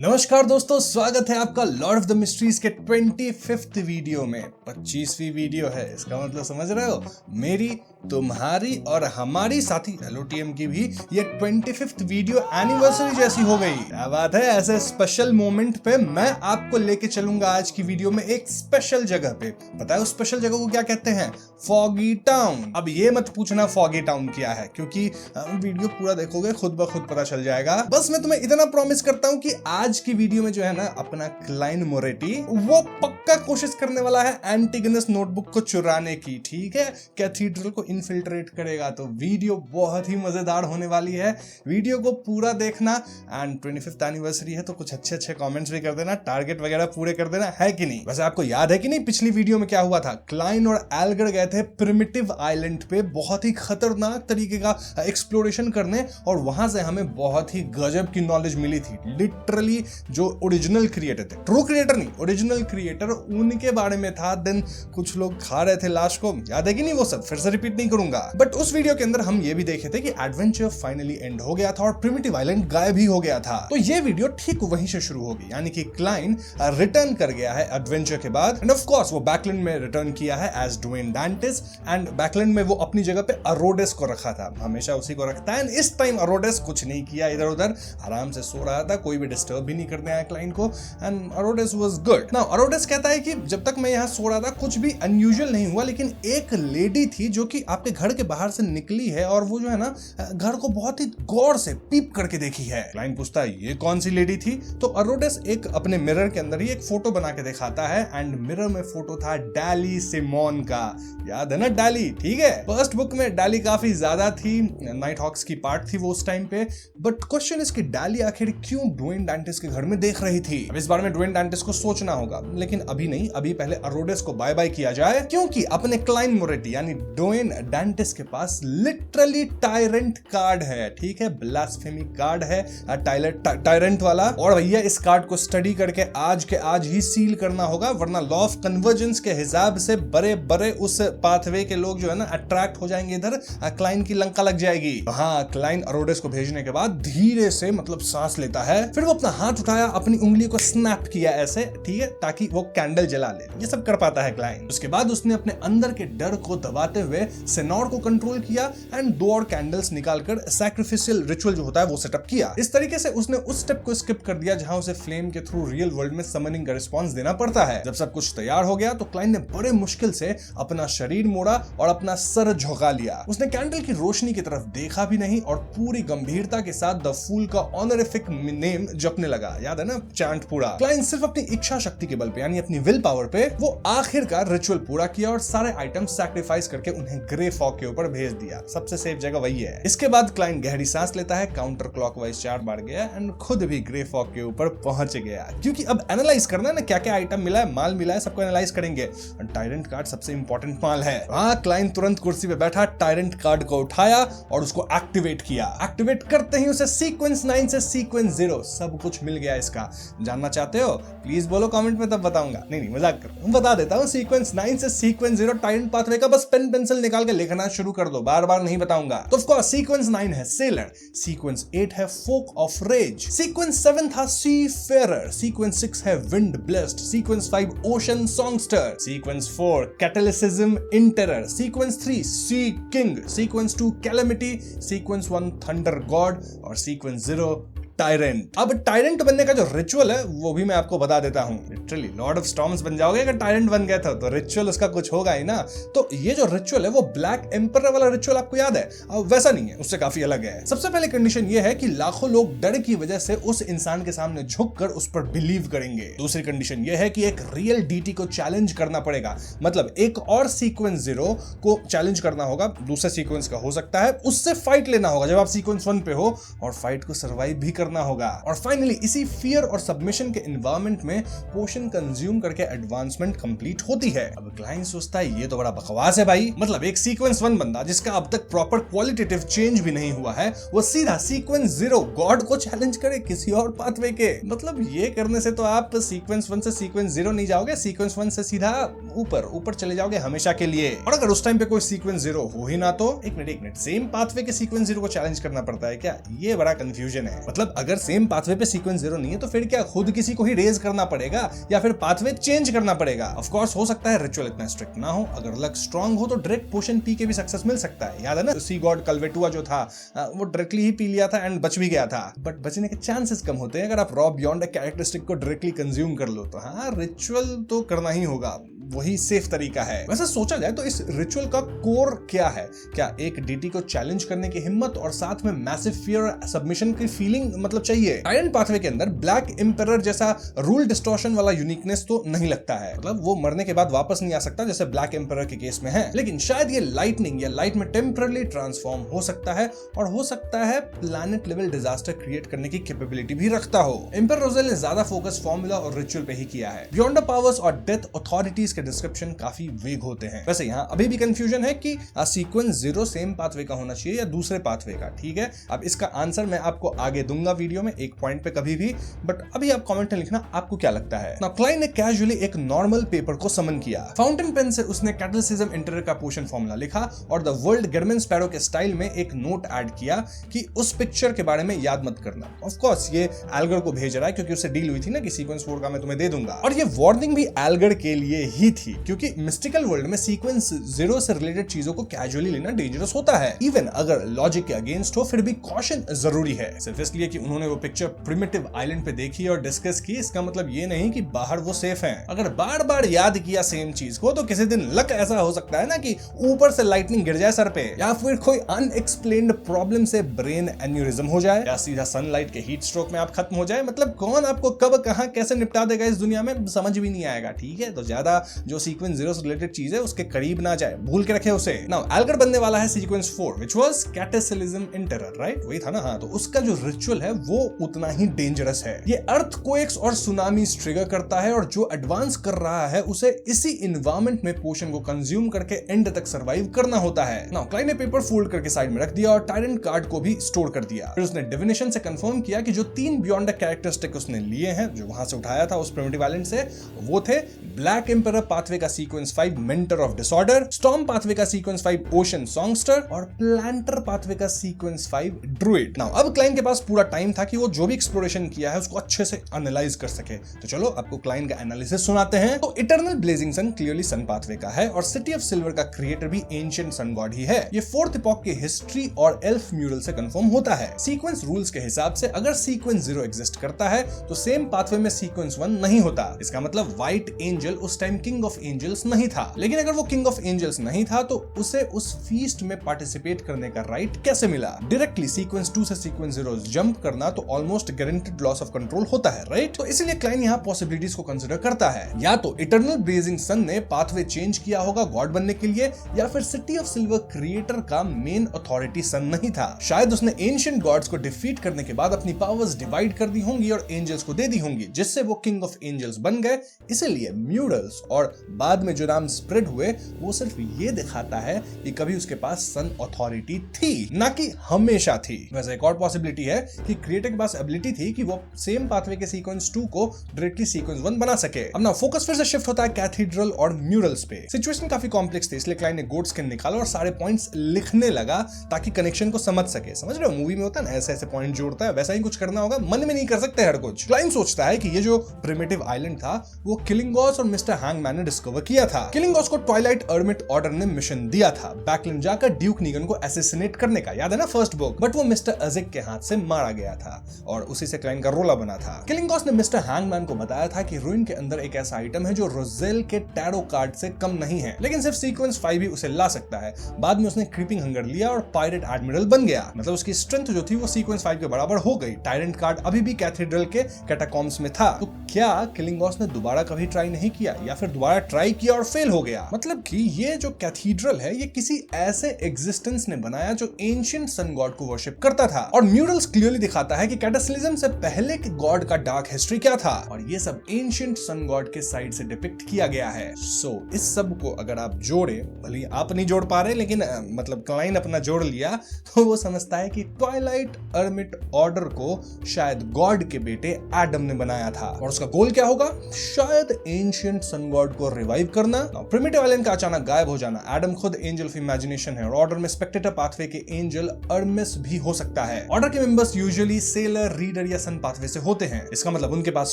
नमस्कार दोस्तों, स्वागत है आपका लॉर्ड ऑफ द मिस्ट्रीज के 25th वीडियो में। 25वीं वीडियो है, इसका मतलब समझ रहे हो, मेरी, तुम्हारी और हमारी साथी LOTM की भी ये 25th वीडियो एनिवर्सरी जैसी हो गई। क्या बात है। ऐसे स्पेशल मोमेंट पे मैं आपको लेके चलूंगा आज की वीडियो में एक स्पेशल जगह पे। पता है उस स्पेशल जगह को क्या कहते हैं? Foggy town. अब ये मत पूछना फॉगी टाउन क्या है, क्योंकि वीडियो पूरा देखोगे खुद ब खुद पता चल जाएगा। बस मैं तुम्हें इतना प्रॉमिस करता हूँ कि आज की वीडियो में जो है ना, अपना क्लाइन मोरेटी वो पक्का कोशिश करने वाला है एंटिगनस नोटबुक को चुराने की। ठीक है, कैथीड्रल को इन्फिल्ट्रेट करेगा, तो वीडियो बहुत ही मजेदार होने वाली है। वीडियो को पूरा देखना। एंड 25th एनिवर्सरी है तो कुछ अच्छे अच्छे कमेंट्स भी कर देना, टारगेट वगैरह पूरे कर देना, है कि नहीं? वैसे आपको याद है कि नहीं पिछली वीडियो में क्या हुआ था? क्लाइन और एल्गर गए थे प्रिमिटिव आइलैंड पे बहुत ही खतरनाक तरीके का एक्सप्लोरेशन करने, और वहां से हमें बहुत ही गजब की नॉलेज मिली थी। लिटरली जो ओरिजिनल क्रिएटर थे, ट्रू क्रिएटर नहीं, ओरिजिनल क्रिएटर, उनके बारे में था। देन कुछ लोग खा रहे थे लाश को, याद है कि नहीं? वो सब फिर से रिपीट नहीं करूंगा। बट उस वीडियो के अंदर हम ये भी देखे थे कि एडवेंचर फाइनली एंड हो गया था और प्रिमिटिव आइलैंड गायब ही हो गया था। तो ये वीडियो ठीक वहीं से शुरू होगी, यानी कि क्लाइन रिटर्न कर गया है एडवेंचर के बाद, एंड ऑफ कोर्स वो बैकलैंड में रिटर्न किया है एज ड्वेन डांटिस। एंड बैकलैंड में वो अपनी जगह पे अरोडेस को रखा था, हमेशा उसी को रखता है। एंड इस टाइम अरोडेस कुछ नहीं किया, इधर उधर आराम से सो रहा था, कोई भी डिस्टर्ब भी नहीं करने आया क्लाइन को। And Arrodes was good. Now Arrodes कहता है कि जब तक मैं यहाँ सो रहा था कुछ भी अनयूजुअल नहीं हुआ, लेकिन एक लेडी थी जो कि आपके घर के बाहर से निकली है, और वो जो है ना घर को बहुत ही गौर से पीप करके देखी है। क्लाइन पूछता है ये कौन सी लेडी थी? तो अरोडेस एक अपने मिरर के अंदर ही एक फोटो बना के दिखाता है, एंड मिरर में फोटो था डैली सिमोन का। याद है ना डैली? ठीक है, फर्स्ट बुक में डैली काफी ज्यादा थी, नाइट हॉक्स की पार्ट थी वो उस टाइम पे। बट क्वेश्चन इज कि डैली आखिर क्यों ड्वेन डांटिस के घर में देख रही थी? अब इस बारे में ड्वेन डांटिस को सोचना होगा, लेकिन अभी नहीं, अभी पहले अरोडेस को बाय बाय किया जाए, क्योंकि अपने क्लाइन मोरेटी यानी ड्वेन डांटिस के पास लिटरली टायरेंट कार्ड है। ठीक है, ब्लास्फेमी कार्ड है, टायरेंट वाला। और भैया इस कार्ड को स्टडी करके आज के आज ही सील करना होगा, वरना लॉ ऑफ कन्वर्जेंस के हिसाब से बड़े बड़े उस पाथवे के लोग जो है ना अट्रैक्ट हो जाएंगे इधर, क्लाइन की लंका लग जाएगी। हाँ, क्लाइन अरोडेस को भेजने के बाद धीरे से मतलब सांस लेता है, फिर वो अपना हाथ उठाया, अपनी उंगली को स्नैप किया ऐसे, ठीक है, ताकि वो कैंडल जला ले। ये सब कर पाता है क्लाइन। उसके बाद उसने अपने अंदर के डर को दबाते हुए सेनोर को कंट्रोल किया, एंड 2 और कैंडल्स निकालकर सैक्रिफिशियल रिचुअल जो होता है वो सेटअप किया। इस तरीके से उसने उस स्टेप को स्किप कर दिया जहां उसे फ्लेम के थ्रू रियल वर्ल्ड में समनिंग का रिस्पॉन्स देना पड़ता है। जब सब कुछ तैयार हो गया तो क्लाइन ने बड़े मुश्किल से अपना शरीर मोड़ा और अपना सर झुका लिया। उसने कैंडल की रोशनी की तरफ देखा भी नहीं और पूरी गंभीरता के साथ द फूल का ऑनरिफिक नेम जपने लगा। याद है ना, चांट पूरा। क्लाइन सिर्फ अपनी इच्छा शक्ति के बल पे यानी अपनी विल पावर पे वो आखिरकार रिचुअल पूरा किया और सारे आइटम सैक्रिफाइस करके उन्हें ग्रे फॉग के ऊपर भेज दिया। सबसे सेफ जगह वही है। इसके बाद क्लाइन गहरी सांस लेता है, काउंटर क्लॉकवाइज 4 बार गया, एंड खुद भी ग्रे फॉग के ऊपर पहुंच गया, क्योंकि अब एनालाइज करना है ना, क्या क्या आइटम मिला है, माल मिला है, सबको एनालाइज करेंगे। टायरेंट कार्ड सबसे इंपॉर्टेंट माल है। हाँ, क्लाइन तुरंत कुर्सी पे बैठा, टायरेंट कार्ड को उठाया और उसको एक्टिवेट किया। एक्टिवेट करते ही उसे सीक्वेंस 9 से सीक्वेंस 0 सब कुछ मिल गया। इसका जानना चाहते हो? प्लीज बोलो कमेंट में, तब बताऊंगा। नहीं मजाक कर रहा हूं, बता देता हूं। सीक्वेंस 9 से सीक्वेंस 0 टायरेंट पाथवे का बस पेन पेंसिल निकाल के लिखना शुरू कर दो, बार बार नहीं बताऊंगा। तो ऑफ कोर्स सीक्वेंस 9 है सेलर, सीक्वेंस 8 है फोक ऑफ रेज, सीक्वेंस 7 था सी फेरर, सीक्वेंस 6 है wind blessed, sequence 5 ocean songster, sequence 4 cataclysm in terror, sequence 3 sea king, sequence 2 calamity, sequence 1 thunder god और सीक्वेंस 0 टायरेंट। अब टायरेंट बनने का जो रिचुअल है वो भी मैं आपको बता देता हूं। लिटरली लॉर्ड ऑफ स्टॉर्म्स बन जाओगे अगर टायरेंट बन गए तो रिचुअल उसका कुछ होगा ही ना। तो ये जो रिचुअल है वो ब्लैक एम्परर वाला रिचुअल आपको याद है? वैसा नहीं है, उससे काफी अलग है। सबसे पहले कंडीशन ये है कि लाखों लोग डर की वजह से उस इंसान के सामने झुककर उस पर बिलीव करेंगे। दूसरी कंडीशन ये है कि एक रियल डीटी को चैलेंज करना पड़ेगा, मतलब एक और सीक्वेंस 0 को चैलेंज करना होगा, दूसरे सीक्वेंस का हो सकता है, उससे फाइट लेना होगा जब आप सीक्वेंस 1 पे हो, और फाइट को सर्वाइव भी करना होगा। और फाइनली इसी फियर और सबमिशन के एनवायरनमेंट में पोशन इंफॉर्मेशन कंज्यूम करके एडवांसमेंट कंप्लीट होती है। अब क्लाइंट सोचता है ये तो बड़ा बकवास है भाई, मतलब एक सीक्वेंस 1 बंदा जिसका अब तक प्रॉपर क्वालिटेटिव चेंज भी नहीं हुआ है, वो सीधा सीक्वेंस 0 गॉड को चैलेंज करे किसी और पाथवे के। मतलब ये करने से तो आप सीक्वेंस 1 से सीक्वेंस 0 नहीं जाओगे, सीक्वेंस 1 से सीधा ऊपर चले जाओगे हमेशा के लिए। और अगर उस टाइम पे कोई सीक्वेंस 0 हो ही ना तो एक मिनट सेम पाथवे के सीक्वेंस 0 को चैलेंज करना पड़ता है क्या? ये बड़ा कंफ्यूजन है। मतलब अगर सेम पाथवे पे सीक्वेंस 0 नहीं है तो फिर क्या खुद किसी को ही रेज करना पड़ेगा या फिर पाथवे चेंज करना पड़ेगा? ऑफ कोर्स हो सकता है रिचुअल इतना स्ट्रिक्ट ना हो, अगर लक स्ट्रांग हो तो डायरेक्ट पोशन पी के भी सक्सेस मिल सकता है। याद है ना सी गॉड कल्वेटुआ जो था वो डायरेक्टली ही पी लिया था एंड बच भी गया था, बट बचने के चांसेस कम होते हैं अगर आप रॉ बियॉन्ड अ कैरेक्टरिस्टिक को डायरेक्टली कंज्यूम कर लो तो। हाँ, रिचुअल तो करना ही होगा, वही सेफ तरीका है। वैसे सोचा जाए तो इस रिचुअल का कोर क्या है? क्या एक डीटी को चैलेंज करने की हिम्मत और साथ में मैसिव फियर सबमिशन की फीलिंग मतलब चाहिए। टायरेंट पाथवे के अंदर ब्लैक एम्परर जैसा रूल डिस्टॉर्शन वाला यूनिकनेस तो नहीं लगता है, मतलब वो मरने के बाद वापस नहीं आ सकता जैसे ब्लैक एम्परर के केस में है, लेकिन शायद ये लाइटनिंग या लाइट में टेम्परली ट्रांसफॉर्म हो सकता है और हो सकता है प्लैनेट लेवल डिजास्टर क्रिएट करने की कैपेबिलिटी भी रखता हो। एम्परर रोजेल ने ज्यादा फोकस फॉर्मूला और रिचुअल पे ही किया है। बियॉन्ड द पावर्स और डेथ अथॉरिटीज के डिस्क्रिप्शन काफी वेग होते हैं। वैसे यहाँ अभी भी कंफ्यूजन है कि सीक्वेंस 0 सेम पाथवे का होना चाहिए या दूसरे पाथवे का। ठीक है, अब इसका आंसर मैं आपको आगे दूंगा वीडियो में एक पॉइंट पे कभी भी, बट अभी आप कमेंट में लिखना आपको क्या लगता है। नाउ क्लाइंट ने कैजुअली एक नॉर्मल पेपर को समन किया, फाउंटेन पेन से उसने कैटलिसिज्म इंटरर का पोशन फॉर्मूला लिखा और द वर्ल्ड गेडमन स्पैरो के स्टाइल में एक नोट ऐड किया कि उस पिक्चर के बारे में याद मत करना। ऑफ कोर्स ये एल्गर को भेज रहा है क्योंकि उससे डील हुई थी ना कि सीक्वेंस 4 का मैं तुम्हें दे दूंगा, और ये वार्निंग भी एल्गर के लिए ही थी क्योंकि मिस्टिकल वर्ल्ड में सीक्वेंस 0 से रिलेटेड चीजों को कैजुअली लेना डेंजरस होता है। इवन अगर लॉजिक के अगेंस्ट हो फिर भी कॉशन जरूरी है। सिर्फ इसलिए कि उन्होंने वो पिक्चर प्रिमिटिव आइलैंड पे देखी और डिस्कस की, इसका मतलब ये नहीं कि बाहर वो सेफ हैं। अगर बार बार याद किया सेम चीज को तो किसी दिन लक ऐसा हो सकता है ना कि ऊपर से लाइटनिंग गिर जाए सर पे, या फिर कोई अनएक्सप्लेन्ड प्रॉब्लम से ब्रेन एन्यूरिज्म हो जाए, या सीधा सनलाइट के हीट स्ट्रोक में आप खत्म हो जाए। मतलब कौन आपको कब कहां कैसे निपटा देगा इस दुनिया में समझ भी नहीं आएगा। ठीक है, तो ज्यादा जो सीक्वेंस 0 से रिलेटेड चीज है उसके करीब ना जाए, भूल के रखे उसे। नाउ एल्गर बनने वाला है सीक्वेंस 4 व्हिच वाज कैटाक्लिज्म इंटरर, राइट? वही था ना। हाँ, तो उसका जो रिचुअल है वो उतना ही डेंजरस है। ये अर्थक्वेक्स और सुनामीज ट्रिगर करता है और जो एडवांस कर रहा है उसे इसी इन्वायरमेंट में पोशन को कंज्यूम करके एंड तक सर्वाइव करना होता है। नाउ क्लाइंट ने पेपर फोल्ड करके साइड में रख दिया और टायरेंट कार्ड को भी स्टोर कर दिया। फिर उसने डिविनेशन से कंफर्म किया कि जो 3 बियॉन्ड कैरेक्टरिस्टिक उसने लिए हैं जो वहां से उठाया था उस प्रिमिटिव आइलैंड से, वो थे ब्लैक एम्परर पाथवे का sequence 5 mentor of disorder, storm pathway का सीक्वेंस 5 ओशन सॉन्गस्टर और प्लांटर पाथवे का सीक्वेंस 5 ड्रुइड। नाउ अब क्लाइंट के पास पूरा टाइम था कि वो जो भी एक्सप्लोरेशन किया है उसको अच्छे से एनालाइज कर सके। तो चलो आपको क्लाइंट का एनालिसिस सुनाते हैं। तो इटर्नल ब्लेजिंग सन क्लियरली सन पाथवे का है और सिटी ऑफ सिल्वर का क्रिएटर भी एंशिएंट सन गॉड ही है। ये 4th इपॉक की हिस्ट्री और एल्फ म्यूरल से कंफर्म होता है। सीक्वेंस रूल्स के हिसाब से अगर सीक्वेंस 0 एग्जिस्ट करता है तो सेम पाथवे में सीक्वेंस 1 नहीं होता। इसका मतलब व्हाइट एंजल उस टाइम किंग ऑफ एंजल्स नहीं था, लेकिन अगर वो किंग ऑफ एंजल्स नहीं था तो उसे उस फीस्ट में पार्टिसिपेट करने का राइट कैसे मिला? डायरेक्टली सीक्वेंस 2 से सीक्वेंस 0 जंप करना तो almost guaranteed loss of control होता है, राइट? तो इसलिए क्लाइंट यहाँ पॉसिबिलिटीज को कंसीडर करता है। या तो इटर्नल ब्लेजिंग सन ने पाथवे चेंज किया होगा गॉड बनने के लिए, या फिर सिटी ऑफ सिल्वर क्रिएटर का मेन अथॉरिटी सन नहीं था। शायद उसने एंशिएंट गॉड्स को डिफीट करने के बाद अपनी पावर्स डिवाइड कर दी होंगी और एंजल्स को दे दी होंगी, जिससे वो किंग ऑफ एंजल्स बन गए। इसीलिए म्यूरल्स और बाद में जो नाम स्प्रेड हुए वो सिर्फ ये दिखाता है कि कभी उसके पास सन अथॉरिटी थी, ना कि हमेशा थी। वैसे एक और पॉसिबिलिटी है कि क्रिएटर के पास एबिलिटी थी कि वो सेम पाथवे के सीक्वेंस 2 को डायरेक्टली सीक्वेंस 1 बना सके। अब ना फोकस फिर से शिफ्ट होता है कैथीड्रल और म्यूरल्स पे। सिचुएशन काफी कॉम्प्लेक्स थी, इसलिए क्लाइंट ने गोट स्किन निकाला और सारे पॉइंट्स लिखने लगा ताकि कनेक्शन को समझ सके। समझ रहे हो, मूवी में होता है ना ऐसे ऐसे पॉइंट जोड़ता है, वैसा ही कुछ करना होगा। मन में नहीं कर सकते हर कुछ। क्लाइंट सोचता है कि ये जो प्रिमिटिव आइलैंड था वो किलिंगोस और मिस्टर हैंगमैन ने डिस्कवर किया था। किलिंगोस को ट्वाइलाइट अर्मिट ऑर्डर ने मिशन दिया था बैकलैंड जाकर ड्यूक नीगन को असैसिनेट करने का, याद है ना फर्स्ट बुक, बट वो मिस्टर अजिक के हाथ से मारा गया था और उसी से क्लाइंट का रोला बना था। किलिंगोस ने मिस्टर हैंगमैन को बताया था कि रूइन के अंदर एक ऐसा आइटम है जो रोजेल के टैरो कार्ड से कम नहीं है, लेकिन सिर्फ सीक्वेंस 5 ही उसे ला सकता है। बाद में उसने क्रीपिंग हंगर लिया और पायरेट एडमिरल बन गया, मतलब उसकी स्ट्रेंथ जो थी वो सीक्वेंस 5 के बराबर हो गई। टायरेंट कार्ड अभी भी कैथीड्रल के कैटाकॉम्स में था। तो क्या किलिंगोस ने दोबारा कभी ट्राई नहीं किया या फिर दोबारा ट्राई किया और फेल हो गया? मतलब कि ये जो कैथीड्रल है ये किसी ऐसे एग्जिस्टेंस ने बनाया जो एंशिएंट सन गॉड को वर्शिप करता था। और म्यूरल्स क्लियरली दिखाता है कि कैटाक्लिज्म से पहले के गॉड का डार्क हिस्ट्री क्या था, और ये सब एंशिएंट सन गॉड के साइड से डिपिक्ट किया गया है। सो इस सब को अगर आप जोड़े, भले आप नहीं जोड़ पा रहे लेकिन मतलब क्लाइन अपना जोड़ लिया, तो वो समझता है कि ट्वाइलाइट अर्मिट ऑर्डर को शायद गॉड के बेटे एडम ने बनाया था और उसका गोल क्या होगा, शायद एंशिएंट सन गॉड को रिवाइव करना। प्रिमिटिव आइलैंड का अचानक गायब हो जाना, एडम खुद एंजल ऑफ इमेजिनेशन है और ऑर्डर में स्पेक्टेटर पाथवे के एंजल अर्मिस भी हो सकता है। ऑर्डर के मेंबर्स यूजुअली सेलर, रीडर या सन पाथवे से होते हैं। इसका मतलब उनके पास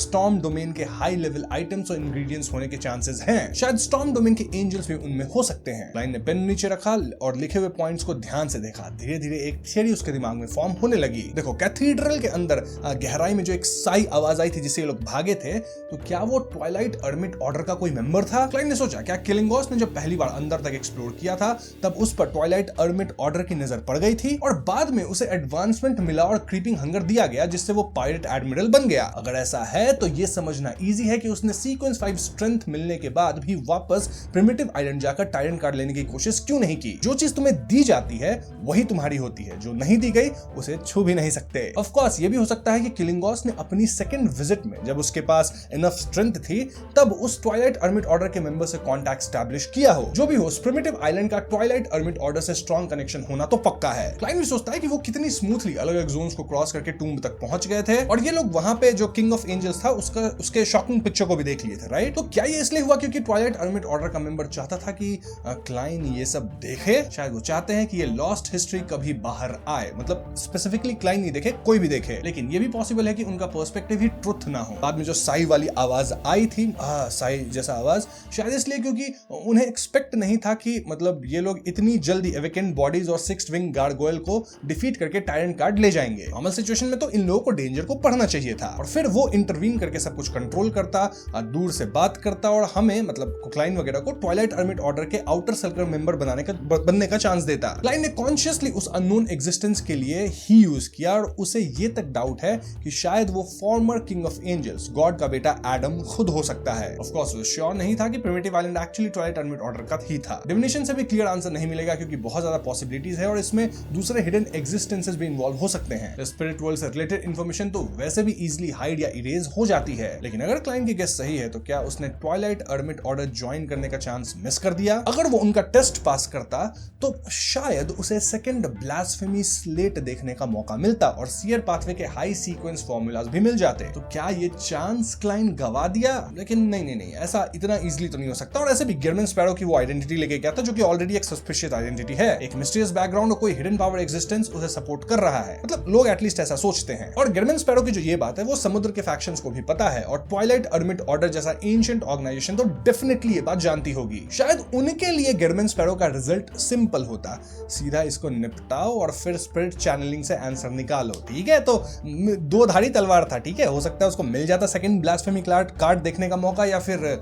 स्टॉर्म डोमेन के हाई लेवल आइटम्स और इंग्रेडिएंट्स होने के चांसेस हैं। शायद स्टॉर्म डोमेन के एंजल्स भी उनमें हो सकते हैं। क्लाइन ने पेन नीचे रखा और लिखे हुए पॉइंट्स को ध्यान से देखा। धीरे धीरे एक थियरी उसके दिमाग में फॉर्म होने लगी। देखो, कैथीड्रल के अंदर गहराई में जो एक साई आवाज आई थी जिससे ये लोग भागे थे, तो क्या वो ट्वाइलाइट अर्मिट ऑर्डर का कोई मेंबर था? क्लाइन ने सोचा, क्या किलिंगोस ने जब पहली बार अंदर तक एक्सप्लोर किया था तब उस पर ट्वाइलाइट अर्मिट ऑर्डर की नजर पड़ गई थी और बाद में उसे एडवांसमेंट मिला और क्रीपिंग हंगर दिया गया जिससे वो पायरेट एडमिरल बन गया? अगर ऐसा है तो ये समझना इजी है कि उसने सीक्वेंस 5 स्ट्रेंथ मिलने के बाद भी वापस प्रिमिटिव आइलैंड जाकर टायरेंट कार्ड लेने की कोशिश क्यों नहीं की? जो चीज तुम्हें दी जाती है वही तुम्हारी होती है, जो नहीं दी गई उसे छू भी नहीं सकते। ऑफ कोर्स ये भी हो सकता है कि किलिंगोस ने अपनी सेकंड विजिट में, जब उसके पास इनफ स्ट्रेंथ थी, तब उस ट्वाइलाइट अर्मिट ऑर्डर के मेंबर से कांटेक्ट एस्टैब्लिश किया हो। जो भी हो, प्रिमिटिव आइलैंड का ट्वाइलाइट अर्मिट ऑर्डर से स्ट्रॉन्ग कनेक्शन होना तो पक्का है। क्लाइन भी सोचता है कि वो कितनी स्मूथली अलग अलग जोन्स को क्रॉस करके टूम्ब तक पहुंच गए थे और ये लोग वहां पे जो किंग ऑफ एंजल्स था उसके शॉकिंग पिक्चर को भी देख लिए थे, राइट? तो क्या ये इसलिए हुआ क्योंकि ट्वाइलाइट अर्मिट ऑर्डर का मेंबर चाहता था कि क्लाइन ये सब देखे? शायद वो चाहते हैं कि ये लॉस्ट हिस्ट्री कभी बाहर आए, मतलब स्पेसिफिकली क्लाइन नहीं देखे, कोई भी देखे। लेकिन ये भी पॉसिबल है कि उनका पर्सपेक्टिव ही ट्रुथ ना हो। बाद में जो साई वाली आवाज आई थी, साई जैसा आवाज, शायद इसलिए क्योंकि उन्हें एक्सपेक्ट नहीं था कि मतलब ये लोग इतनी जल्दी एवेकेंट बॉडीज और सिक्स्थ विंग गार्गोयल को डिफीट करके टायरेंट कार्ड ले जाएंगे। नॉर्मल सिचुएशन में तो इन लोगों को डेंजर को पढ़ना चाहिए था और फिर वो इंटरवीन करके सब कुछ कंट्रोल करता, दूर से बात करता और हमें मतलब क्लाइन वगैरह को ट्वाइलाइट अर्मिट ऑर्डर के आउटर सर्कल मेंबर बनने का चांस देता। क्लाइन ने कॉन्शियसली उस अननोन एग्जिस्टेंस के लिए ही यूज किया और उसे ये तक डाउट है कि शायद वो former king of angels, God का बेटा एडम खुद हो सकता है। ऑफ कोर्स वो श्योर नहीं था कि primitive island actually twilight hermit order का ही था। डिविनेशन से भी क्लियर आंसर नहीं मिलेगा क्योंकि बहुत ज्यादा पॉसिबिलिटीज है और इसमें दूसरे हिडन एग्जिस्टेंसेस भी इन्वॉल्व हो सकते हैं। स्पिरिट वर्ल्ड से रिलेटेड इंफॉर्मेशन तो वैसे भी इजीली हाइड या इरेज हो जाती है। लेकिन अगर क्लाइन की गेस सही है तो क्या उसने ट्वाइलाइट अर्मिट ऑर्डर ज्वाइन करने का चांस मिस कर दिया? अगर वो उनका टेस्ट पास करता तो शायद उसे सेकंड ब्लास्फेमी स्लेट देखने का मौका मिलता और सीयर पाथवे के हाई सीक्वेंस फॉर्मूलाज भी मिल जाते। तो क्या ये चांस क्लाइन गवा दिया? लेकिन नहीं, ऐसा इतना इजीली तो नहीं हो सकता। और ऐसे भी गिरमन स्पैरो की वो आइडेंटिटी लेके गया था जो कि ऑलरेडी एक सस्पिशियस आइडेंटिटी है, एक मिस्टीरियस बैकग्राउंड और कोई हिडन पावर एग्जिस्टेंस उसे सपोर्ट कर रहा है। मतलब लोग एटलीस्ट ऐसा सोचते हैं। और गिरमन स्पैरो की जो ये बात है वो समुद्र के फैक्शंस को भी पता है और ट्वाइलाइट अर्मिट ऑर्डर जैसा एंशिएंट ऑर्गेनाइजेशन तो डेफिनेटली ये बात जानती होगी। शायद उनके लिए गिरमन स्पैरो का रिजल्ट सिंपल होता, सीधा इसको निपटाओ और फिर स्पिरिट चैनलिंग से आंसर निकालो। ठीक है, तो दो धारी तलवार था। ठीक है, हो सकता है उसको मिल जाता सेकंड ब्लास्फेमी कार्ड देखने का मौका, या फिर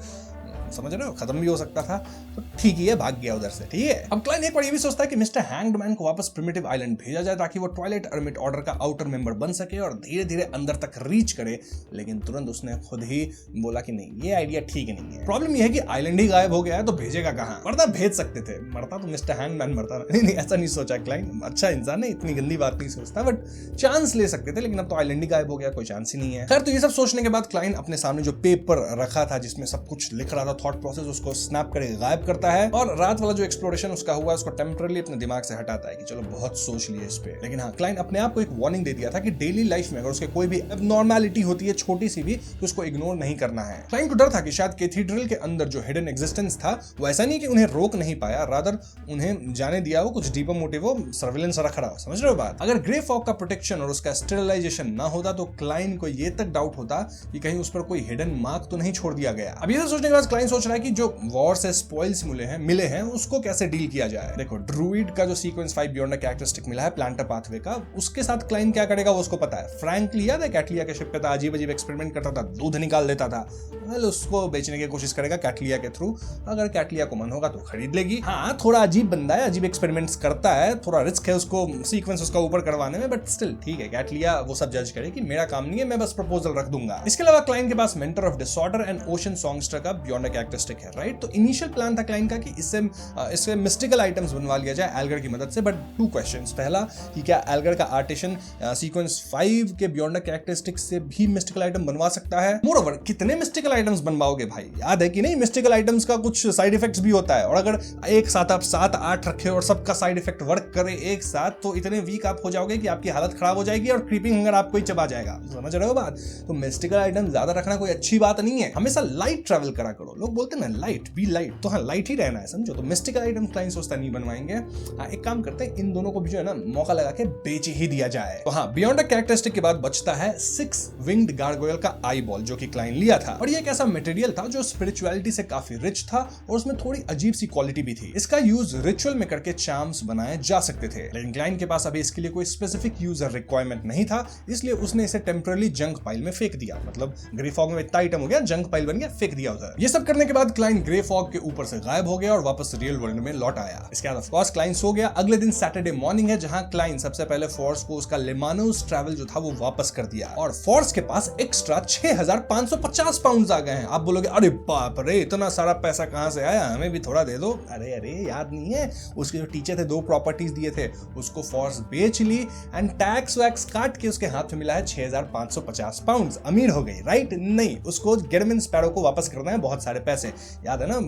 समझ रहे हो खत्म भी हो सकता था। तो ठीक ही है, भाग गया उधर से। ठीक है, अब क्लाइन एक बार ये भी सोचता है कि मिस्टर हैंग्ड मैन को वापस प्रिमिटिव आइलैंड भेजा जाए ताकि वो ट्वाइलाइट अर्मिट ऑर्डर का आउटर मेंबर बन सके और धीरे धीरे अंदर तक रीच करे। लेकिन तुरंत उसने खुद ही बोला कि नहीं, ये आइडिया ठीक नहीं है। प्रॉब्लम ये है कि आइलैंड ही गायब हो गया है तो भेजेगा कहां? मरता भेज सकते थे, मरता तो मिस्टर हैंग्ड मैन मरता नहीं, ऐसा नहीं सोचा क्लाइन। अच्छा इंसान है, इतनी गंदी बात नहीं सोचता, बट चांस ले सकते थे। लेकिन अब तो आइलैंड ही गायब हो गया, कोई चांस ही नहीं है। खैर, तो ये सब सोचने के बाद क्लाइन अपने सामने जो पेपर रखा था जिसमें सब कुछ लिख रहा था, थॉट प्रोसेस, उसको स्नैप करके गायब करता है और रात वाला जो एक्सप्लोरेशन उसका हुआ उसको टेम्पररी अपने दिमाग से हटाता है कि चलो बहुत सोच लिए इस पे। लेकिन हाँ, क्लाइन अपने आप को एक वार्निंग दे दिया था कि डेली लाइफ में अगर उसके कोई भी एबनॉर्मैलिटी होती है छोटी सी भी तो उसको इग्नोर नहीं करना है। क्लाइन को डर था कि शायद कैथीड्रल के अंदर जो हिडन एग्जिस्टेंस था वो ऐसा नहीं कि उन्हें रोक नहीं पाया, रादर उन्हें जाने दिया, वो कुछ डीपर मोटिव, वो सर्विलेंस रख रहा हो। समझ रहे हो बात? अगर ग्रे फॉग का प्रोटेक्शन और उसका स्टेरिलाइजेशन ना होता तो क्लाइन को ये तक डाउट होता कि कहीं उस पर कोई हिडन मार्क तो नहीं छोड़ दिया गया। अब ये सोचने के बाद क्लाइन सोच रहा है कि जो वॉर से स्पॉइल्स मिले हैं उसको कैसे डील किया जाए। देखो, ड्रूइड का जो सीक्वेंस 5 बियॉन्ड अ कैरेक्टरिस्टिक मिला है प्लांटर पाथवे का, उसके साथ क्लाइन क्या करेगा वो उसको पता है। फ्रैंकली याद है कैटलिया के शिप पे था, अजीब अजीब एक्सपेरिमेंट करता था, दूध निकाल देता था। उसको बेचने की कोशिश करेगा कैटलिया के थ्रू। अगर कैटलिया को मन होगा तो खरीद लेगी। हाँ, थोड़ा अजीब बंदा है, अजीब एक्सपेरिमेंट्स करता है, थोड़ा रिस्क है उसको सीक्वेंस उसका ऊपर करवाने में, बट स्टिल ठीक है, कैटलिया वो सब जज करे कि मेरा काम नहीं है, मैं बस प्रपोजल रख दूंगा। इसके अलावा क्लाइन के पास mentor of disorder and ocean songster का बियॉन्ड अ कैरेक्टरिस्टिक है, राइट? तो इनिशियल प्लान था क्लाइंट का कि इससे मिस्टिकल आइटम्स बनवा लिया जाए एल्गर की मदद से, बट 2 क्वेश्चंस। पहला कि क्या एल्गर का आर्टिशन सीक्वेंस 5 के बियॉन्ड द कैरेक्टरिस्टिक से भी मिस्टिकल आइटम बनवा सकता है? मोरओवर कितने मिस्टिकल आइटम्स बनवाओगे भाई? याद है कि नहीं, मिस्टिकल आइटम्स का कुछ साइड इफेक्ट्स भी होता है, और अगर एक साथ आप 7-8 रखे और सबका साइड इफेक्ट वर्क करे एक साथ, तो इतने वीक आप हो जाओगे कि आपकी हालत खराब हो जाएगी और क्रीपिंग हंगर आपको ही चबा जाएगा। समझ रहे हो बात? तो मिस्टिकल आइटम ज्यादा रखना कोई अच्छी बात नहीं है। हमेशा लाइट ट्रैवल करा करो। लोग बोलते हैं ना लाइट बी लाइट, तो हाँ लाइट ही रहना है, समझो। तो मिस्टिकल आइटम क्लाइंट सोचता नहीं बनवाएंगे। हाँ, एक काम करते हैं, इन दोनों को भी जो है ना मौका लगा के बेच ही दिया जाए। तो हाँ, बियॉन्ड द कैरेक्टरिस्टिक के बाद बचता है 6 विंग्ड गार्गोयल का आई बॉल, जो कि क्लाइंट लिया था। और ये एक ऐसा मटेरियल था जो स्पिरिचुअलिटी से काफी रिच था और उसमें थोड़ी अजीब सी क्वालिटी भी थी। इसका यूज रिचुअल में करके चार्म्स बनाए जा सकते थे, लेकिन क्लाइंट के पास अभी इसके लिए कोई स्पेसिफिक यूजर रिक्वायरमेंट नहीं था, इसलिए उसने इसे टेम्पररी जंक पाइल में फेंक दिया। मतलब ग्रे फॉग में इतना आइटम हो गया, जंक पाइल बन गया, फेंक दिया उधर। ये सब करने के बाद क्लाइंट ग्रे फॉग के ऊपर से गायब हो गया और वापस रियल वर्ल्ड में लौट आया। इसके बाद ऑफ कोर्स क्लाइंट सो गया। अगले दिन सैटरडे मॉर्निंग है, जहां क्लाइंट सबसे पहले फोर्स को उसका लेमानोस ट्रैवल जो था वो वापस कर दिया, और फोर्स के पास एक्स्ट्रा 6550 पाउंड आ गए हैं। आप बोलोगे अरे बाप रे, इतना सारा पैसा कहां से आया, हमें भी थोड़ा दे दो। अरे अरे याद नहीं है, उसके जो टीचर थे 2 प्रॉपर्टीज दिए थे, उसको फोर्स बेच ली एंड टैक्स वैक्स काट के उसके हाथ में मिला है 6550 पाउंड। अमीर हो गई, राइट? नहीं, उसको गेरमिन स्पैरो को वापस करना है बहुत सारे पैसे। याद है ना,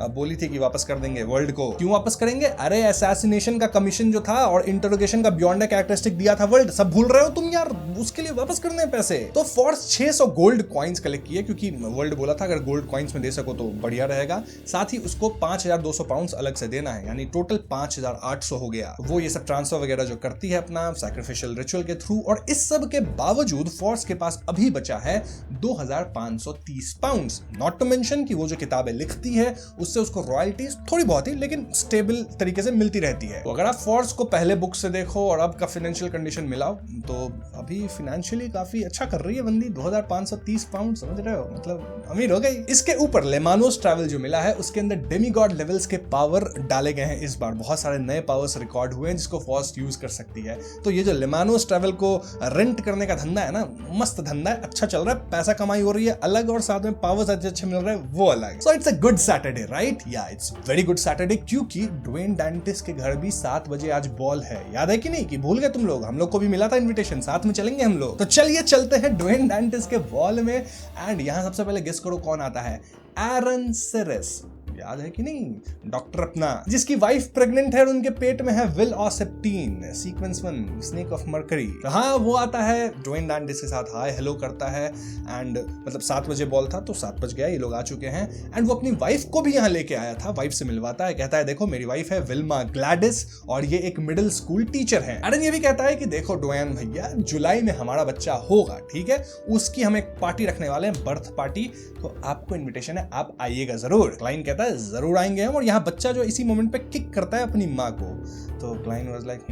बोली थी कि वापस कर देंगे वर्ल्ड को। क्यों वापस करेंगे? अरे असैसिनेशन का कमीशन जो था और इंटरोगेशन का बियॉन्ड द कैरेक्टरिस्टिक दिया था वर्ल्ड, सब भूल रहे हो तुम यार? उसके लिए वापस करने हैं पैसे। तो फोर्स 600 गोल्ड कॉइन्स कलेक्ट किए, क्योंकि वर्ल्ड बोला था अगर गोल्ड कॉइन्स में दे सको तो बढ़िया रहेगा। साथ ही उसको 5200 पाउंड अलग से देना है, यानी टोटल 5800 हो गया। वो ये सब ट्रांसफर वगैरह जो करती है अपना सैक्रिफिशियल रिचुअल के थ्रू, और इस सब के बावजूद फोर्स के पास अभी बचा है 2530 पाउंड। नॉट टू मेंशन कि वो जो किताबें लिखती है उससे उसको रॉयल्टीज थोड़ी बहुत ही लेकिन स्टेबल तरीके से मिलती रहती है। तो अगर आप फोर्स को पहले बुक से देखो और अब का फाइनेंशियल कंडीशन मिलाओ, तो अभी फाइनेंशियली काफी अच्छा कर रही है बंदी। 2530 पाउंड, समझ रहे हो? मतलब अमीर हो गई। इसके ऊपर लेमानोस ट्रैवल जो मिला है उसके अंदर डेमीगॉड लेवल्स के पावर डाले गए हैं। इस बार बहुत सारे नए पावर्स रिकॉर्ड हुए हैं जिसको फोर्स यूज कर सकती है। तो ये जो लेमानोस ट्रैवल को रेंट करने का धंधा है ना, मस्त धंधा है, अच्छा चल रहा है, पैसा कमाई हो रही है अलग, और साथ में पावर्स अच्छे मिल रहे हैं वो अलग। So it's a good Saturday, right? या इट्स वेरी गुड सैटरडे, क्योंकि ड्वेन डैंटिस के घर भी 7 बजे आज बॉल है। याद है कि नहीं? कि भूल गए तुम लोग? हम लोग को भी मिला था इन्विटेशन, साथ में चलेंगे हम लोग। तो चलिए चलते हैं ड्वेन डैंटिस के बॉल में। एंड यहां सबसे पहले गेस करो कौन आता है? एरन सेरेस। याद है कि नहीं? डॉक्टर अपना जिसकी वाइफ प्रेग्नेंट है और उनके पेट में है Will Auceptin, sequence 1, snake of mercury. हाँ, वो आता है ड्वेन डैंटिस के साथ, हाय हेलो करता है। एंड मतलब 7 बजे बॉल था तो 7 बज गया, ये लोग आ चुके हैं। एंड वो अपनी वाइफ को भी यहाँ लेके आया था, वाइफ से मिलवाता है, कहता है देखो मेरी वाइफ है विल्मा ग्लैडिस और ये एक मिडिल स्कूल टीचर है। एरन ये भी कहता है कि देखो ड्वेन भैया, जुलाई में हमारा बच्चा होगा, ठीक है? उसकी हम एक पार्टी रखने वाले हैं, बर्थ पार्टी, तो आपको इन्विटेशन है, आप आइएगा जरूर। क्लाइंट कहता है जरूर आएंगे हम। और यहाँ बच्चा जो इसी मोमेंट पे किक करता है अपनी माँ को, तो क्लाइंट वाज लाइक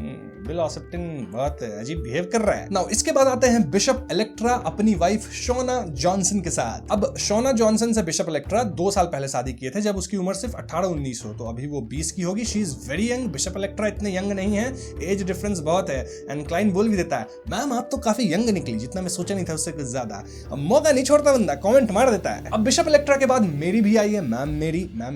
विल ऑसेप्टिन बहुत अजीब बिहेव कर रहा है। नाउ इसके बाद आते हैं बिशप इलेक्ट्रा अपनी वाइफ शोना जॉनसन के साथ। अब शोना जॉनसन से बिशप इलेक्ट्रा 2 साल पहले शादी किए थे, जब उसकी उम्र सिर्फ 18-19 हो, तो अभी वो 20 की होगी। She is very young. Bishop Electra इतने यंग नहीं है, एज डिफरेंस बहुत है। एंड क्लाइंट बोल भी देता है मैम आप तो काफी यंग निकली, जितना मैं सोचा नहीं था उससे कुछ ज्यादा। अब मौका नहीं छोड़ता बंदा, कमेंट मार देता है। अब बिशप इलेक्ट्रा के बाद मेरी भी आई है, मैम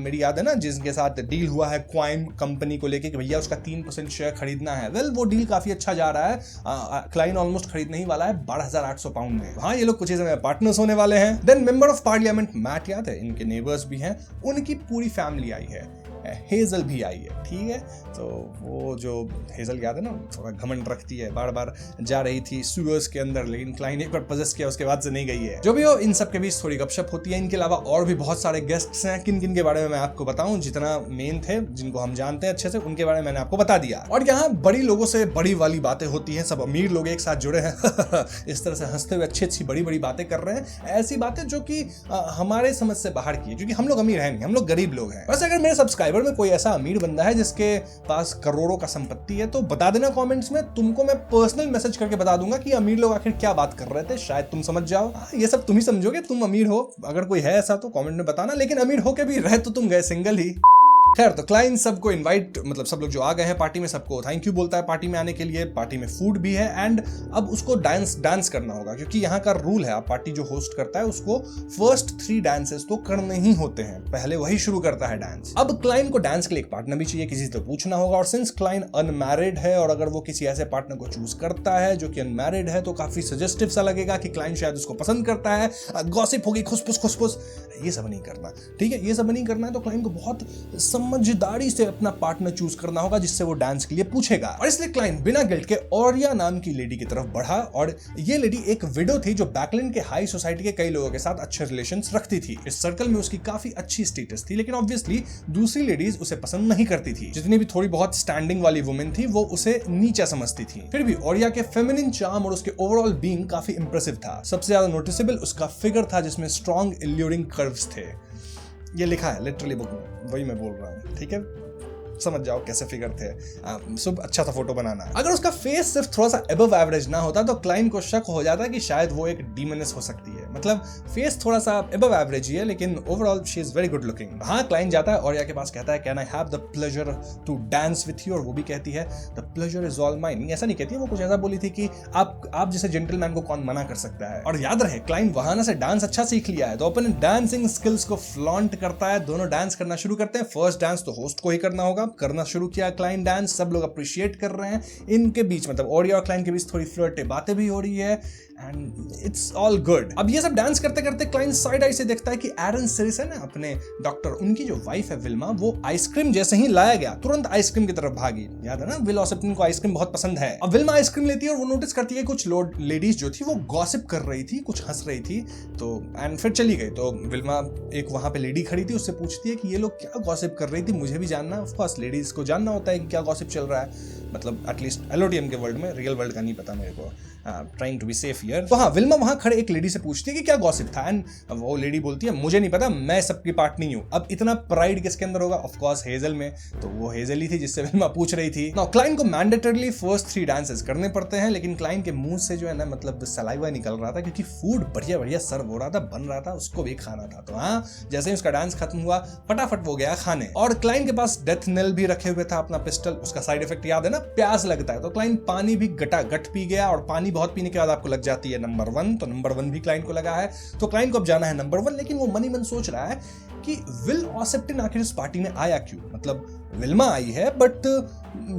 मेरी याद है ना, जिसके साथ डील हुआ है क्वाइम कंपनी को लेके कि भैया उसका 3% शेयर खरीदना है। वेल वो डील काफी अच्छा जा रहा है। क्लाइंट ऑलमोस्ट खरीदने ही वाला है 12,800 पाउंड में। हाँ, ये लोग कुछ में पार्टनर्स होने वाले हैं। Then member of parliament Matt, याद है, इनके नेबर्स भी हैं, उनकी पूरी फैमिली आई है। हेजल भी आई है, ठीक है? तो वो जो हेजल याद है ना, थोड़ा घमंड रखती है, बार बार जा रही थी सुअर्स के अंदर, लेकिन क्लाइंट एक बार पजेस्ट किया, उसके बाद से नहीं गई है। जो भी हो, इन सब के बीच थोड़ी गपशप होती है। इनके अलावा और भी बहुत सारे गेस्ट्स हैं, किन किन के बारे में मैं आपको बताऊं। जितना मेन थे, जिनको हम जानते हैं अच्छे से, उनके बारे में मैंने आपको बता दिया। और यहाँ बड़ी लोगों से बड़ी वाली बातें होती हैं, सब अमीर लोग एक साथ जुड़े हैं इस तरह से हंसते हुए अच्छी बड़ी बड़ी बातें कर रहे हैं, ऐसी बातें जो कि हमारे समझ से बाहर की है, क्योंकि हम लोग अमीर हैं नहीं, हम लोग गरीब लोग हैं। वैसे अगर मेरे सब्सक्राइबर में कोई ऐसा अमीर बंदा है जिसके पास करोड़ों का संपत्ति है, तो बता देना कमेंट्स में, तुमको मैं पर्सनल मैसेज करके बता दूंगा कि अमीर लोग आखिर क्या बात कर रहे थे, शायद तुम समझ जाओ। ये सब तुम ही समझोगे, तुम अमीर हो। अगर कोई है ऐसा तो कमेंट में बताना, लेकिन अमीर होके भी रह तो तुम गए सिंगल ही। खैर, तो क्लाइंट सबको इनवाइट, मतलब सब लोग जो आ गए हैं पार्टी में, सबको थैंक यू बोलता है पार्टी में आने के लिए। पार्टी में फूड भी है एंड अब उसको डांस करना होगा, क्योंकि यहाँ का रूल है, आप पार्टी जो होस्ट करता है उसको फर्स्ट 3 डांसेस तो करने ही होते हैं, पहले वही शुरू करता है डांस। अब क्लाइंट को डांस के लिए एक पार्टनर भी चाहिए, किसी से तो पूछना होगा, और सिंस क्लाइंट अनमैरिड है और अगर वो किसी ऐसे पार्टनर को चूज करता है जो कि अनमैरिड है तो काफी सजेस्टिव सा लगेगा कि क्लाइंट शायद उसको पसंद करता है। गॉसिप होगी, खुसपुस, ये सब नहीं करना, ठीक है, ये सब नहीं करना है। तो क्लाइंट को बहुत समझदारी से अपना पार्टनर चूज करना होगा जिससे वो डांस के लिए पूछेगा, और इसलिए क्लाइंट बिना गिल्ट के ऑरिया नाम की लेडी की तरफ बढ़ा। और ये लेडी एक विडो थी जो बैकलैंड के हाई सोसाइटी के कई लोगों के साथ अच्छे रिलेशंस रखती थी। इस सर्कल में उसकी काफी अच्छी स्टेटस थी, लेकिन ऑब्वियसली दूसरी लेडीज उसे पसंद नहीं करती थी। जितनी भी थोड़ी बहुत स्टैंडिंग वाली वुमेन थी वो उसे नीचा समझती थी। फिर भी ऑरिया के फेमिनिन चार्म और उसके ओवरऑल बीइंग काफी इंप्रेसिव था। सबसे ज्यादा नोटिसेबल उसका फिगर था जिसमें स्ट्रॉन्ग इल्यूरिंग कर्व्स थे। ये लिखा है लिटरली बुक में, वही मैं बोल रहा हूँ, ठीक है, समझ जाओ कैसे फिगर थे। सब अच्छा सा फोटो बनाना है। अगर उसका फेस सिर्फ थोड़ा सा अबव एवरेज ना होता तो क्लाइंट को शक हो जाता कि शायद वो एक डीमनेस हो सकती है। मतलब फेस थोड़ा सा अबव एवरेज ही है, लेकिन overall she is very good looking. हाँ, क्लाइंट जाता है ऑरिया के पास, कहता है can I have the pleasure to dance with you, और वो भी कहती है the pleasure is all mine. ऐसा नहीं कहती है, वो कुछ ऐसा बोली थी कि आप जैसे जेंटलमैन को कौन मना कर सकता है। और याद रहे क्लाइंट वहां से डांस अच्छा सीख लिया है तो अपने डांसिंग स्किल्स को फ्लॉन्ट करता है। दोनों डांस करना शुरू करते हैं। फर्स्ट डांस तो होस्ट को ही करना होगा, करना शुरू किया क्लाइंट डांस। सब लोग अप्रिशिएट कर रहे हैं। इनके बीच, मतलब ऑरिया और क्लाइंट के बीच थोड़ी फ्लर्टे बातें भी हो रही है एंड इट्स ऑल गुड। अब ये सब डांस करते करते क्लाइंट साइड आई से देखता है कि एरन सिरिस है ना, अपने डॉक्टर, उनकी जो वाइफ है विल्मा, वो आइसक्रीम जैसे ही लाया गया तुरंत आइसक्रीम की तरफ भागी। याद है ना, विल ऑसेप्टिन को आइसक्रीम बहुत पसंद है। अब विल्मा आइसक्रीम लेती है और वो नोटिस करती है कुछ लेडीज जो थी वो गॉसिप कर रही थी, कुछ हंस रही थी, तो एंड फिर चली गई। तो विल्मा एक वहां पे लेडी खड़ी थी, उससे पूछती है कि ये लोग क्या गॉसिप कर रही थी, मुझे भी जानना। ऑफ कोर्स लेडीज को जानना होता है कि क्या गॉसिप चल रहा है, मतलब एटलीस्ट एलओटीएम के वर्ल्ड में, रियल वर्ल्ड का नहीं पता मेरे को, trying to be safe here. तो हाँ, विल्मा वहां खड़े एक लेडी से पूछती है कि क्या गॉसिप था, एंड वो लेडी बोलती है मुझे नहीं पता, मैं सबकी पार्ट नहीं हूं। अब इतना प्राइड किसके अंदर होगा? ऑफ कोर्स हेजल में। तो वो हेजल ही थी जिससे विल्मा पूछ रही थी। नाउ क्लाइंट को मैंडेटरली फर्स्ट 3 डांसेस करने पड़ते हैं, लेकिन क्लाइंट के मुंह से जो है ना, मतलब सलाइवा निकल रहा था, क्योंकि फूड बढ़िया बढ़िया सर्व हो रहा था, बन रहा था, उसको भी खाना था। तो हाँ, जैसे ही उसका डांस खत्म हुआ फटाफट वो गया खाने। और क्लाइंट के पास डेथ नेल भी रखे हुए था, अपना पिस्टल। उसका साइड इफेक्ट याद है ना, प्यास लगता है। तो क्लाइंट पानी भी गट पी गया, और पानी बहुत पीने के बाद आपको लग जाती है नंबर 1, तो नंबर 1 भी क्लाइंट को लगा है। तो क्लाइंट को अब जाना है नंबर 1, लेकिन वो मन ही मन सोच रहा है कि विल ऑसेप्टिन आखिर इस पार्टी में आया क्यों? मतलब विल्मा आई है, बट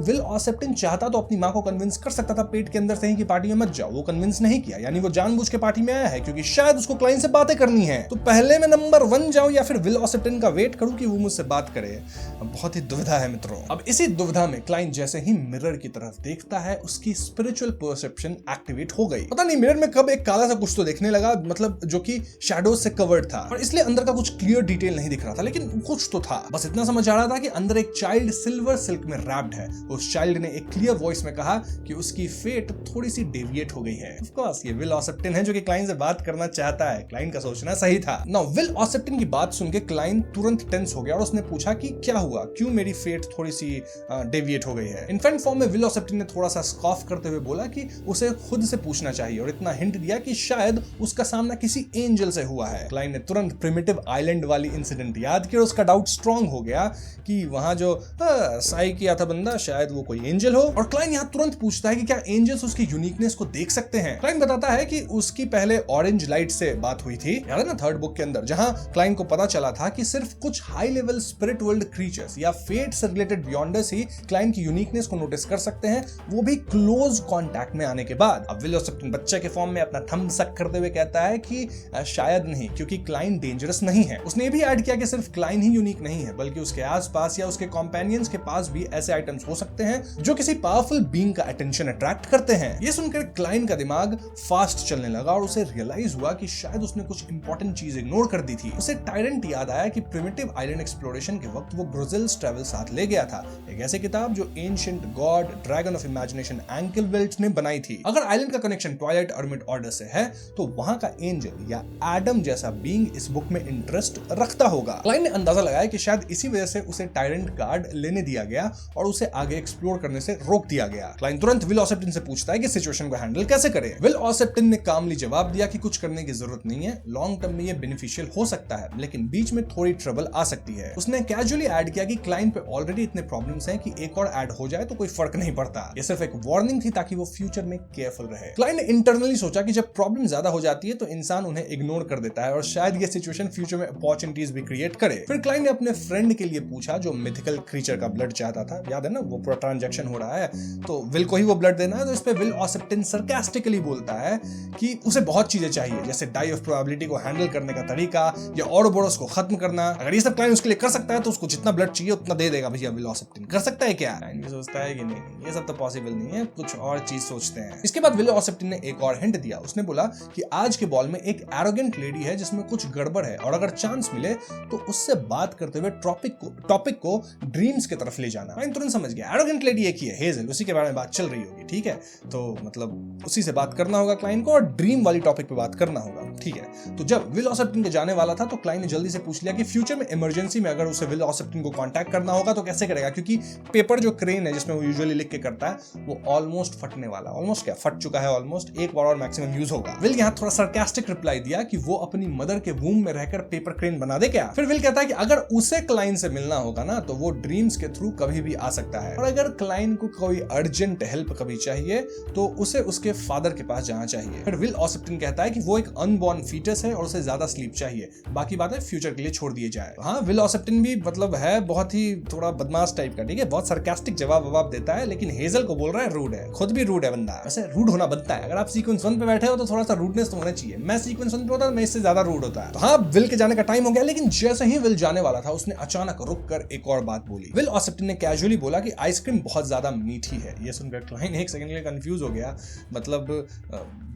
विल ऑसेप्टिन चाहता तो अपनी मां को कन्विंस कर सकता था पेट के अंदर से ही कि पार्टी में मत जाओ। वो कन्विंस नहीं किया, यानी वो जानबूझ के पार्टी में आया है क्योंकि शायद उसको क्लाइंट से बातें करनी है। तो पहले मैं नंबर 1 जाऊं या फिर विल ऑसेप्टिन का वेट करूं कि वो मुझसे बात करे? बहुत ही दुविधा है मित्रों। अब इसी दुविधा में क्लाइंट जैसे ही मिरर की तरफ देखता है, उसकी स्पिरिचुअल परसेप्शन एक्टिवेट हो गई। पता नहीं मिरर में कब एक काला सा कुछ तो देखने लगा, मतलब जो कि शैडोज से कवर्ड था, और इसलिए अंदर का कुछ क्लियर डिटेल नहीं दिख रहा था, लेकिन कुछ तो था। बस इतना समझ आ रहा था कि अंदर एक चाइल्ड सिल्वर सिल्क में रैप्ड है। उस चाइल्ड ने एक क्लियर वॉइस में कहा कि उसकी फेट थोड़ी सी डेविएट हो गई है। ऑफ कोर्स ये विल ऑसेप्टिन है जो कि क्लाइंट से बात करना चाहता है। क्लाइंट का सोचना सही था। नाउ विल ऑसेप्टिन की बात सुन के क्लाइंट तुरंत टेंस हो गया और उसने पूछा कि क्या हुआ, क्यों मेरी फेट थोड़ी सी डेविएट हो गई है। इनफैक्ट फॉर्म में विल ऑसेप्टिन ने थोड़ा सा स्कॉफ करते हुए बोला कि उसे खुद से पूछना चाहिए, और इतना हिंट दिया कि शायद उसका सामना किसी एंजल से हुआ है। क्लाइंट ने तुरंत प्रिमिटिव आइलैंड वाली इंसिडेंट याद किया और उसका डाउट स्ट्रांग हो गया कि वहां जो साई किया था बंदा, शायद वो कोई एंजल हो। और क्लाइंट यहाँ तुरंत पूछता है कि क्या एंजल्स उसकी यूनिकनेस को देख सकते हैं। क्लाइंट बताता है कि उसकी पहले ऑरेंज लाइट से बात हुई थी, याद है ना, 3rd बुक के अंदर, जहां क्लाइंट को पता चला था कि सिर्फ कुछ high level spirit world creatures या फेट से रिलेटेड बियॉन्डर्स ही क्लाइंट की यूनिकनेस को नोटिस कर सकते हैं, वो भी क्लोज कॉन्टैक्ट में आने के बाद। अब विल ऑसेप्टिन बच्चे के फॉर्म में अपना थंब सक करते हुए कहता है कि शायद नहीं, क्योंकि क्लाइंट डेंजरस नहीं है। उसने भी ऐड किया कि सिर्फ क्लाइंट ही यूनिक नहीं है, बल्कि उसके आसपास या उसके कॉम्पेनियंस के पास भी ऐसे आइटम्स हो सकते हैं जो किसी पावरफुल बीइंग का अटेंशन अट्रैक्ट करते हैं। ये सुनकर क्लाइंट का दिमाग फास्ट चलने लगा और उसे रियलाइज हुआ कि शायद उसने कुछ इंपॉर्टेंट चीज इग्नोर कर दी थी। उसे टायरेंट याद आया कि प्रिमिटिव आइलैंड एक्सप्लोरेशन के वक्त वो ब्राजील्स ट्रैवल साथ ले गया था, एक ऐसी किताब जो ancient God dragon of imagination ankle belt ने बनाई थी। अगर आइलैंड का कनेक्शन ट्वाइलाइट हर्मिट ऑर्डर से है तो वहां का एंजल या एडम जैसा बीइंग इस बुक में इंटरेस्ट रखता सकता होगा। क्लाइंट ने अंदाजा लगाया कि शायद इसी वजह से उसे टायरेंट कार्ड लेने दिया गया और उसे आगे एक्सप्लोर करने से रोक दिया गया। क्लाइंट तुरंत विल ऑसेप्टिन से पूछता है कि सिचुएशन को हैंडल कैसे करे। विल ऑसेप्टिन ने कामली जवाब दिया कि कुछ करने की जरूरत नहीं है, लॉन्ग टर्म में ये बेनिफिशियल हो सकता है, लेकिन बीच में थोड़ी ट्रबल आ सकती है। उसने कैजुअली ऐड किया कि क्लाइंट पे ऑलरेडी इतने प्रॉब्लम्स हैं कि एक और ऐड हो जाए तो कोई फर्क नहीं पड़ता। ये सिर्फ एक वार्निंग थी ताकि वो फ्यूचर में केयरफुल रहे। क्लाइंट ने इंटरनली सोचा कि जब प्रॉब्लम ज्यादा हो जाती है तो इंसान उन्हें इग्नोर कर देता है और शायद ये सिचुएशन फ्यूचर में अपॉर्चुनिटीज भी क्रिएट करे। फिर क्लाइंट ने अपने फ्रेंड के लिए पूछा जो मिथिकल क्रीचर का ब्लड चाहता था। याद है ना, वो पूरा ट्रांजैक्शन हो रहा है तो विल को ही वो ब्लड देना है। तो इस पे विल ऑसेप्टिन सरकास्टिकली बोलता है कि उसे बहुत चीजें चाहिए, जैसे डाई ऑफ प्रोबेबिलिटी को हैंडल करने का तरीका या औरोबोरोस को खत्म करना। अगर ये सब क्लाइंट उसके लिए कर सकता है तो उसको जितना ब्लड चाहिए उतना दे देगा भैया विल ऑसेप्टिन। कर सकता है क्या? क्लाइंट सोचता है कि नहीं, ये सब तो पॉसिबल नहीं है, कुछ और चीज सोचते हैं। इसके बाद विल ऑसेप्टिन ने एक और हिंट दिया। उसने बोला कि आज के बॉल में एक एरोगेंट लेडी है जिसमें कुछ गड़बड़ है और अगर चांस मिले तो उससे बात करते हुए टॉपिक को ड्रीम्स की तरफ ले जाना। क्लाइंट तुरंत समझ गया एरोगेंट लेडी एक ही है, हेजल, उसी के बारे में बात चल रही होगी। ठीक है, तो मतलब उसी से बात करना होगा क्लाइंट को और ड्रीम वाली टॉपिक पे बात करना होगा। ठीक है, तो जब विल ऑसेप्टिन के जाने वाला था तो क्लाइंट ने जल्दी से पूछ लिया कि फ्यूचर में इमरजेंसी में अगर उसे विल ऑसेप्टिन को कांटेक्ट करना होगा तो कैसे करेगा, क्योंकि पेपर जो क्रेन है जिसमें वो यूजुअली लिख के करता है वो ऑलमोस्ट फटने वाला, ऑलमोस्ट क्या फट चुका है, ऑलमोस्ट एक बार और मैक्सिमम यूज होगा। विल यहाँ थोड़ा सरकास्टिक रिप्लाई दिया कि वो अपनी मदर के वूम में रहकर पेपर क्रेन बना दे क्या। फिर विल कहता है कि अगर उसे क्लाइंट से मिलना होगा ना तो वो ड्रीम्स के थ्रू कभी भी आ सकता है और अगर क्लाइंट को कोई अर्जेंट हेल्प कभी चाहिए तो उसे उसके फादर के पास जाना चाहिए। फिर विल ऑसेप्टिन कहता है कि वो एक अनबॉर्न फीटस है और उसे ज्यादा स्लीप चाहिए, बाकी बातें फ्यूचर के लिए छोड़ दिए जाए। हाँ, विल ऑसेप्टिन भी मतलब है बहुत ही थोड़ा बदमाश टाइप का, ठीक है, बहुत सरकास्टिक जवाब देता है, लेकिन हेजल को बोल रहा है रूड है, खुद भी रूड है बंदा। वैसे रूड होना बनता है, अगर आप सीक्वेंस 1 पे बैठे हो तो थोड़ा सा रूडनेस तो होना चाहिए। मैं सीक्वेंस 1 पे होता मैं इससे ज्यादा रूड होता है। तो हाँ, विल के जाने का टाइम हो गया, लेकिन जैसे ही विल जाने वाला था उसने अचानक रुक कर एक और बात बोली। विल ऑसेप्टिन ने कैजुअली बोला कि आइसक्रीम बहुत ज्यादा मीठी है। ये सुनकर क्लाइंट एक सेकंड के लिए कंफ्यूज हो गया, मतलब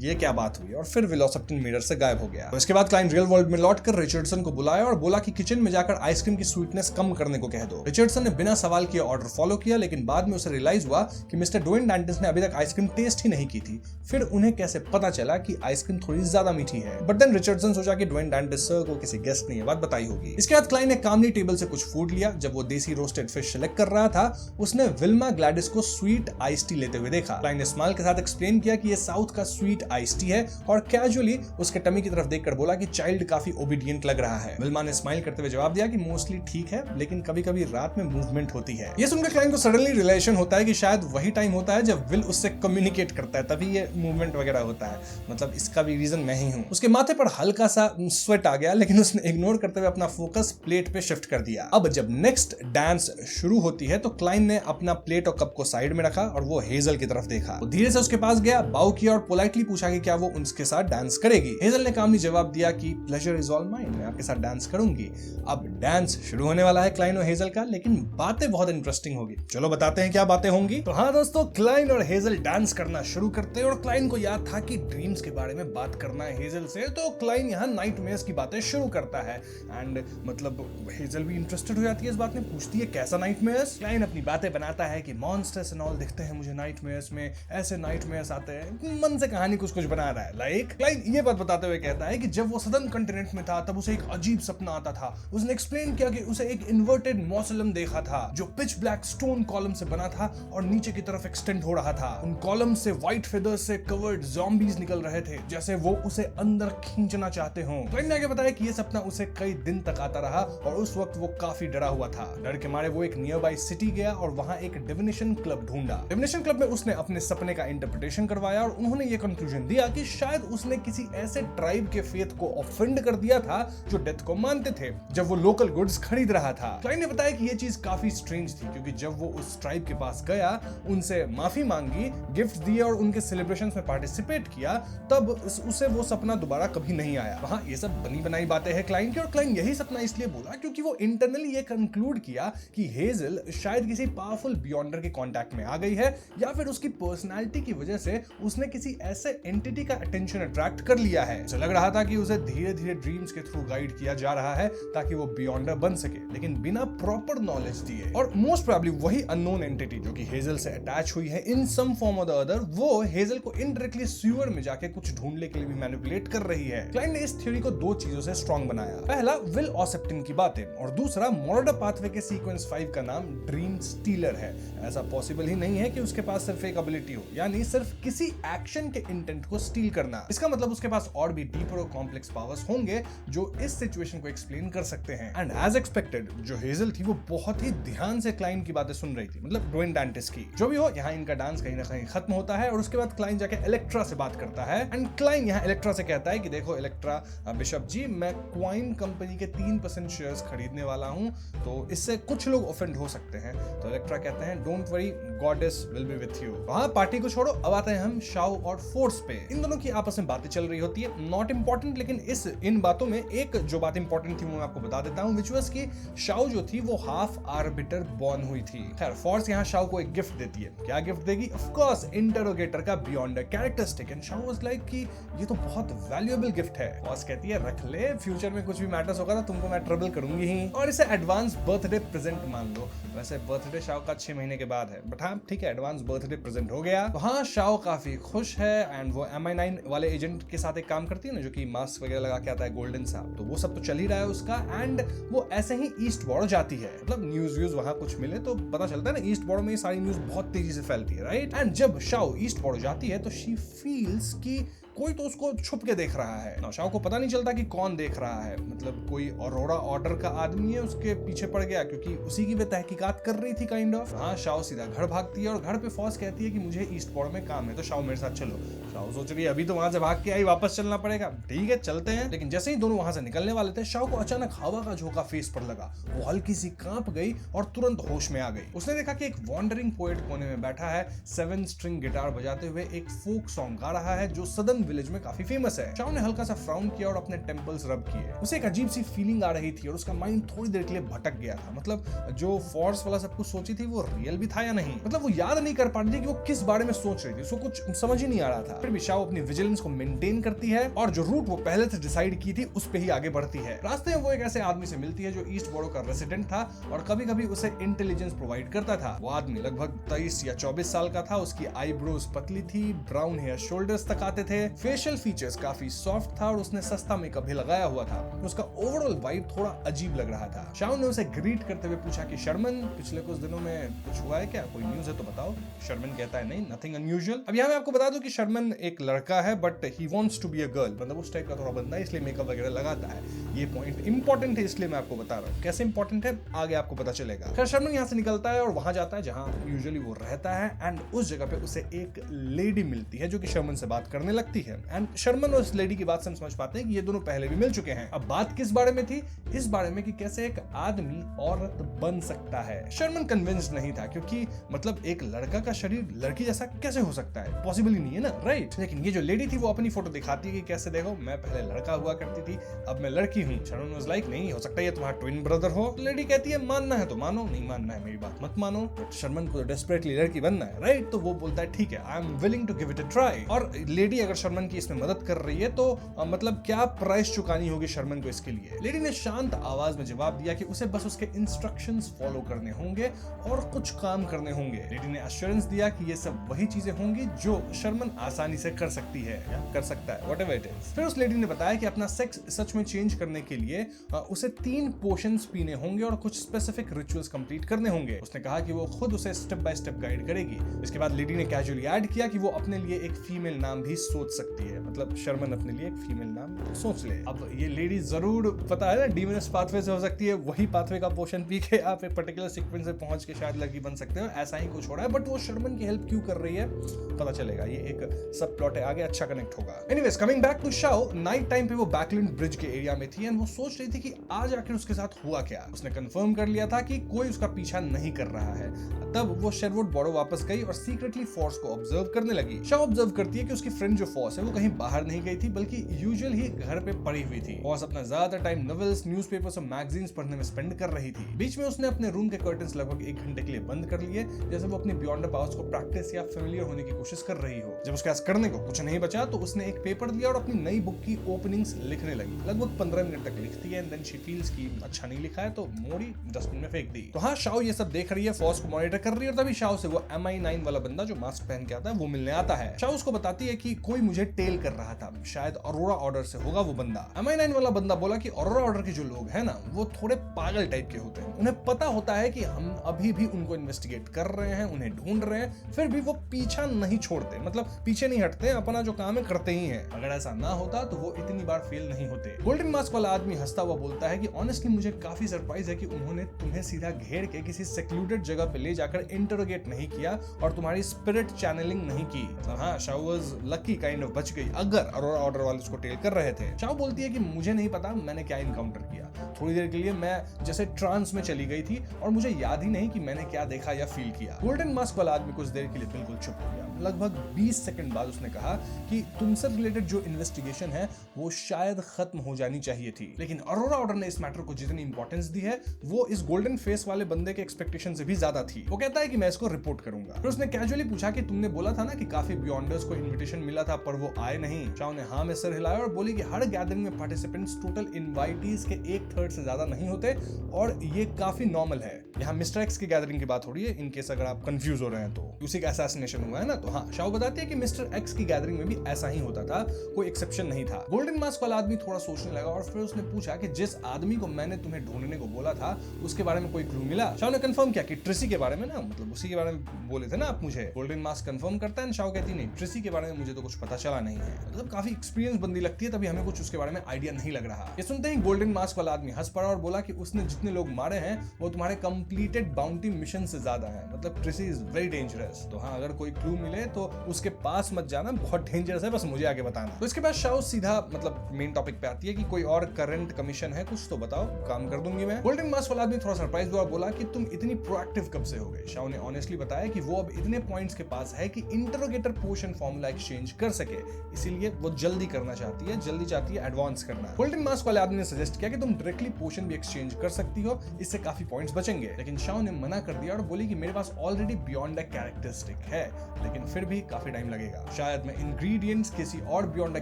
ये क्या बात हुई, और फिर विल ऑसेप्टिन मिरर से गायब हो गया। तो इसके बाद क्लाइंट रियल वर्ल्ड में लौटकर रिचर्डसन को बुलाया और बोला कि किचन में जाकर आइसक्रीम की स्वीटनेस कम करने को कह दो। रिचर्डसन ने बिना सवाल किए ऑर्डर फॉलो किया, लेकिन बाद में उसे रियलाइज हुआ कि मिस्टर ड्वेन डैंटिस ने अभी तक आइसक्रीम टेस्ट ही नहीं की थी। फिर उन्हें कैसे पता चला कि आइसक्रीम थोड़ी ज्यादा मीठी है। बट देन रिचर्डसन सोचा कि ड्वेन डैंटिस सर को किसी गेस्ट ने ये बात बताई होगी। इसके बाद क्लाइंट ने कामली टेबल से कुछ फूड लिया। जब वो देसी रोस्टेड फिश सेलेक्ट कर रहा था उसने विल्मा ग्लैडिस को स्वीट आइस टी लेते हुए देखा। क्लाइंट ने स्माइल के साथ एक्सप्लेन किया कि ये साउथ का स्वीट आइस टी है और कैजुअली उसके टमी की तरफ देखकर बोला कि चाइल्ड काफी ओबीडिएंट लग रहा है। विल्मा ने स्माइल करते हुए जवाब दिया कि मोस्टली ठीक है, लेकिन कभी कभी रात में मूवमेंट होती है। ये सुनकर क्लाइंट को सडनली रियलाइजेशन होता है कि शायद वही टाइम होता है जब विल उससे कम्युनिकेट करता है, तभी ये मूवमेंट वगैरह होता है, मतलब इसका भी रीजन मैं ही हूँ। उसके माथे पर हल्का सा स्वेट आ गया, लेकिन उसने इग्नोर करते हुए अपना फोकस प्लेट पे शिफ्ट कर दिया। अब जब नेक्स्ट डांस शुरू होती है तो क्लाइंट ने अपना प्लेट और कप को साइड में रखा और वो हेजल की तरफ देखा। वो धीरे से उसके पास गया, बाउ किया और पोलाइटली पूछा कि क्या वो उसके साथ डांस करेगी। हेजल ने कामली जवाब दिया कि प्लेजर इज ऑल माइन, मैं आपके साथ डांस करूंगी। अब डांस शुरू होने वाला है क्लाइंट और हेजल का, लेकिन बातें बहुत इंटरेस्टिंग होगी। चलो बताते हैं क्या बातें होंगी। तो हाँ दोस्तों, क्लाइंट और हेजल डांस करना शुरू करते हैं और क्लाइंट को याद था कि ड्रीम्स के बारे में बात करना है हेजल से, तो क्लाइंट यहाँ नाइटमेयर्स की बातें शुरू करता है। एंड मतलब हेजल भी इंटरेस्टेड हो जाती है इस बात में, पूछती है कैसा नाइटमेयर्स। क्लाइंट अपनी बातें बनाता है कि मॉन्स्टर्स एंड ऑल दिखते हैं मुझे नाइटमेयर्स में, ऐसे नाइटमेयर्स आते हैं, मन से कहानी कुछ बना रहा है। लाइक क्लाइंट ये बात बताते हुए कहता है कि जब वो सदर्न कॉन्टिनेंट में था तब उसे एक अजीब सपना आता था। उसने एक्सप्लेन किया कि उसे एक इन्वर्टेड मौसलम देखा था जो पिच ब्लैक स्टोन कॉलम से बना था और नीचे की तरफ एक्सटेंड हो रहा था। उन कॉलम से व्हाइट फेदर्स से कवर्ड ज़ॉम्बीज निकल रहे थे, जैसे वो उसे अंदर खींचना चाहते हो। क्लाइंट ने आगे बताया कि ये सपना उसे कई दिन तक आता रहा और उस वक्त वो काफी डरा हुआ था। डर के मारे वो एक नियर बाई सिटी गया और वहां एक डिविनेशन क्लब ढूंढा। डिविनेशन क्लब में उसने अपने सपने का इंटरप्रिटेशन करवाया और उन्होंने ये कंक्लूजन दिया कि शायद उसने किसी ऐसे ट्राइब के फेथ को ऑफेंड कर दिया था जो डेथ को मानते थे, जब वो लोकल गुड्स खरीद रहा था। क्लाइंट ने बताया कि ये चीज काफी स्ट्रेंज थी, क्योंकि जब वो उस ट्राइब के पास गया, उनसे माफी मांगी, गिफ्ट दिए और उनके सेलिब्रेशंस में पार्टिसिपेट किया, तब उसे वो सपना दोबारा कभी नहीं आया। वहां ये सब बनी बनाई बातें हैं क्लाइंट की, और क्लाइंट यही सपना इसलिए बोला क्योंकि वो इंटरनली ये कंक्लूड किया कि हेजल शायद किसी पावरफुल बियॉन्डर के कांटेक्ट में आ गई है, या फिर उसकी पर्सनालिटी की वजह से उसने किसी ऐसे एंटिटी का अटेंशन अट्रैक्ट कर लिया है। उसे लग रहा था कि उसे धीरे धीरे ड्रीम्स के थ्रू गाइड किया जा रहा है ताकि वो बियॉन्डर बन सके, लेकिन बिना प्रॉपर नॉलेज दिए। और मोस्ट प्रोबेबली वही अननोन एंटिटी जो कि हेजल से अटैच हुई है इन सम फॉर्म और द अदर, वो हेजल को इनडायरेक्टली सीवर में जाके कुछ ढूंढने के लिए भी मैनिपुलेट कर रही है। क्लाइंट ने इस थ्योरी को दो चीजों से स्ट्रॉन्ग बनाया। पहला, विल ऑसेप्टिन की बातें, और दूसरा मोराडा पाथवे के सीक्वेंस 5 का नाम ड्रीम स्टीलर है। ऐसा पॉसिबल ही नहीं है कि उसके पास सिर्फ एक एबिलिटी हो, यानी सिर्फ किसी एक्शन के इंटेंट को स्टील करना। इसका मतलब उसके पास और भी डीपर और कॉम्प्लेक्स पावर्स होंगे जो इस सिचुएशन को एक्सप्लेन कर सकते हैं। एंड एज एक्सपेक्टेड जो हेजल थी वो बहुत ही ध्यान से क्लाइन की बातें सुन रही थी, मतलब ड्वेन डांटिस की। जो भी हो, यहाँ इनका डांस कहीं ना कहीं खत्म होता है और उसके बाद क्लाइन जाके इलेक्ट्रा से बात करता है। एंड क्लाइन यहाँ इलेक्ट्रा से कहता है कि देखो इलेक्ट्रा बिशप जी, मैं क्वाइन कंपनी के 3% शेयर्स खरीदने वाला हूँ, तो इससे कुछ लोग ऑफेंड हो सकते हैं। तो इलेक्ट्रा कहते हैं don't worry, goddess will be with you. वहां पार्टी को छोड़ो, अब आते हैं हम शाओ और फोर्स पे। इन दोनों की आपस में बातें चल रही होती है, नॉट इंपॉर्टेंट, लेकिन इन बातों में एक जो बात इंपॉर्टेंट थी वो मैं आपको बता देता हूं, विच वाज कि शाओ जो थी वो हाफ आर्बिटर बॉर्न हुई थी। खैर फोर्स यहाँ शाओ को एक गिफ्ट देती है। क्या गिफ्ट देगी? ऑफ कोर्स इंटरोगेटर का beyond characteristic. And Shao was like कि ये तो बहुत वैल्यूएबल गिफ्ट है। फोर्स कहती है रख ले, फ्यूचर में कुछ भी मैटर्स होगा ना तुमको मैं ट्रबल करूंगी ही, और इसे एडवांस बर्थडे प्रेजेंट मान लो। वैसे बर्थडे शाओ का 6 महीने के बाद है, बट हाँ ठीक है, एडवांस बर्थडे प्रेजेंट हो गया। तो हाँ, शाओ काफी खुश है। एंड वो MI9 वाले एजेंट के साथ एक काम करती है ना, जो कि मास्क वगैरह लगा के आता है, गोल्डन सा, तो वो सब तो चल ही रहा है उसका। एंड वो ऐसे ही ईस्ट बॉर्डर जाती है, मतलब न्यूज व्यूज वहां कुछ मिले तो पता चलता है ना, ईस्ट बॉर्डर में ये सारी न्यूज बहुत तेजी से फैलती है, राइट। एंड जब शाओ ईस्ट बॉर्डर जाती है तो शी फील्स कि कोई तो उसको छुप के देख रहा है। नौशाओ को पता नहीं चलता कि कौन देख रहा है, मतलब कोई अरोरा ऑर्डर का आदमी है उसके पीछे पड़ गया, क्योंकि उसी की वे तहकीकात कर रही थी काइंड ऑफ। हाँ, शाओ सीधा घर भागती है और घर पे फॉस कहती है कि मुझे ईस्ट बॉर्डर में काम है, तो शाओ मेरे साथ चलो। शाओ सोच रही है अभी तो वहां से भाग के आई, वापस चलना पड़ेगा, ठीक है चलते हैं। लेकिन जैसे ही दोनों वहां से निकलने वाले थे, शाओ को अचानक हवा का झोंका फेस पर लगा। वो हल्की सी कांप गई और तुरंत होश में आ गई। उसने देखा कि एक वॉन्डरिंग पोएट कोने में बैठा है, 7 स्ट्रिंग गिटार बजाते हुए एक फोक सॉन्ग गा रहा है जो सदर्न विलेज में काफी फेमस है। शाओ ने हल्का सा फ्राउन किया और अपने टेंपल्स रब किए। उसे एक अजीब सी फीलिंग आ रही थी और उसका माइंड थोड़ी देर के लिए भटक गया था। मतलब जो फोर्स वाला सब कुछ सोची थी वो रियल भी था या नहीं, मतलब वो याद नहीं कर पा रही थी कि वो किस बारे में सोच रही थी, उसको कुछ समझ ही नहीं आ रहा था। फिर भी शाओ अपनी विजिलेंस को मेंटेन करती है और जो रूट वो पहले से डिसाइड की थी उस पे ही आगे बढ़ती है। रास्ते में वो एक ऐसे आदमी से मिलती है जो ईस्ट बॉर्डर का रेसिडेंट था और कभी कभी उसे इंटेलिजेंस प्रोवाइड करता था। वो आदमी लगभग 23 या 24 साल का था। उसकी आईब्रोज पतली थी, ब्राउन हेयर शोल्डर्स तक आते थे, फेशियल फीचर्स काफी सॉफ्ट था और उसने सस्ता मेकअप भी लगाया हुआ था। उसका ओवरऑल वाइब थोड़ा अजीब लग रहा था। शाओ ने उसे ग्रीट करते हुए पूछा कि शर्मन, पिछले कुछ दिनों में कुछ हुआ है क्या, कोई न्यूज है तो बताओ। शर्मन कहता है नहीं, नथिंग अनयूजुअल। अब यहाँ मैं आपको बता दूं कि शर्मन एक लड़का है but he wants to be a girl, मतलब उस टाइप का थोड़ा बंदा है, इसलिए मेकअप वगैरह लगाता है। ये पॉइंट इंपॉर्टेंट है, इसलिए मैं आपको बता रहा हूँ। कैसे इंपॉर्टेंट है आगे आपको पता चलेगा। खैर शर्मन यहाँ से निकलता है और वहां जाता है जहां यूजुअली वो रहता है। एंड उस जगह पे उसे एक लेडी मिलती है जो कि शर्मन से बात करने लगती है। एंड शर्मन और उस लेडी की बात से समझ पाते हैं कि ये दोनों पहले भी मिल चुके हैं। अब बात किस बारे में थी? इस बारे में कि कैसे एक आदमी औरत बन सकता है। शर्मन कन्विंस्ड नहीं था, क्योंकि मतलब एक लड़का का शरीर लड़की जैसा कैसे हो सकता है, पॉसिबल ही नहीं है ना, राइट। लेकिन ये जो लेडी थी वो अपनी फोटो दिखाती है कि कैसे देखो मैं पहले लड़का हुआ करती थी, अब मैं लड़की हूँ। शर्मन वाज लाइक नहीं हो सकता, ये तुम्हारा ट्विन ब्रदर हो। लेडी कहती है मानना है तो मानो, नहीं मानना है मेरी बात मत मानो। बट शर्मन को डेस्परेटली लड़की बनना है, राइट। तो वो बोलता है ठीक है, I am willing to give it a try. और लेडी अगर शर्मन की इसमें मदद कर रही है तो मतलब क्या प्राइस चुकानी होगी शर्मन को इसके लिए। लेडी ने शांत आवाज में जवाब दिया कि उसे बस उसके इंस्ट्रक्शंस फॉलो करने होंगे और कुछ काम करने होंगे। लेडी ने एश्योरेंस दिया कि ये सब वही चीजें होंगी जो शर्मन आसानी से कर सकती है या कर सकता है, व्हाटएवर इट इज। फिर उस लेडी ने बताया कि अपना सेक्स सच में चेंज करने के लिए उसे 3 पोशंस पीने होंगे और कुछ स्पेसिफिक रिचुअल्स कंप्लीट करने होंगे। उसने कहा कि वो खुद उसे स्टेप बाय स्टेप गाइड करेगी। इसके बाद लेडी ने कैजुअली ऐड किया कि वो अपने लिए एक फीमेल नाम भी सोच सकती है, मतलब शर्मन अपने लिए एक फीमेल नाम सोच ले। अब ये लेडी जरूर पता है ना डीमनस पाथवे से हो सकती है, वही पाथवे का पोशन पी के आप एक पर्टिकुलर सीक्वेंस से पहुंच के शायद लड़की बन सकते हो, ऐसा ही कुछ हो रहा है। बट वो शर्मन की हेल्प क्यों कर रही है पता चलेगा, ये एक सब प्लॉट है, आगे अच्छा कनेक्ट होगा। Anyways coming back to Shao, night time पे वो बैकलैंड ब्रिज के एरिया में थी एंड वो सोच रही थी कि आज आखिर उसके साथ हुआ क्या। उसने कंफर्म कर लिया था कि कोई उसका पीछा नहीं कर रहा है। तब वो शेरवुड बॉर्डर वापस गई और सीक्रेटली फोर्स को ऑब्जर्व करने लगी। शाओ ऑब्जर्व करती है कि उसकी फ्रेंड जो फोर्स है वो कहीं बाहर नहीं गई थी, बल्कि यूजुअल ही घर पे पड़ी हुई थी। फोर्स अपना ज्यादातर टाइम नॉवेल्स, न्यूज़पेपर्स और मैगजीन्स पढ़ने में स्पेंड कर रही थी। बीच में उसने अपने रूम के कर्टन्स लगभग 1 घंटे के लिए बंद कर लिए, जैसे वो अपने बियॉन्ड द पावर्स को प्रैक्टिस या फेमिलियर होने की कोशिश कर रही हो। जब उसके पास करने को कुछ नहीं बचा तो उसने एक पेपर लिया और अपनी नई बुक की ओपनिंग्स लिखने लगी। लगभग 15 मिनट तक लिखती है एंड देन शी फील्स कि अच्छा नहीं लिखा है तो मोड़ी डस्टबिन में फेंक दी। तो हाँ, शाओ ये सब देख रही है, फोर्स को मॉनिटर कर रही है और तभी शाओ से वो MI9 वाला बंदा जो मास्क पहन के आता है वो मिलने आता है। शाओ उसको बताती है कि कोई मुझे टेल कर रहा था, शायद अरोरा ऑर्डर से होगा वो बंदा। MI9 वाला बंदा बोला कि अरोरा ऑर्डर के जो लोग हैं ना वो थोड़े पागल टाइप के होते हैं, उन्हें पता होता है कि हम अभी भी उनको इन्वेस्टिगेट कर रहे हैं, उन्हें ढूंढ रहे हैं, फिर भी वो पीछा नहीं छोड़ते, मतलब पीछे नहीं हटते, अपना जो काम है करते ही हैं। अगर ऐसा ना होता तो वो इतनी बार फेल नहीं होते। गोल्डन मास्क वाला आदमी हंसता हुआ बोलता है कि ऑनेस्टली मुझे काफी सरप्राइज है कि उन्होंने तुम्हें सीधा घेर के किसी सेक्लूडेड जगह पे ले जाकर इंटरोगेट नहीं किया और तुम्हारी स्पिरिट चैनलिंग नहीं की। हाँ, Shao was lucky, kind of बच गई अगर अरोरा ऑर्डर वाले उसको टेल कर रहे थे। शाओ बोलती है कि मुझे नहीं पता मैंने क्या इनकाउंटर किया, थोड़ी देर के लिए मैं जैसे ट्रांस में चली गई थी और मुझे याद ही नहीं कि मैंने क्या देखा या फील किया। गोल्डन मास्क वाला आदमी कुछ देर के लिए बिल्कुल चुप हो गया। लगभग 20 सेकंड बाद उसने कहा कि तुमसे रिलेटेड जो इन्वेस्टिगेशन है वो शायद खत्म हो जानी चाहिए थी, लेकिन अरोरा ऑर्डर ने इस मैटर को जितनी इंपॉर्टेंस दी है वो इस गोल्डन फेस वाले बंदे के एक्सपेक्टेशन से भी ज्यादा थी। वो कहता है कि मैं इसको रिपोर्ट करूंगा। फिर उसने कैजुअली पूछा कि तुमने बोला था ना कि काफी बियॉन्डर्स को इन्विटेशन मिला था पर वो आए नहीं। शाओ ने हाँ में सर हिलाया और बोली कि हर गैदरिंग में पार्टिसिपेंट्स टोटल इनवाइटीज के 1/3 से ज्यादा नहीं होते और ये काफी नॉर्मल है। यहाँ मिस्टर एक्स की गैदरिंग की बात हो रही है, इन केस अगर आप कंफ्यूज हो रहे हैं तो उसी का असैसिनेशन हुआ है ना। तो हाँ, शाओ बताती है कि मिस्टर एक्स की गैदरिंग में भी ऐसा ही होता था, कोई एक्सेप्शन नहीं था। गोल्डन मास्क वाला आदमी थोड़ा सोचने लगा और फिर उसने पूछा कि जिस आदमी को मैंने तुम्हें ढूंढने को बोला था उसके बारे में कोई क्लू मिला? शाओ ने कंफर्म किया कि ट्रिसी के बारे में ना, मतलब उसी के बारे में बोले थे ना आप मुझे। गोल्डन मास्क कंफर्म करता है, शाओ कहती नहीं, ट्रिसी के बारे में मुझे तो कुछ पता चला नहीं है। मतलब काफी एक्सपीरियंस बंदी लगती है, तभी हमें कुछ उसके बारे में आइडिया नहीं लग रहा। ये सुनते ही गोल्डन मास्क वाला आदमी हंस पड़ा और बोला कि उसने जितने लोग मारे हैं वो तुम्हारे कंप्लीटेड बाउंटी मिशन से ज्यादा है, मतलब ट्रिसी इज वेरी डेंजरस। तो हाँ, अगर कोई क्लू मिले तो उसके पास मत जाना, बहुत डेंजरस है, बस मुझे आगे बताना। तो इसके बाद शाओ सीधा मतलब मेन टॉपिक पे आती है कि कोई और करंट कमीशन है कुछ तो बताओ, काम कर दूंगी मैं। गोल्डन मास्क वाला आदमी थोड़ा सरप्राइज हुआ और बोला कि तुम इतनी प्रोएक्टिव कब से हो गए? शाओ ने ऑनेस्टली बताया कि वो अब इतने पॉइंट्स के पास है कि इंटरोगेटर पोर्शन फॉर्मूला एक्सचेंज कर सके, इसीलिए वो जल्दी करना चाहती है, जल्दी चाहती है एडवांस करना। गोल्डन मास्क वाले आदमी ने सजेस्ट किया कि तुम डायरेक्टली पोर्शन भी एक्सचेंज कर सकती हो, इससे काफी पॉइंट्स बचेंगे, लेकिन शाओ ने मना कर दिया और बोली कि मेरे पास ऑलरेडी बियॉन्ड अ कैरेक्टरिस्टिक है, लेकिन फिर भी काफी टाइम लगेगा, शायद मैं इंग्रेडिएंट्स किसी और बियॉन्ड अ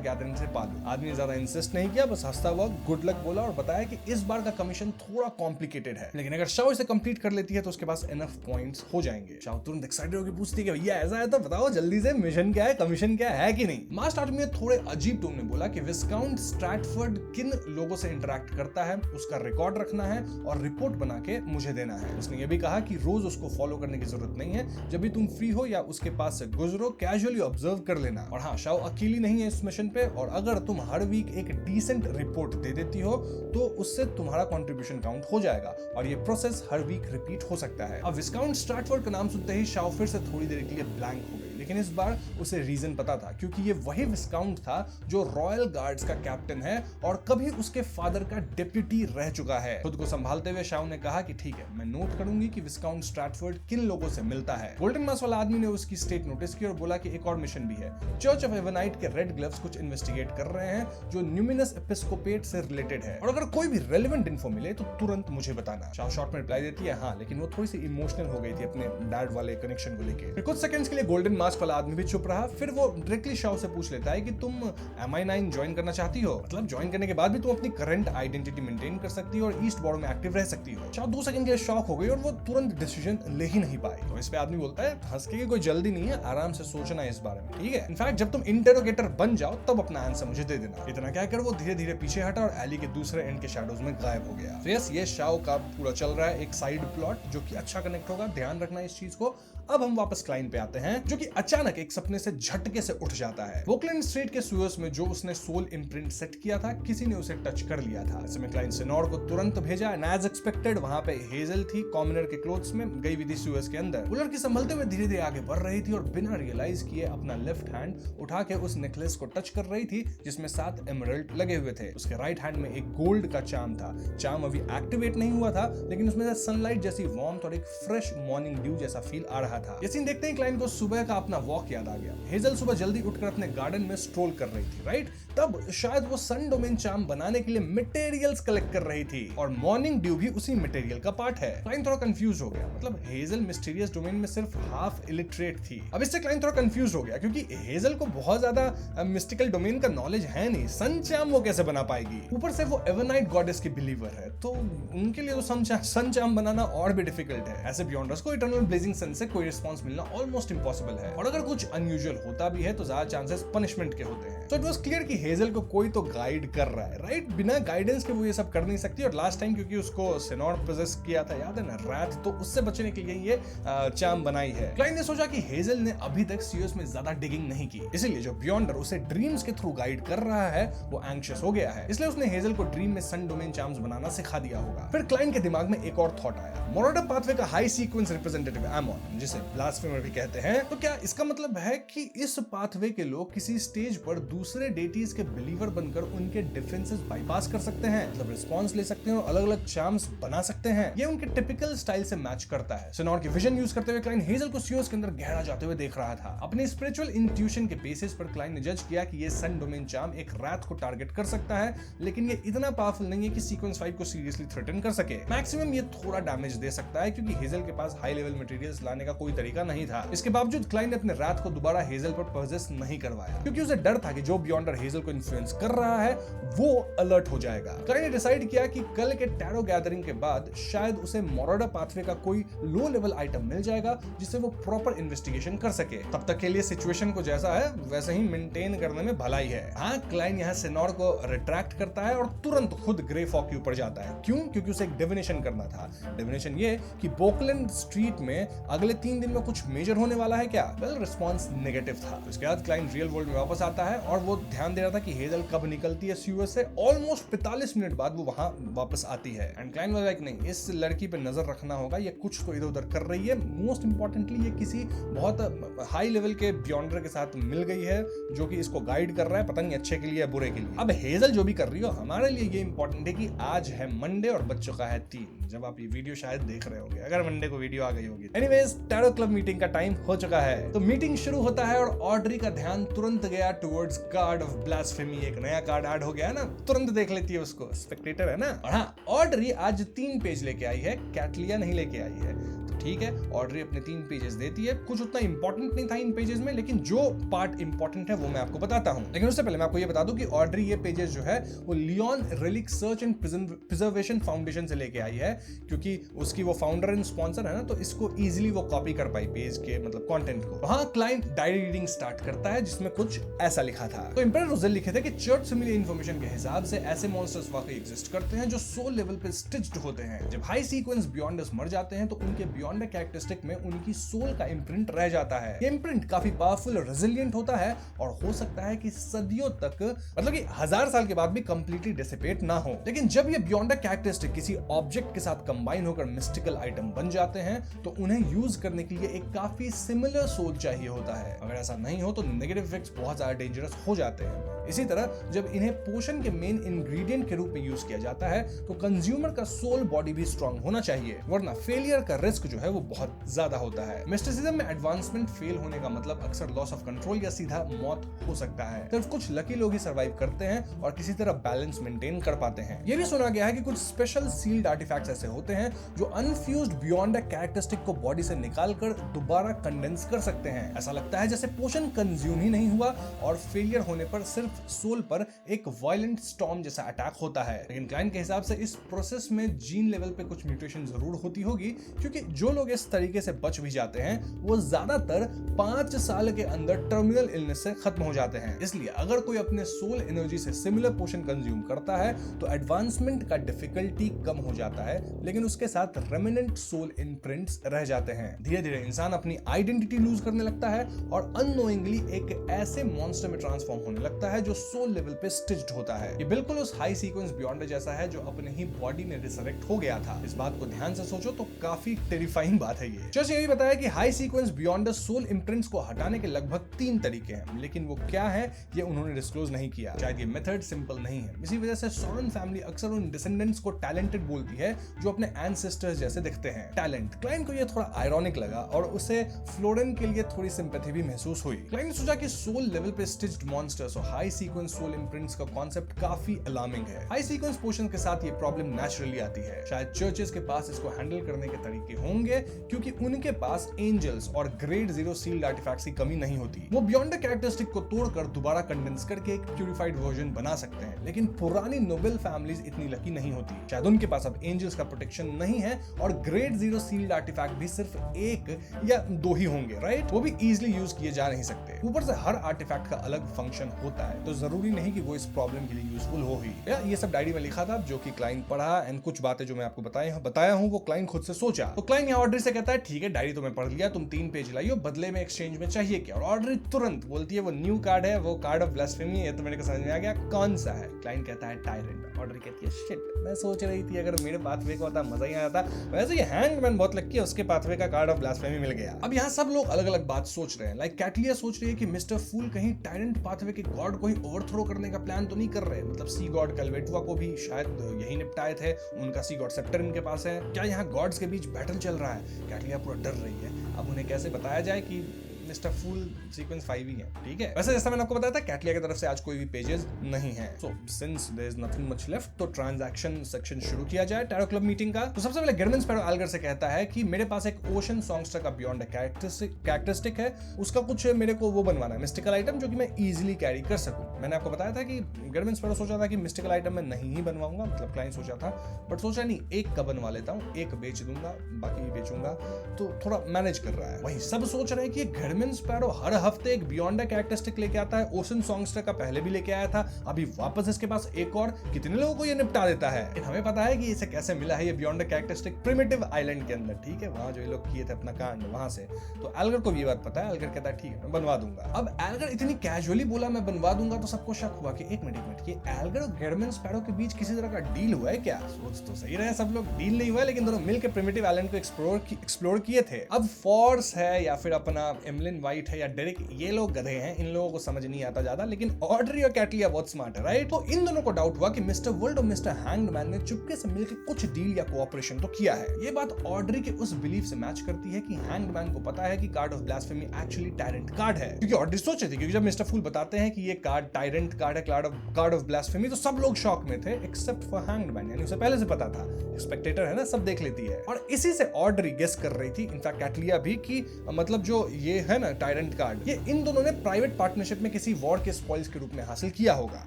गैदरिंग से पा लूं। आदमी ने ज्यादा इंसिस्ट नहीं किया, बस हंसता हुआ गुड लक बोला और बताया कि इस बार का कमीशन थोड़ा कॉम्प्लिकेटेड है, लेकिन अगर शाओ इसे कंप्लीट कर लेती है तो उसके पास इनफ पॉइंट्स हो जाएंगे। शाओ तुरंत एक्साइटेड होकर पूछती है कि भैया ऐसा है तो बताओ जल्दी से, मिशन क्या है, कमीशन क्या है कि नहीं? मास्टर आदमी ने थोड़े अजीब टोन में बोला कि विस्काउंट स्ट्रैटफोर्ड किन लोगों से इंटरैक्ट करता है उसका रिकॉर्ड रखना है और रिपोर्ट बना के मुझे देना है। उसने ये भी कहा कि रोज उसको फॉलो करने की जरूरत नहीं है, जब भी तुम फ्री हो या उसके पास से गुजरो कैजुअली ऑब्जर्व कर लेना। और हाँ, शाओ अकेली नहीं है इस मिशन पे, और अगर तुम हर वीक एक डिसेंट रिपोर्ट दे देती हो तो उससे तुम्हारा कंट्रीब्यूशन काउंट हो जाएगा और ये प्रोसेस हर वीक रिपीट हो सकता है। अब विस्काउंट स्ट्रैटफोर्ड का नाम सुनते ही शाओ फिर से थोड़ी देर के लिए ब्लैंक हो गई, लेकिन इस बार उसे रीजन पता था, क्योंकि ये वही विस्काउंट था जो रॉयल गार्ड्स का कैप्टन है और कभी उसके फादर का डिप्यूटी रह चुका है। खुद को संभालते हुए शाओ ने कहा कि ठीक है, मैं नोट करूंगी कि विस्काउंट स्ट्रैटफोर्ड किन लोगों से मिलता है। गोल्डन मास्क वाला आदमी ने उसकी स्टेट नोटिस की और बोला कि एक और मिशन भी है। चर्च ऑफ एवनाइट के रेड ग्लव्स कुछ इन्वेस्टिगेट कर रहे हैं जो न्यूमिनस एपिस्कोपेट से रिलेटेड है, और अगर कोई भी रेलेवेंट इन्फो मिले तो तुरंत मुझे बताना। शाओ शॉर्ट में रिप्लाई देती है हाँ, लेकिन वो थोड़ी सी इमोशनल हो गई थी अपने डैड वाले कनेक्शन को लेकर। कुछ सेकंड्स के लिए गोल्डन मास्क वाला आदमी भी चुप रहा, फिर वो डायरेक्टली शाओ से पूछ लेता है कि तुम MI9 ज्वाइन करना चाहती हो? मतलब ज्वाइन करने के बाद भी तुम अपनी करंट आइडेंटिटी मेंटेन कर सकती हो और ईस्ट बॉर्डर में एक्टिव रह सकती हो। शाओ 2 सेकंड के लिए शॉक हो गई और वो तुरंत डिसीजन ले ही नहीं पाई। तो इस पे आदमी बोलता है हंस के कोई जल्दी नहीं है, आराम से सोचना है इस बारे में, ठीक है? इनफैक्ट जब तुम इंटरोगेटर बन जाओ तब अपना आंसर मुझे दे देना। इतना कहकर वो धीरे धीरे पीछे हटा और एली के दूसरे एंड के शैडोज में गायब हो गया। तो यस, ये शाओ का पूरा चल रहा है एक साइड प्लॉट जो कि अच्छा कनेक्ट होगा, ध्यान रखना इस चीज को। अब हम वापस क्लाइन पे आते हैं, जो कि अचानक एक सपने से झटके से उठ जाता है। वोकलैंड स्ट्रीट के सुअर्स में जो उसने सोल इम्प्रिंट सेट किया था, किसी ने उसे टच कर लिया था। ऐसे में क्लाइन सिनोर को तुरंत भेजा एंड एज एक्सपेक्टेड वहां पे हेजल थी, कॉमनर के क्लोथ्स में, गई विधि सुअर्स के अंदर। वो लड़की संभलते हुए धीरे धीरे आगे बढ़ रही थी और बिना रियलाइज किए अपना लेफ्ट हैंड उठा के उस नेकलेस को टच कर रही थी जिसमें 7 एमरल्ड लगे हुए थे। उसके राइट हैंड में एक गोल्ड का चार्म था। चार्म अभी एक्टिवेट नहीं हुआ था, लेकिन उसमें से सनलाइट जैसी वार्मथ और एक फ्रेश मॉर्निंग ड्यू जैसा फील आ रहा था। ये सीन देखते ही क्लाइन को सुबह का अपना वॉक याद आ गया। हेजल सुबह जल्दी उठकर अपने गार्डन में स्ट्रोल कर रही थी, राइट? तब शायद वो सन डोमेन चार्म बनाने के लिए मटेरियल्स कलेक्ट कर रही थी और मॉर्निंग ड्यू भी उसी मटेरियल का पार्ट है। क्लाइन थोड़ा कंफ्यूज हो गया, मतलब हेजल मिस्टीरियस डोमेन में सिर्फ हाफ इलिटरेट थी। अब इससे क्लाइन थोड़ा कंफ्यूज हो गया क्योंकि हेजल को बहुत ज्यादा मिस्टिकल डोमेन का नॉलेज है नहीं, सन चार्म वो कैसे बना पाएगी? ऊपर से वो एवनाइट गॉडेस की बिलीवर है, तो उनके लिए तो सन चार्म बनाना और भी डिफिकल्ट है। ऐसे बियॉन्डर्स को इटर्नल ब्लेजिंग सन से कोई कोई रिस्पॉन्स मिलना ऑलमोस्ट इम्पॉसिबल है, और अगर कुछ अनयूजुअल होता भी है तो ज्यादा चांसेस पनिशमेंट के होते हैं। तो इट वाज क्लियर कि हेजल को कोई तो गाइड कर रहा है, राइट? बिना गाइडेंस के वो ये सब कर नहीं सकती। और लास्ट टाइम क्योंकि उसको सिनोड पोजेस किया था, याद है ना, रैथ, तो उससे बचने के लिए ये चार्म बनाई है। क्लाइंट ने सोचा कि हेजल ने अभी तक सीरियस में ज्यादा डिगिंग नहीं की, इसीलिए जो बियॉन्डर उसे ड्रीम्स के थ्रू गाइड कर रहा है वो एंग्शियस हो गया है, इसलिए उसने हेजल को ड्रीम में सन डोमेन चार्म्स बनाना सिखा दिया होगा। फिर क्लाइंट के दिमाग में एक और थॉट आया, मोराडा पाथवे का हाई सीक्वेंस रिप्रेजेंटेटिव एमोन, जिसे ब्लास्फेमर भी कहते हैं, तो क्या इसका मतलब है कि इस पाथवे के लोग किसी स्टेज पर दूसरे डेटीज के बिलीवर बनकर उनके डिफेंसेस बाईपास कर सकते हैं, मतलब रिस्पॉन्स ले सकते हैं और अलग अलग चार्म्स बना सकते हैं? ये उनके टिपिकल स्टाइल से मैच करता है। सिनोड की विजन यूज करते हुए क्लाइंट हेजल को सीओस के अंदर गहरा जाते हुए देख रहा था। अपने स्पिरिचुअल इंट्यूशन के बेसिस पर क्लाइंट ने जज किया कि ये सन डोमेन चार्म एक रैथ को टारगेट कर सकता है, लेकिन ये इतना पावरफुल नहीं है कि सीक्वेंस 5 को सीरियसली थ्रेटन कर सके। मैक्सिमम ये थोड़ा डैमेज दे सकता है क्योंकि हेजल के पास हाई लेवल मटेरियल्स लाने का कोई तरीका नहीं था। इसके बावजूद क्लाइंट ने अपने रैथ को दोबारा हेजल पर पोजेस नहीं करवाया, क्योंकि उसे डर था कि जो बियॉन्डर हेजल को इन्फ्लुएंस कर रहा है वो अलर्ट हो जाएगा। क्लाइंट ने डिसाइड किया कि कल के टैरो गैदरिंग के बाद शायद उसे मोराडा पाथवे का कोई लो लेवल आइटम मिल जाएगा जिससे वो प्रॉपर इन्वेस्टिगेशन कर सके। तब तक के लिए सिचुएशन को जैसा है वैसे ही मेंटेन करने में भलाई है। हाँ, क्लाइंट यहाँ सिनोड को रिट्रैक्ट करता है और तुरंत खुद ग्रे फॉग के ऊपर जाता है। क्यों? क्योंकि उसे एक डिविनेशन करना था। डिविनेशन ये कि बोकलैंड स्ट्रीट में अगले 3 दिन में कुछ मेजर होने वाला है क्या? वेल, रिस्पॉन्स नेगेटिव था। उसके बाद क्लाइंट रियल वर्ल्ड में वापस आता है और वो ध्यान दे रहा था कि हेजल कब निकलती है सीयूएस से। ऑलमोस्ट 45 मिनट बाद वो वहां वापस आती है एंड क्लाइंट वाज लाइक, नहीं, इस लड़की पे नजर रखना होगा, ये कुछ तो इधर उधर कर रही है। मोस्ट इंपॉर्टेंटली ये किसी बहुत हाई लेवल के बियॉन्डर के साथ मिल गई है जो कि इसको गाइड कर रहा है, पता नहीं अच्छे के लिए या बुरे के लिए। अब हेजल जो भी कर रही हो, हमारे लिए ये इंपॉर्टेंट है कि आज है मंडे और बच चुका है 3, जब आप ये वीडियो शायद देख रहे होंगे, अगर मंडे को वीडियो आ गई होगी। एनीवेज, टैरो क्लब मीटिंग का टाइम हो चुका है, तो मीटिंग शुरू होता है और ऑड्री का ध्यान तुरंत गया टुवर्ड्स कार्ड ऑफ ब्लास्फेमी। एक नया कार्ड ऐड हो गया है ना, तुरंत देख लेती है उसको, स्पेक्टेटर है ना। और हाँ, ऑड्री आज 3 पेज लेके आई है, कैटलिया नहीं लेके आई है। ठीक है, ऑड्री अपने 3 पेजेस देती है। कुछ उतना इंपॉर्टेंट नहीं था इन पेजेस में, लेकिन जो पार्ट इंपॉर्टेंट है वो मैं आपको बताता हूं। लेकिन उससे पहले मैं आपको ये बता दूं कि ऑड्री ये पेजेस जो है वो Leon relic search and preservation foundation से लेके आई है, क्योंकि उसकी वो फाउंडर एंड स्पॉन्सर है ना, तो इसको इजीली वो कॉपी कर पाई पेज के मतलब कंटेंट को। वहां क्लाइंट डायरी रीडिंग स्टार्ट करता है जिसमें कुछ ऐसा लिखा था। तो एम्परर रोजेल लिखे थे कि चर्च से मिली इंफॉर्मेशन के हिसाब से ऐसे मॉन्स्टर्स वाकई एग्जिस्ट करते हैं जो सोल लेवल पे स्टिच्ड होते हैं। जब हाई सीक्वेंस बियॉन्डर्स मर जाते हैं तो उनके बियॉन्डर कैरेक्टरिस्टिक में उनकी सोल का इम्प्रिंट रह जाता है। ये इम्प्रिंट काफी पावरफुल और रेजिलिएंट होता है और हो सकता है कि सदियों तक, मतलब कि 1000 साल के बाद भी कंप्लीटली डिसिपेट ना हो। लेकिन जब ये बियॉन्डर कैरेक्टरिस्टिक किसी ऑब्जेक्ट के साथ कंबाइन होकर मिस्टिकल आइटम बन जाते हैं तो उन्हें यूज करने के लिए एक काफी सिमिलर सोल चाहिए होता है। अगर ऐसा नहीं हो तो नेगेटिव इफेक्ट्स बहुत ज्यादा डेंजरस हो जाते हैं। इसी तरह जब इन्हें पोशन के मेन इंग्रेडिएंट के रूप में यूज किया जाता है तो कंज्यूमर का सोल बॉडी भी स्ट्रांग होना चाहिए, वरना फेलियर का रिस्क जो है वो बहुत ज्यादा होता है। मिस्टिसिज्म में एडवांसमेंट फेल होने का मतलब अक्सर लॉस ऑफ कंट्रोल या सीधा मौत हो सकता है। सिर्फ कुछ लकी लोग ही सर्वाइव करते हैं और किसी तरह बैलेंस मेंटेन कर पाते हैं। यह भी सुना गया है कि कुछ स्पेशल सील्ड आर्टिफैक्ट्स ऐसे होते हैं जो अनफ्यूज्ड बियॉन्ड कैरेक्टरिस्टिक को बॉडी से निकालकर दोबारा कंडेंस कर सकते हैं। ऐसा लगता है जैसे पोशन कंज्यूम ही नहीं हुआ और फेलियर होने पर सिर्फ सोल पर एक वायलेंट स्टॉर्म जैसा अटैक होता है। लेकिन क्लाइंट के हिसाब से इस प्रोसेस में जीन लेवल पे कुछ म्यूटेशन जरूर होती होगी, क्योंकि जो लोग इस तरीके से बच भी जाते हैं वो ज्यादातर 5 साल के अंदर टर्मिनल इलनेस से खत्म हो जाते हैं। इसलिए अगर कोई अपने सोल एनर्जी से सिमिलर पोशन कंज्यूम करता है तो एडवांसमेंट का डिफिकल्टी कम हो जाता है, लेकिन उसके साथ रेमिनेंट सोल इम्प्रिंट्स रह जाते हैं। धीरे धीरे इंसान अपनी आइडेंटिटी लूज करने लगता है और अननोइंगली एक ऐसे मॉन्स्टर में ट्रांसफॉर्म होने लगता है जो सोल लेवल पे स्टिच्ड होता है। ये बिल्कुल उस हाई सीक्वेंस बियॉन्डर जैसा है जो अपने ही बॉडी में रिसरेक्ट हो गया था। इस बात को ध्यान से सोचो तो काफी टेरिफाइंग बात है ये। जैसे यही बताया कि high sequence beyonder soul imprints को हटाने के लगभग 3 तरीके हैं, लेकिन वो क्या है ये उन्होंने डिस्क्लोज नहीं किया। शायद ये मेथड सिंपल नहीं है। इसी वजह से सॉरन फैमिली अक्सर उन डिसेंडेंट्स को टैलेंटेड बोलती है जो अपने एंसेस्टर्स जैसे दिखते हैं। टैलेंट। क्लाइंट को ये थोड़ा आयरॉनिक लगा और उसे फ्लोरेन के लिए थोड़ी सिंपैथी भी महसूस हुई। क्लाइंट ने सोचा कि सोल लेवल पे स्टिच्ड मॉन्स्टर्स और हाई सीक्वेंस सोल इम्प्रिंट्स का कॉन्सेप्ट काफी अलार्मिंग है। हाई सीक्वेंस पोशन के साथ ये प्रॉब्लम नेचुरली आती है। शायद चर्चेस के पास इसको हैंडल करने के तरीके होंगे क्योंकि उनके पास एंजल्स और ग्रेड 0 सील्ड आर्टिफैक्ट्स की कमी नहीं होती। वो बियॉन्ड द कैरेक्टरिस्टिक को तोड़कर दोबारा कंडेंस करके एक प्यूरिफाइड वर्जन बना सकते हैं, लेकिन पुरानी नोबेल फैमिलीज इतनी लकी नहीं होती। शायद उनके पास अब एंजल्स का प्रोटेक्शन नहीं है और ग्रेड 0 सील्ड आर्टिफैक्ट भी सिर्फ एक या दो ही होंगे, राइट? वो भी इजीली यूज किए जा नहीं सकते। ऊपर से हर आर्टिफैक्ट का अलग फंक्शन होता है, तो जरूरी नहीं कि वो इस प्रॉब्लम के लिए यूजफुल हो ही। ये सब डायरी में लिखा था जो कि क्लाइंट पढ़ा एंड कुछ बातें जो मैं आपको बताया हूं वो क्लाइंट खुद से सोचा। तो क्लाइंट यहाँ ऑड्री से कहता है ठीक है डायरी तो मैं पढ़ लिया, तुम 3 पेज लाइयो, बदले में एक्सचेंज में चाहिए क्या? और ऑड्री तुरंत बोलती है वो न्यू कार्ड है, वो कार्ड ऑफ ब्लास्फेमी है। तो मेरे को समझ में आ गया कौन सा है। क्लाइंट कहता है टायरेंट। ऑड्री कहती है शिट, मैं सोच रही थी अगर मेरे पाथवे का होता मजा ही आ जाता। वैसे ये हैंगमैन बहुत लकी है, उसके पाथवे का कार्ड ऑफ ब्लास्फेमी मिल गया। अब यहाँ सब लोग अलग अलग बात सोच रहे हैं। लाइक कैटलिया सोच रही है कि मिस्टर फूल कहीं टायरेंट पाथवे के गॉड को ही ओवरथ्रो करने का प्लान तो नहीं कर रहे। मतलब सी गॉड कैलवेटुआ को भी शायद यही निपटाए थे, उनका सी गॉड सेप्टर इनके पास है। क्या यहाँ गॉड्स के बीच बैटल चल रहा है? कैटलिया पूरा डर रही है। अब उन्हें कैसे बताया जाए कि मिस्टर फूल सीक्वेंस 5 ही है, ठीक है? वैसे जैसा मैंने आपको बताया था कैटलिया की तरफ से आज कोई भी पेजेस नहीं है। So since there is nothing much left, तो ट्रांजैक्शन सेक्शन शुरू किया जाए टैरो क्लब मीटिंग का। तो सबसे पहले गिरमिन स्पैरो एल्गर से कहता है कि मेरे पास एक ओशन सॉन्गस्टर का बियॉन्ड कैरेक्टरिस्टिक है, उसका कुछ मेरे को वो बनवाना है, मिस्टिकल आइटम जो कि मैं इजीली कैरी कर सकूं। मैंने आपको बताया था कि गिरमिन स्पैरो सोचा था कि मिस्टिकल आइटम मैं नहीं ही बनवाऊंगा, मतलब क्लाइंट सोचा था, बट सोचा नहीं एक का बनवा लेता हूं, एक बेच दूंगा बाकी बेचूंगा, तो थोड़ा मैनेज कर रहा है। वही सब सोच रहे हैं कि गिरमिन स्पैरो हर हफ्ते एक बियॉन्ड द कैरेक्टरिस्टिक लेके आता है। ओशन सॉन्गस्टर का पहले भी लेके आया था, अभी वापस इसके पास एक और, कितने लोगों को ये निपटा देता है। हमें पता है कि इसे कैसे मिला है ये beyond the characteristic primitive island के अंदर, ठीक है? वहां जो ये लोग किए थे अपना कांड वहां से। तो एल्गर को ये बात पता है। एल्गर कहता है ठीक है मैं बनवा दूंगा। अब एल्गर इतनी कैजुअली बोला मैं बनवा दूंगा तो सबको शक हुआ कि एक मिनट ये एल्गर और गिरमिन स्पैरो के बीच किसी तरह का डील हुआ है क्या? सोच तो सही रहे सब लोग, डील नहीं हुआ है, लेकिन दोनों मिलकर प्रिमिटिव आइलैंड को एक्सप्लोर किए थे। अब फोर्स है या फिर अपना एमलिन वाइट है या डेरिक, ये लोग गधे हैं, इन लोगों को समझ नहीं आता ज्यादा, लेकिन ऑड्री और कैटलिया बहुत स्मार्ट है, राइट? तो इन दोनों को डाउट हुआ कि मिस्टर वर्ल्ड और मिस्टर हैंगमैन ने चुपके से मिलकर कुछ डील या कोऑपरेशन तो किया है। ये बात ऑड्री के उस बिलीफ से मैच करती है कि हैंगमैन को पता है कि card of blasphemy actually tyrant card है, क्योंकि ऑड्री सोच रही थी, क्योंकि जब मिस्टर फूल बताते हैं कि ये कार्ड टायरेंट कार्ड है, कार्ड ऑफ ब्लास्फेमी, तो सब लोग शॉक में थे एक्सेप्ट फॉर हैंगमैन, यानी उसे पहले से पता था। स्पेक्टेटर है ना, सब देख लेती है। और इसी से ऑड्री गेस कर रही थी, इनफैक्ट कैटलिया भी, कि मतलब जो ये है ना टायरेंट कार्ड, ये इन दोनों ने प्राइवेट पार्टनरशिप में किसी वॉर के स्पॉइल्स के रूप में हासिल किया होगा।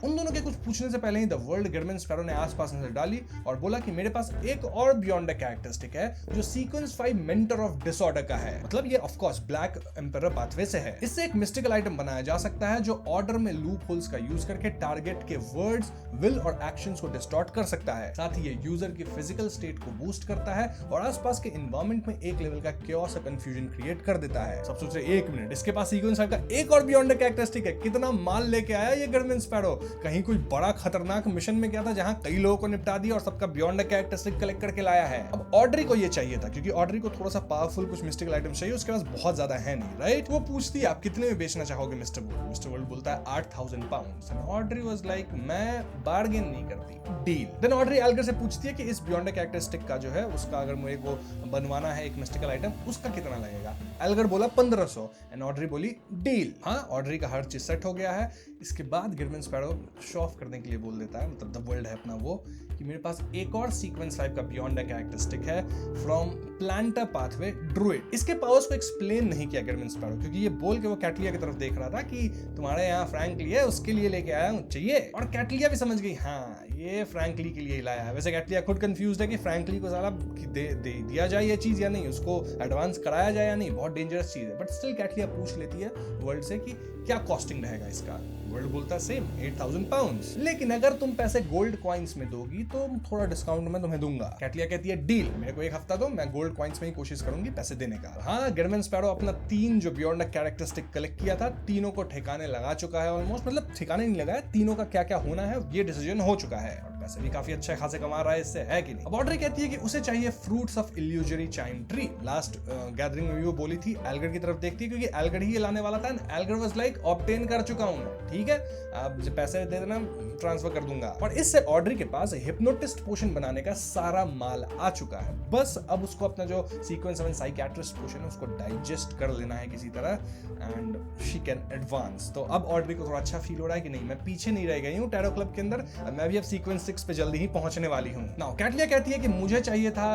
उन दोनों के कुछ पूछने से पहले ही द वर्ल्ड गिरमिन स्पैरो ने आसपास नजर डाली और बोला कि मेरे पास एक और बियॉन्ड द कैरेक्टरिस्टिक है जो सीक्वेंस 5 मेंटर ऑफ डिसऑर्डर का है। मतलब ये of course black emperor pathway से है। इससे एक मिस्टिकल आइटम बनाया जा सकता है जो ऑर्डर में लूप होल्स का यूज करके टारगेट के वर्ड्स, विल और एक्शंस को डिस्टॉर्ट कर सकता है। साथ ही ये यूजर की फिजिकल स्टेट को बूस्ट करता है और आसपास के एनवायरनमेंट में एक लेवल का chaos और कंफ्यूजन क्रिएट कर देता है। सब सोच रहे एक मिनट, इसके पास सीक्वेंस 5 का एक और बियॉन्ड द कैरेक्टरिस्टिक है, कितना माल लेके आया ये गिरमिन स्पैरो? कहीं कोई बड़ा खतरनाक मिशन में गया था जहां कई लोगों को निपटा दिया और सबका बियॉन्ड द कैरेक्टरिस्टिक कलेक्ट करके लाया है। अब ऑड्री को ये चाहिए था, क्योंकि ऑड्री को थोड़ा सा पावरफुल कुछ मिस्टिकल आइटम चाहिए, उसके पास बहुत ज्यादा है नहीं, राइट? वो पूछती है आप कितने में बेचना चाहोगे मिस्टर वर्ल्ड? मिस्टर वर्ल्ड बोलता है 8000 pounds. And Audrey was like मैं बार्गेन नहीं करती, डील। देन ऑड्री एल्गर से पूछती है कि इस बियॉन्ड द कैरेक्टरिस्टिक का जो है उसका अगर मेरे को बनवाना है एक मिस्टिकल आइटम, उसका कितना लगेगा? एल्गर बोला 1500 एंड ऑड्री बोली डील। हाँ, ऑड्री का हर चीज सेट हो गया है। इसके बाद गिरमिन स्पैरो शो ऑफ करने के लिए बोल देता है, मतलब द वर्ल्ड है अपना वो, कि मेरे पास एक और सीक्वेंस 5 का बियॉन्ड द कैरेक्टरिस्टिक है फ्रॉम प्लांटर पाथवे ड्रुइड। इसके पावर्स को एक्सप्लेन नहीं किया गिरमिन स्पैरो, क्योंकि ये बोल के वो कैटलिया की तरफ देख रहा था कि तुम्हारे यहाँ फ्रैंकली है, उसके लिए लेके आया हूँ, चाहिए? और कैटलिया भी समझ गई हाँ ये फ्रैंकली के लिए ही लाया है। वैसे कैटलिया खुद कंफ्यूज्ड है कि फ्रैंकली को साला दिया जाए ये चीज या नहीं, उसको एडवांस कराया जाए या नहीं, बहुत डेंजरस चीज है। बट स्टिल कैटलिया पूछ लेती है वर्ल्ड से कि क्या कॉस्टिंग रहेगा इसका। वर्ल्ड बोलता है सेम 8000 पाउंड्स, लेकिन अगर तुम पैसे गोल्ड कॉइन्स में दोगी तो थोड़ा डिस्काउंट में तुम्हें दूंगा। कैटलिया कहती है डील, मेरे को एक हफ्ता दो, मैं गोल्ड कॉइन्स में ही कोशिश करूंगी पैसे देने का। हाँ, गिरमिन स्पैरो अपना 3 जो बियॉन्ड द कैरेक्टरिस्टिक कलेक्ट किया था, तीनों को ठिकाने लगा चुका है ऑलमोस्ट, मतलब ठिकाने नहीं लगाया, तीनों का क्या क्या होना है ये डिसीजन हो चुका है। वैसे भी काफी अच्छा खासे कमा रहा है इससे, है कि नहीं। अब ऑड्री कहती है कि उसे चाहिए fruits of illusory chyme tree. Last gathering में वो बोली थी एल्गर की तरफ देखती है क्योंकि एल्गर ही लाने वाला था। एल्गर वाज लाइक ऑब्टेन कर चुका हूं मैं, ठीक है, आप पैसे दे देना ट्रांसफर कर दूंगा। और इससे ऑड्री के पास हिप्नोटिस्ट पोशन बनाने का सारा माल आ चुका है, बस अब उसको अपना जो सीक्वेंस 7 साइकियाट्रिस्ट पोशन है उसको डाइजेस्ट कर लेना है किसी तरह एंड शी कैन एडवांस। तो अब ऑड्री को थोड़ा अच्छा फील हो रहा है कि नहीं, मैं पीछे नहीं रह गई हूं टैरो क्लब के अंदर, मैं भी अब सीक्वेंस 6 पे जल्दी ही पहुंचने वाली हूं। नाउ कैटलिया कहती है कि मुझे चाहिए था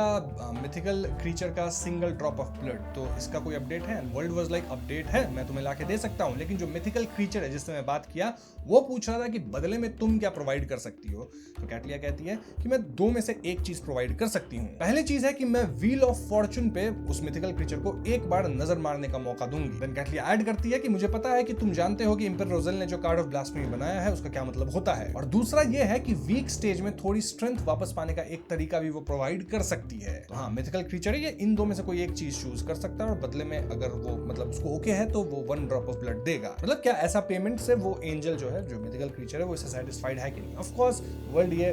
मिथिकल क्रीचर का सिंगल ड्रॉप ऑफ ब्लड, तो इसका कोई अपडेट है? वर्ल्ड वाज लाइक अपडेट है, मैं तुम्हें लाके दे सकता हूं, लेकिन जो मिथिकल क्रीचर है जिससे मैं बात किया वो पूछ रहा था कि बदले में तुम क्या प्रोवाइड कर सकती हो। तो कैटलिया कहती है कि मैं दो में से एक चीज प्रोवाइड कर सकती हूँ। पहली चीज है कि मैं व्हील ऑफ फॉर्चून पे उस मिथिकल क्रीचर को एक बार नजर मारने का मौका दूंगी। देन कैटलिया ऐड करती है कि मुझे पता है कि तुम जानते हो कि एम्पर रोजेल ने जो कार्ड ऑफ ब्लास्फेमी बनाया है उसका क्या मतलब होता है, और दूसरा ये है कि वीक स्टेज में थोड़ी स्ट्रेंथ वापस पाने का एक तरीका भी वो प्रोवाइड कर सकती है। तो हाँ, मिथिकल क्रीचर है ये, इन दो में से कोई एक चीज चूज कर सकता है और बदले में अगर वो मतलब उसको ओके है तो वो 1 ड्रॉप ऑफ ब्लड देगा। मतलब क्या ऐसा पेमेंट से वो एंजल जो है, जो मिथिकल क्रीचर है, वो इससे सेटिस्फाइड है कि नहीं? ऑफ कोर्स वर्ल्ड ये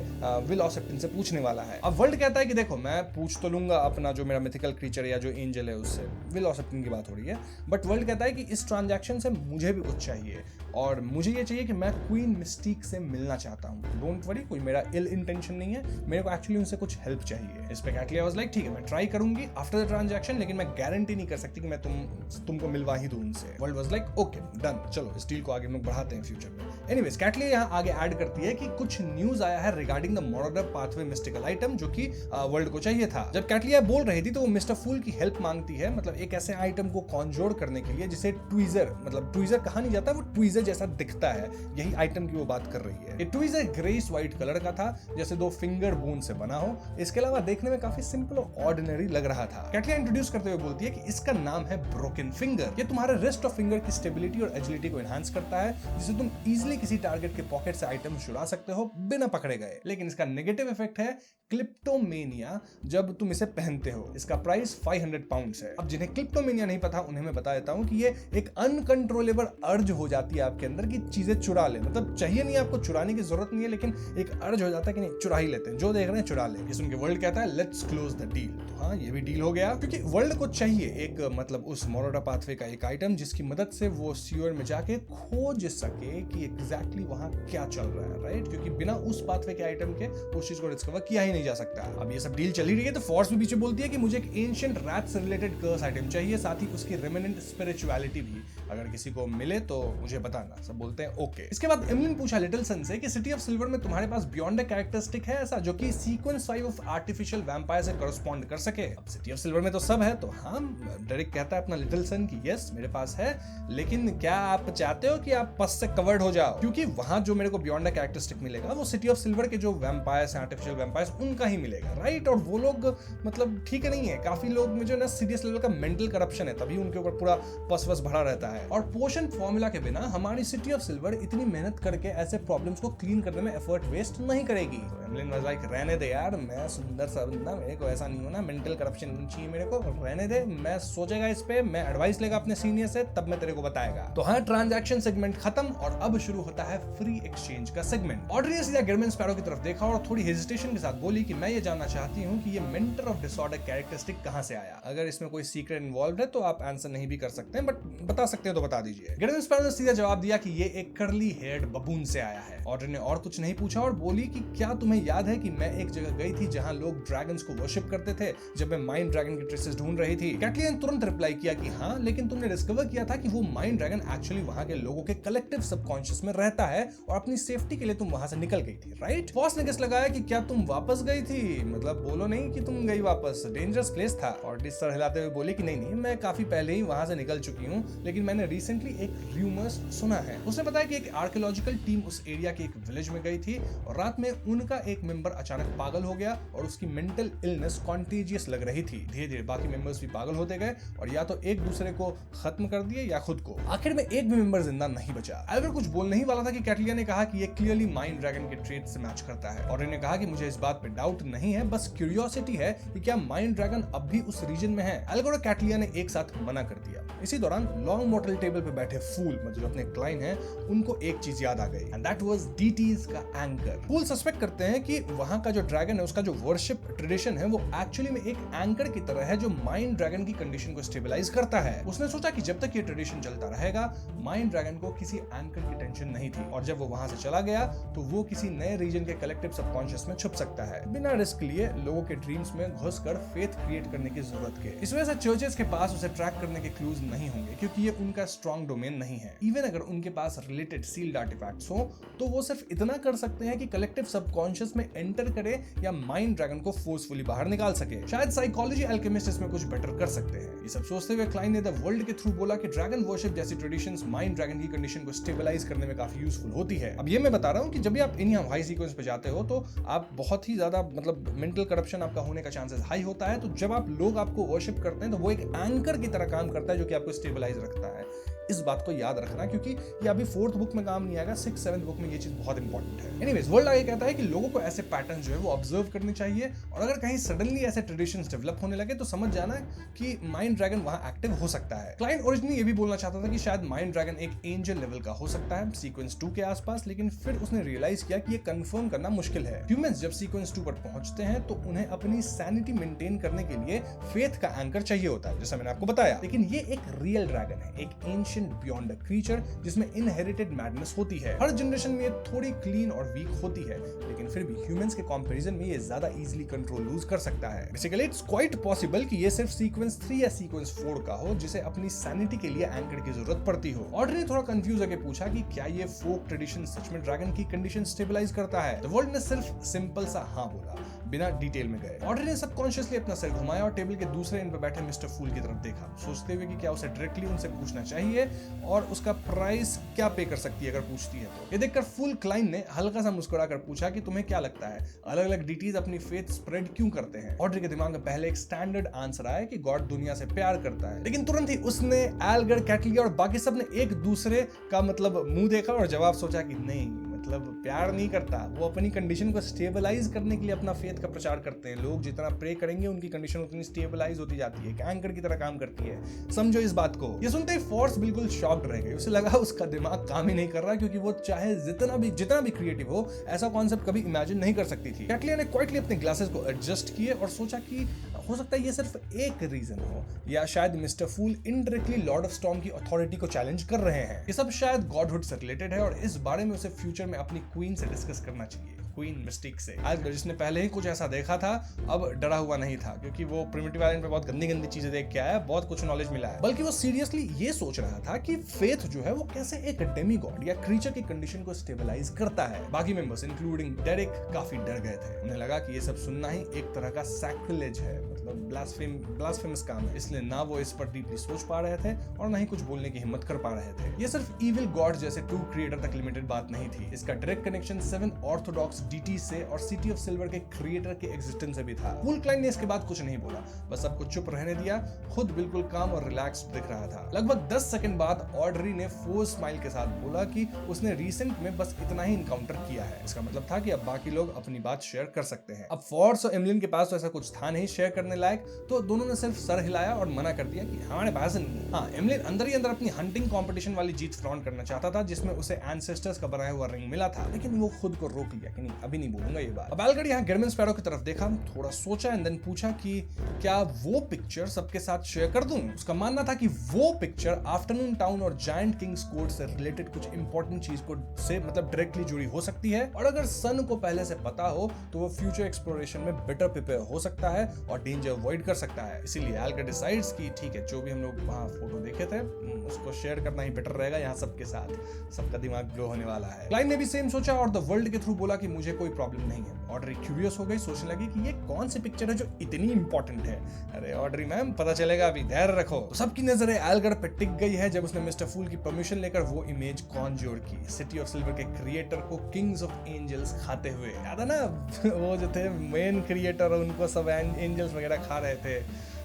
विल ऑफ सेप्टिन से पूछने वाला है। अब वर्ल्ड कहता है कि देखो मैं पूछ तो लूंगा अपना जो मेरा मिथिकल क्रीचर या जो एंजल है उससे, विल ऑफ सेप्टिन की बात हो रही है, बट वर्ल्ड कहता है कि इस ट्रांजैक्शन से मुझे भी कुछ चाहिए और मुझे ये चाहिए कि मैं क्वीन मिस्टिक से मिलना चाहता हूँ। डोंट वरी, कोई मेरा इल इंटेंशन नहीं है, मेरे को एक्चुअली उनसे कुछ हेल्प चाहिए। इस पे कैटलिया वाज लाइक ठीक है मैं ट्राई करूंगी आफ्टर द ट्रांजैक्शन, लेकिन मैं गारंटी नहीं कर सकती कि मैं तुमको मिलवा ही दूं उनसे। World was like okay done, चलो इस डील को आगे हम लोग बढ़ाते हैं फ्यूचर में। एनीवेज कैटलिया यहाँ आगे ऐड करती है कि कुछ न्यूज आया है regarding the modern pathway mystical item जो कि वर्ल्ड को चाहिए था। जब कैटलिया बोल रही थी तो वो मिस्टर फूल की हेल्प मांगती है, मतलब एक ऐसे आइटम को कॉन्जोर करने के लिए जिसे ट्वीजर, मतलब ट्वीजर कहा नहीं जाता, वो ट्वीजर जैसा दिखता है, यही आइटम की वो बात कर रही है। ये ट्वीजर ग्रेस व्हाइट कलर का था, जैसे 2 फिंगर बोन से बना हो। इसके अलावा देखने में काफी सिंपल और ऑर्डिनरी लग रहा था। कैटलिया इंट्रोड्यूस करते हुए बोलती है कि इसका नाम है ब्रोकन फिंगर। ये तुम्हारे रिस्ट ऑफ फिंगर की स्टेबिलिटी और एजिलिटी को एनहांस करता है, जिससे तुम इजीली किसी टारगेट के पॉकेट से आइटम चुरा सकते हो बिना पकड़े गए। लेकिन इसका नेगेटिव इफेक्ट है क्लिप्टोमेनिया जब तुम इसे पहनते हो। इसका प्राइस 500 पाउंड्स है। अब जिन्हें क्लिप्टोमेनिया नहीं पता उन्हें मैं बता देता हूं कि ये एक अनकंट्रोलेबल अर्ज हो जाती है आपके अंदर कि चीजें चुरा ले, मतलब चाहिए नहीं, आपको चुराने की जरूरत नहीं है, लेकिन एक अर्ज हो जाता है कि नहीं चुरा ही लेते हैं, जो देख रहे हैं चुरा ले। ये सुन के वर्ल्ड कहता है लेट्स क्लोज द डील। तो हाँ, ये भी डील हो गया, क्योंकि वर्ल्ड को चाहिए एक मतलब उस मोरोडा पाथवे का एक आइटम जिसकी मदद से वो सीवर में जाके खोज सके कि एग्जैक्टली वहां क्या चल रहा है, राइट? क्योंकि बिना उस पाथवे के आइटम के उस चीज को डिस्कवर किया ही नहीं जा सकता। अब ये सब डील चली रही है तो फोर्स भी पीछे बोलती है कि मुझे एक एंशिएंट रैट से रिलेटेड कर्स आइटम चाहिए, साथ ही उसकी रेमिनेंट स्पिरिचुअलिटी भी, अगर किसी को मिले तो मुझे बताना। सब बोलते हैं ओके। इसके बाद एमलिन पूछा लिटिल सन से कि सिटी ऑफ सिल्वर में तुम्हारे पास बियॉन्ड अ कैरेक्टरिस्टिक है ऐसा जो कि सीक्वेंस 5 ऑफ आर्टिफिशियल वैम्पायर से करस्पॉन्ड कर सके। अब सिटी ऑफ सिल्वर में तो सब है, तो हाँ, डायरेक्ट कहता है अपना लिटिल सन की यस मेरे पास है, लेकिन क्या आप चाहते हो कि आप पस से कवर्ड हो जाओ? क्योंकि वहां जो मेरे को बियॉन्ड अ कैरेक्टरिस्टिक मिलेगा वो सिटी ऑफ सिल्वर के जो वैम्पायर्स हैं, आर्टिफिशियल वैम्पायर्स, उनका ही मिलेगा, राइट? और वो लोग मतलब ठीक नहीं है, काफी लोग में जो ना सीरियस लेवल का मेंटल करप्शन है, तभी उनके ऊपर पूरा पस भरा रहता है। और पोशन फॉर्मूला के बिना हमारी सिटी ऑफ सिल्वर इतनी मेहनत करके ऐसे प्रॉब्लम्स को क्लीन करने में एफर्ट वेस्ट नहीं करेगी। तो एमलिन वाज लाइक रहने दे यार, मैं सुंदर सा बंदा, मेरे को ऐसा नहीं होना, मेंटल करप्शन नहीं चाहिए मेरे को, रहने दे, मैं सोचेगा इस पे, मैं एडवाइस लेगा अपने सीनियर से, तब मैं तेरे को बताएगा। तो हाँ, ट्रांजैक्शन सेगमेंट खत्म और अब शुरू होता है फ्री एक्सचेंज का सेगमेंट। ऑड्री ने सीधा गिरमिन स्पैरो की तरफ देखा और थोड़ी हेजिटेशन के साथ बोली कि मैं ये जानना चाहती हूँ कि ये मेंटर ऑफ डिसऑर्डर कैरेक्टरिस्टिक कहां से आया। अगर इसमें कोई सीक्रेट इन्वॉल्व है तो आप आंसर नहीं भी कर सकते हैं, बट बता सकते हैं तो बता दीजिए। गिरमिन स्पैरो ने सीधा जवाब दिया कि ये एक कर्ली हेयर्ड बबून से आया है। ऑड्री ने और कुछ नहीं पूछा और बोली कि क्या तुम्हें याद है कि मैं एक जगह गई थी जहां लोग ड्रैगन्स को वर्शिप करते थे जब मैं माइंड ड्रैगन की ट्रेसेस ढूंढ रही थी? कैटलिया ने तुरंत रिप्लाई किया कि हाँ, लेकिन तुमने डिस्कवर किया था कि वो माइंड ड्रैगन एक्चुअली वहां के लोगों के कलेक्टिव सबकॉन्शियस में रहता है और अपनी सेफ्टी के लिए तुम वहां से निकल गई थी, राइट? बॉस ने गेस लगाया कि क्या तुम वापस गई थी, मतलब बोलो नहीं कि तुम गई वापस, डेंजरस प्लेस था। ऑड्री सर हिलाते हुए बोली कि नहीं, मैं काफी पहले ही वहां से निकल चुकी हूँ, लेकिन मैंने रिसेंटली एक रूमर्स सुना है। उसने बताया कि एक आर्कियोलॉजिकल टीम उस एरिया के एक विलेज में गई थी और रात में उनका एक मेंबर अचानक पागल हो गया और उसकी मेंटल इलनेस कॉन्टेजियस लग रही थी। धीरे धीरे बाकी मेंबर्स भी पागल होते गए और या तो एक दूसरे को खत्म कर दिए या खुद को। आखिर में एक भी मेंबर जिंदा नहीं बचा। एल्गर कुछ बोल नहीं नहीं वाला था कि कैटलिया ने कहा कि ये क्लियरली माइंड ड्रैगन के ट्रेट से मैच करता है। ऑड्री ने कहा कि मुझे इस बात पे डाउट नहीं है, बस क्यूरियोसिटी है कि क्या माइंड ड्रैगन अब भी उस रीजन में है। एल्गर और कैटलिया ने एक साथ मना कर दिया। इसी दौरान लॉन्ग मॉडल टेबल पे बैठे फूल, मतलब अपने क्लाइंट हैं, उनको एक चीज याद आ गई, एंड दैट वाज डीटीज का एंकर। फूल सस्पेक्ट करते हैं कि वहां का जो ड्रैगन है, उसका जो वर्शिप ट्रेडिशन है, वो एक्चुअली में एक एंकर की तरह है जो माइंड ड्रैगन की कंडीशन को स्टेबलाइज करता है। उसने सोचा कि जब तक ये ट्रेडिशन चलता रहेगा, माइंड ड्रैगन को किसी एंकर की टेंशन नहीं थी, और जब वो वहां से चला गया तो वो किसी नए रीजन के कलेक्टिव सबकॉन्शियस में छुप सकता है, बिना रिस्क लिए लोगों के ड्रीम्स में घुसकर फेथ क्रिएट करने की जरूरत के। इस वजह से चर्चेस के पास उसे ट्रैक करने के क्लूज नहीं होंगे, क्योंकि ये उनका स्ट्रॉन्ग डोमेन नहीं है। इवन अगर उनके पास रिलेटेड सील्ड आर्टिफैक्ट्स हो, तो वो सिर्फ इतना कर सकते हैं कि कलेक्टिव सबकॉन्शियस में एंटर करे या माइंड ड्रैगन को फोर्सफुली बाहर निकाल सके। शायद साइकोलॉजी अल्केमिस्ट इसमें कुछ बेटर कर सकते हैं। ये सब सोचते हुए क्लाइंट ने द वर्ल्ड के थ्रू बोला कि ड्रैगन वर्शिप जैसी ट्रेडिशंस माइंड ड्रैगन की कंडीशन को स्टेबलाइज करने में काफी यूजफुल होती है। अब ये मैं बता रहा हूँ कि जब भी आप इन्हीं हाई सीक्वेंस पे जाते हो तो आप बहुत ही ज्यादा मतलब मेंटल करप्शन आपका होने का चांसेस हाई होता है। तो जब आप लोग आपको वर्शिप करते हैं तो वो एक एंकर की तरह काम करता है जो कि आपको स्टेबलाइज रखता है। इस बात को याद रखना, क्योंकि ये अभी 4th बुक में काम नहीं आएगा, 6th 7th बुक में ये चीज बहुत इंपॉर्टेंट है। एनीवेज, वर्ल्ड आगे कहता है कि लोगों को ऐसे पैटर्न जो है वो ऑब्जर्व करने चाहिए, और अगर कहीं सडनली ऐसे ट्रेडिशंस डेवलप होने लगे तो समझ जाना कि माइंड ड्रैगन वहां एक्टिव हो सकता है। क्लाइंट ओरिजिनली ये भी बोलना चाहता था कि शायद माइंड ड्रैगन एक एंजल लेवल का हो सकता है सीक्वेंस 2 के आसपास, लेकिन फिर उसने रियलाइज किया कि ये कंफर्म करना मुश्किल है। ह्यूमंस जब सीक्वेंस 2 पर पहुंचते हैं तो उन्हें अपनी सैनिटी मेंटेन करने के लिए फेथ का एंकर चाहिए होता है, जैसा मैंने आपको बताया। लेकिन ये एक रियल ड्रैगन है, एक एंशिएंट बियॉन्ड क्रीचर जिसमें इनहेरिटेड मैडनेस होती है। हर जनरेशन में ये थोड़ी क्लीन और वीक होती है, लेकिन फिर भी ह्यूमंस के कंपैरिजन में ये ज्यादा इजीली कंट्रोल लूज कर सकता है। बेसिकली इट्स क्वाइट पॉसिबल कि ये सिर्फ सीक्वेंस 3 या सीक्वेंस 4 का हो जिसे अपनी सैनिटी के लिए एंकर की जरूरत पड़ती हो। ऑड्री ने थोड़ा कंफ्यूज होकर पूछा कि क्या ये फोक ट्रेडिशन सच में ड्रैगन की कंडीशन स्टेबलाइज करता है। द वर्ल्ड ने सिर्फ सिंपल सा हाँ बोला, बिना डिटेल में गए। ऑड्री ने सबकॉन्शियसली अपना सिर घुमाया और टेबल के दूसरे एंड पे बैठे मिस्टर फूल की तरफ देखा, सोचते हुए कि क्या उसे डायरेक्टली उनसे पूछना चाहिए और उसका प्राइस क्या पे कर सकती है अगर पूछती है तो। ये देखकर फुल क्लाइंट ने हल्का सा मुस्कुराकर पूछा कि तुम्हें क्या लगता है अलग अलग डीटीज अपनी फेथ स्प्रेड क्यों करते हैं। ऑड्री के दिमाग में पहले एक स्टैंडर्ड आंसर आया कि गॉड दुनिया से प्यार करता है, लेकिन तुरंत ही उसने एल्गर, कैटलिया और बाकी सब ने एक दूसरे का मतलब मुंह देखा और जवाब सोचा कि नहीं, मतलब प्यार नहीं करता, वो अपनी कंडीशन को स्टेबलाइज करने के लिए अपना फेथ का प्रचार करते हैं। लोग जितना प्रे करेंगे उनकी कंडीशन उतनी स्टेबलाइज होती जाती है, एंकर की तरह काम करती है। समझो इस बात को। ये सुनते ही फोर्स बिल्कुल शॉक्ड रह गई। उसे लगा उसका दिमाग काम ही नहीं कर रहा, क्योंकि वो चाहे जितना भी क्रिएटिव हो ऐसा कॉन्सेप्ट कभी इमेजिन नहीं कर सकती थी। कैटलिया ने क्वाइटली अपने ग्लासेस को एडजस्ट किए और सोचा कि हो सकता है ये सिर्फ एक रीजन हो, या शायद mister Fool indirectly lord of storm की अथॉरिटी को चैलेंज कर रहे हैं। ये सब शायद गॉडहुड से रिलेटेड है और इस बारे में उसे फ्यूचर में अपनी क्वीन से डिस्कस करना चाहिए, क्वीन मिस्टिक से। आज जिसने पहले ही कुछ ऐसा देखा था अब डरा हुआ नहीं था, क्योंकि वो प्रिमिटिव आइलैंड पे बहुत गंदी गंदी चीजें देख के आया, बहुत कुछ नॉलेज मिला है। बल्कि वो सीरियसली ये सोच रहा था कि फेथ जो है वो कैसे एक डेमी गॉड या क्रीचर की कंडीशन को स्टेबलाइज करता है। बाकी मेंबर्स इंक्लूडिंग डेरिक काफी डर गए थे। उन्हें लगा कि ये सब सुनना ही एक तरह का सैक्रिलेज है, मतलब ब्लास्फेमस काम है, इसलिए ना वो इस पर डीपली सोच पा रहे थे और ना ही कुछ बोलने की हिम्मत कर पा रहे थे। ये सिर्फ इविल गॉड जैसे टू क्रिएटर तक लिमिटेड बात नहीं थी, इसका डायरेक्ट कनेक्शन 7 ऑर्थोडॉक्स डीटी से और सिटी ऑफ सिल्वर के क्रिएटर के एग्जिस्टेंस से भी था। फुल क्लाइंट ने इसके बाद कुछ नहीं बोला, बस सबको चुप रहने दिया, खुद बिल्कुल काम और रिलैक्स्ड दिख रहा था। लगभग 10 सेकंड बाद ऑड्री ने फोर्स स्माइल के साथ बोला कि उसने रिसेंट में बस इतना ही इनकाउंटर किया है। इसका मतलब था कि अब बाकी लोग अपनी बात शेयर कर सकते हैं। अब फॉर्स और एमलिन के पास तो ऐसा कुछ था नहीं शेयर करने लायक, तो दोनों ने सिर्फ सर हिलाया और मना कर दिया कि हमारे पास नहीं। हाँ, एमलिन अंदर ही अंदर अपनी हंटिंग कंपटीशन वाली जीत फ्लॉन्ट करना चाहता था, जिसमें उसे एंसेस्टर्स का बनाया हुआ रिंग मिला था, लेकिन वो खुद को रोक लिया कि नहीं, अभी नहीं बोलूंगा ये बात। अब एल्गर यहाँ गिरमिन स्पैरो की तरफ देखा, थोड़ा सोचा एंड देन पूछा कि क्या वो पिक्चर सबके साथ शेयर कर दूं। उसका मानना था कि वो पिक्चर आफ्टरनून टाउन और जायंट किंग्स कोर्ट से रिलेटेड कुछ इंपॉर्टेंट चीज को से मतलब डायरेक्टली जुड़ी हो सकती है, और अगर सन को पहले से पता हो तो वो फ्यूचर एक्सप्लोरेशन में बेटर प्रिपेयर हो सकता है और डेंजर अवॉइड कर सकता है। इसीलिए एल्गर डिसाइड्स कि ठीक है, जो भी हम लोग वहां फोटो देखे थे उसको शेयर करना ही बेटर रहेगा, यहाँ सबके साथ सबका दिमाग ग्लो होने वाला है। क्लाइंट ने भी सेम सोचा और द वर्ल्ड के थ्रू बोला कि मुझे कोई प्रॉब्लम नहीं है। ऑड्री क्यूरियस हो गई, सोचने लगी कि ये कौन सी पिक्चर है जो इतनी इंपॉर्टेंट है। अरे ऑड्री मैम, पता चलेगा, अभी धैर्य रखो। तो सबकी नजरें एल्गर पे टिक गई है जब उसने मिस्टर फूल की परमिशन लेकर वो इमेज कॉन्ज्योर की, सिटी ऑफ सिल्वर के क्रिएटर को किंग्स ऑफ एंजल्स खाते हुए। याद है ना वो जो थे मेन क्रिएटर, उनको सब एंजल्स वगैरह खा रहे थे।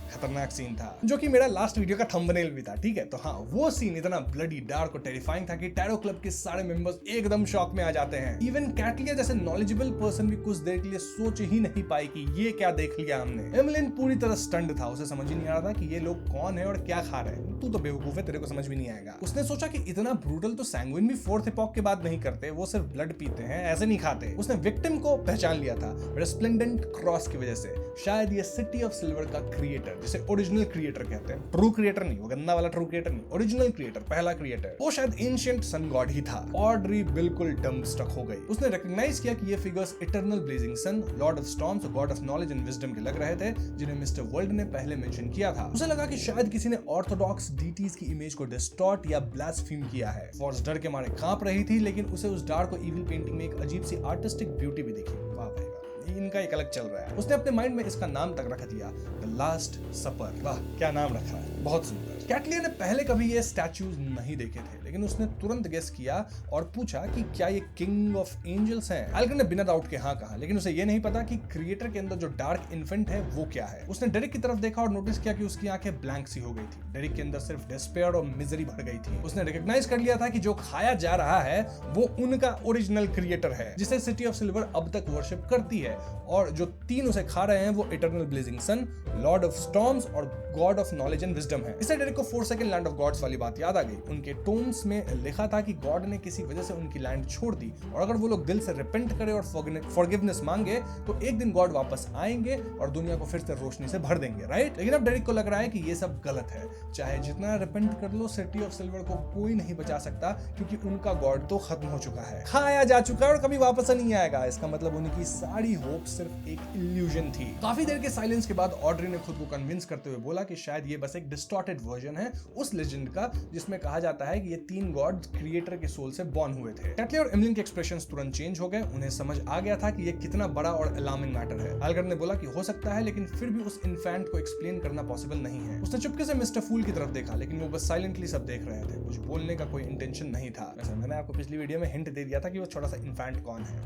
खतरनाक सीन था, जो कि मेरा लास्ट वीडियो का थंबनेल भी था, ठीक है। तो हाँ, वो सीन इतना ब्लडी डार्क और टेरिफाइंग था कि टैरो क्लब के सारे मेंबर्स एकदम शॉक में आ जाते हैं। इवन कैटलिया जैसे नॉलेजेबल पर्सन भी कुछ देर के लिए सोच ही नहीं पाई कि ये क्या देख लिया हमने। एमिलिन पूरी तरह स्टंड था, उसे समझ ही नहीं आ रहा था कि ये लोग कौन है और क्या खा रहे हैं। तू तो बेवकूफ है, तेरे को समझ भी नहीं आएगा। उसने सोचा कि इतना ब्रूटल तो सैंग्विन भी फोर्थ एपॉक के बाद नहीं करते, वो सिर्फ ब्लड पीते हैं, ऐसे नहीं खाते। उसने विक्टिम को पहचान लिया था रेस्प्लेंडेंट क्रॉस की वजह से। शायद ये सिटी ऑफ सिल्वर का क्रिएटर, जिसे ओरिजिनल क्रिएटर कहते हैं, ट्रू क्रिएटर नहीं, वो गंदा वाला ट्रू क्रिएटर नहीं, ओरिजिनल क्रिएटर, पहला क्रिएटर, वो शायद एंशिएंट सन गॉड ही था। ऑड्री बिल्कुल डम स्टक हो गई। उसने रिकॉग्नाइज किया कि ये figures eternal blazing sun, lord of storms, God of knowledge and wisdom के लग रहे थे, जिन्हें मिस्टर वर्ल्ड ने पहले मेंशन किया था। उसे लगा कि शायद किसी ने ऑर्थोडॉक्स डीटीज की इमेज को डिस्टॉर्ट या ब्लास्फेम किया है। फॉर्स डर के मारे कांप रही थी, लेकिन उसे उस डार्क और इविल पेंटिंग में एक अजीब सी आर्टिस्टिक ब्यूटी भी दिखी। वाह भाई, इनका एक अलग चल रहा है। उसने अपने माइंड में इसका नाम तक रख दिया, द लास्ट सपर। वाह क्या नाम रखा है, बहुत सुंदर। कैटलिया ने पहले कभी ये स्टैचूज नहीं देखे थे, लेकिन उसने तुरंत गेस किया और पूछा कि क्या ये किंग ऑफ एंजल्स हैं। एल्गर ने बिना डाउट के हाँ कहा, लेकिन उसे ये नहीं पता कि क्रिएटर के अंदर जो डार्क इन्फेंट है वो क्या है। उसने डेरिक की तरफ देखा और नोटिस किया कि उसकी आंखें ब्लैंक सी हो गई थी। डेरिक के अंदर सिर्फ डिस्पेयर और मिजरी भर गई थी। उसने रिकॉग्नाइज कर लिया था कि जो खाया जा रहा है वो उनका ओरिजिनल क्रिएटर है, जिसे सिटी ऑफ सिल्वर अब तक वर्शिप करती है। और जो तीन उसे खा रहे हैं वो eternal blazing sun, lord of storms और god of knowledge and wisdom है। इससे डेरिक को 4 सेकंड लैंड ऑफ गॉड्स वाली बात याद आ गई। उनके टोम्स में लिखा था कि गॉड ने किसी वजह से उनकी लैंड छोड़ दी, और अगर वो लोग दिल से रिपेंट करें और फॉरगिवनेस मांगे तो एक दिन गॉड वापस आएंगे और दुनिया को फिर से रोशनी से भर देंगे, राइट। लेकिन अब डेरिक को लग रहा है कि ये सब गलत है। चाहे जितना रिपेंट कर लो, सिटी ऑफ सिल्वर को कोई नहीं बचा सकता, क्योंकि उनका गॉड तो खत्म हो चुका है, खाया जा चुका है और कभी वापस नहीं आएगा। इसका मतलब उनकी सारी होप सिर्फ एक इल्यूजन थी। काफी देर के साइलेंस के बाद ऑड्री ने खुद को कन्विंस करते हुए बोला कि शायद ये बस एक डिस्टॉर्टेड वर्जन है उस लेजेंड का जिसमें कहा जाता है कि ये तीन गॉड क्रिएटर के सोल से बॉर्न हुए थे। कैटलिया और एमिलिन के एक्सप्रेशंस तुरंत चेंज हो गए। उन्हें समझ आ गया था कि ये कितना बड़ा और अलार्मिंग मैटर है। एल्गर ने बोला कि हो सकता है, लेकिन फिर भी उस इन्फेंट को एक्सप्लेन करना पॉसिबल नहीं है। उसने चुपके से मिस्टर फूल की तरफ देखा, लेकिन वो बस साइलेंटली सब देख रहे थे। कुछ बोलने का कोई इंटेंशन नहीं था। वैसे मैंने आपको पिछली वीडियो में हिंट दे दिया था कि वो छोटा सा इन्फेंट कौन है,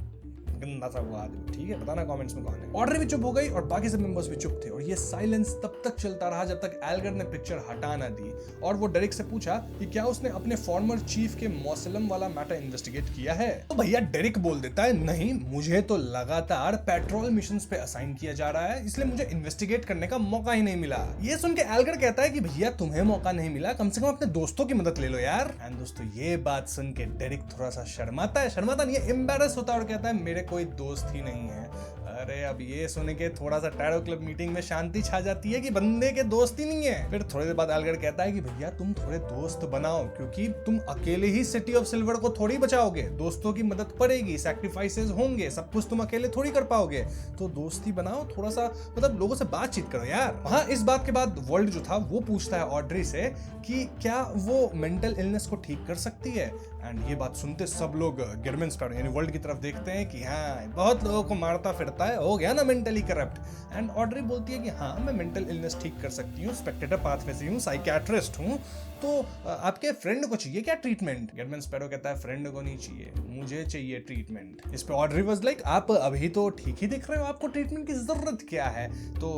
गंदा सा वो आदमी, ठीक है, बताना कमेंट्स में कौन है। ऑड्री भी चुप हो गई और बाकी सब मेंबर्स भी चुप थे, और ये साइलेंस तब तक चलता रहा जब तक एल्गर ने पिक्चर हटा ना दी और वो डेरिक से पूछा कि क्या उसने अपने फॉर्मर चीफ के मौसलम वाला मैटर इन्वेस्टिगेट किया है। तो भैया डेरिक बोल देता है, नहीं, मुझे तो लगातार पेट्रोल मिशंस पे असाइन किया जा रहा है, इसलिए मुझे इन्वेस्टिगेट करने का मौका ही नहीं मिला। ये सुन के एल्गर कहता है कि भैया तुम्हें मौका नहीं मिला, कम से कम अपने दोस्तों की मदद ले लो यार। एंड दोस्तों ये बात सुन के डेरिक थोड़ा सा शर्माता नहीं है, एम्बैरस होता है और कहता है मेरे कोई दोस्त ही नहीं है। अरे अब ये सुन के थोड़ा सा टैरो क्लब मीटिंग में शांति छा जाती है कि बंदे के दोस्त ही नहीं है। फिर थोड़ी देर बाद एल्गर कहता है कि भैया तुम थोड़े दोस्त बनाओ, क्योंकि तुम अकेले ही सिटी ऑफ सिल्वर को थोड़ी बचाओगे, दोस्तों की मदद पड़ेगी, सैक्रिफाइसेस होंगे, सब कुछ तुम अकेले थोड़ी कर पाओगे, तो दोस्ती बनाओ, थोड़ा सा मतलब लोगों से बातचीत करो यार। हाँ, इस बात के बाद वर्ल्ड जो था वो पूछता है ऑड्री से कि क्या वो मेंटल इलनेस को ठीक कर सकती है। एंड ये बात सुनते सब लोग गिरमिन स्पैरो यानी वर्ल्ड की तरफ देखते हैं कि हाँ बहुत लोगों को मारता फिरता है, हो गया ना मेंटली करप्ट। एंड ऑड्री बोलती है कि हाँ मैं मेंटल इलनेस ठीक कर सकती हूँ, स्पेक्टेटर पाथवे से हूँ, साइकियाट्रिस्ट हूँ, तो आपके फ्रेंड को चाहिए क्या ट्रीटमेंट। गिरमिन स्पैरो कहता है फ्रेंड को नहीं चाहिए, मुझे चाहिए ट्रीटमेंट। इस पे ऑड्री वाज लाइक आप अभी तो ठीक ही दिख रहे हो, आपको ट्रीटमेंट की जरूरत क्या है। तो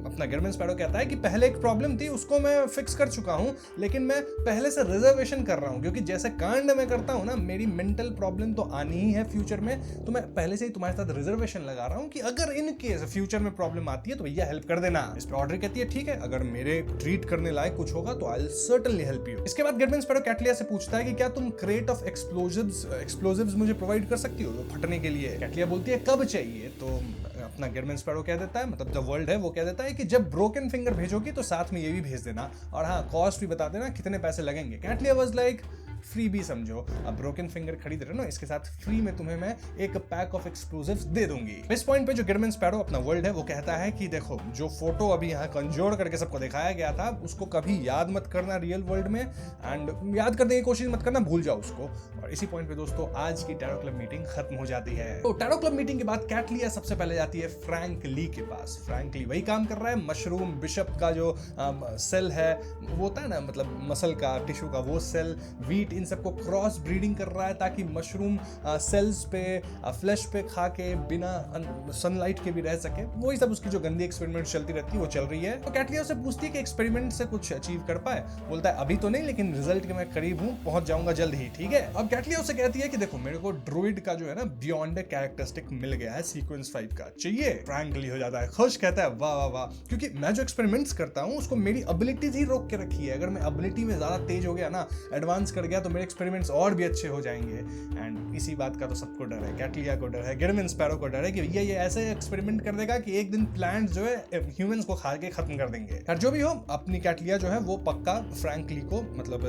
अपना गिरमिन स्पैरो कहता है कि पहले एक प्रॉब्लम थी उसको मैं फिक्स कर चुका हूँ, लेकिन मैं पहले से रिजर्वेशन कर रहा हूँ, क्योंकि जैसे कांड में करता हूँ ना, मेरी मेंटल प्रॉब्लम तो आनी ही है फ्यूचर में, तो मैं पहले से ही तुम्हारे साथ रिजर्वेशन लगा रहा हूँ कि अगर इन केस फ्यूचर में प्रॉब्लम आती है तो भैया हेल्प कर देना। इस पे ऑड्री कहती है ठीक है, अगर मेरे ट्रीट करने लायक कुछ होगा तो I will certainly help you. इसके बाद गिरमिन स्पैरो कैटलिया से पूछता है कि क्या तुम क्रेट ऑफ एक्सप्लोजिव्स मुझे प्रोवाइड कर सकती हो फटने के लिए। कैटलिया बोलती है कब चाहिए, तो अपना गिरमिन स्पैरो कह देता है, मतलब द वर्ल्ड है वो कह देता है कि जब ब्रोकन फिंगर भेजोगी तो साथ में ये भी भेज देना, और हाँ कॉस्ट भी बता देना कितने पैसे लगेंगे। कैटलिया वाज लाइक फ्री भी समझो, अब ब्रोकन फिंगर खरीद रहे हो ना, इसके साथ फ्री में तुम्हें मैं एक पैक ऑफ एक्सप्लोजिव्स दे दूंगी। इस पॉइंट पे जो गिरमिन स्पैरो अपना वर्ल्ड है वो कहता है कि देखो जो फोटो अभी यहाँ कंजोर करके सबको दिखाया गया था उसको कभी याद मत करना रियल वर्ल्ड में, एंड याद करने की कोशिश मत करना, भूल जाओ उसको। और इसी पॉइंट पे दोस्तों आज की टैरो क्लब मीटिंग खत्म हो जाती है। तो टैरो क्लब मीटिंग के बाद कैटलिया सबसे पहले जाती है फ्रैंक ली के पास। फ्रैंक ली वही काम कर रहा है, मशरूम बिशप का जो सेल है वो होता है ना, मतलब मसल का टिश्यू का वो सेल, वीट लाइट इन सबको क्रॉस ब्रीडिंग कर रहा है ताकि मशरूम सेल्स पे फ्लैश पे खा के बिना सनलाइट के भी रह सके। वही सब उसकी जो गंदी एक्सपेरिमेंट चलती रहती है वो चल रही है। तो कैटलिया उसे पूछती है कि एक्सपेरिमेंट से कुछ अचीव कर पाए। बोलता है अभी तो नहीं, लेकिन रिजल्ट के मैं करीब हूँ, पहुंच जाऊंगा जल्द ही, ठीक है। अब कैटलिया उसे कहती है कि देखो मेरे को ड्रोइड का जो है ना बियॉन्ड कैरेक्टरिस्टिक मिल गया है सीक्वेंस 5 का, चाहिए। फ्रैंकली हो जाता है, खुश, कहता है वाह वाह वाह, क्योंकि मैं जो एक्सपेरिमेंट्स करता हूँ उसको मेरी एबिलिटीज ही रोक के रखी है। अगर मैं एबिलिटी में ज्यादा तेज हो गया ना, एडवांस कर गया, तो मेरे एक्सपेरिमेंट्स और भी अच्छे हो जाएंगे। एंड इसी बात का तो सबको डर है, कैटलिया को डर है, गिडमैन स्पैरो को डर है कि ये ऐसे एक्सपेरिमेंट कर देगा कि एक दिन प्लांट्स जो है ह्यूमंस को खा के खत्म कर देंगे। और जो भी हो, अपनी कैटलिया जो है वो पक्का फ्रैंकली को मतलब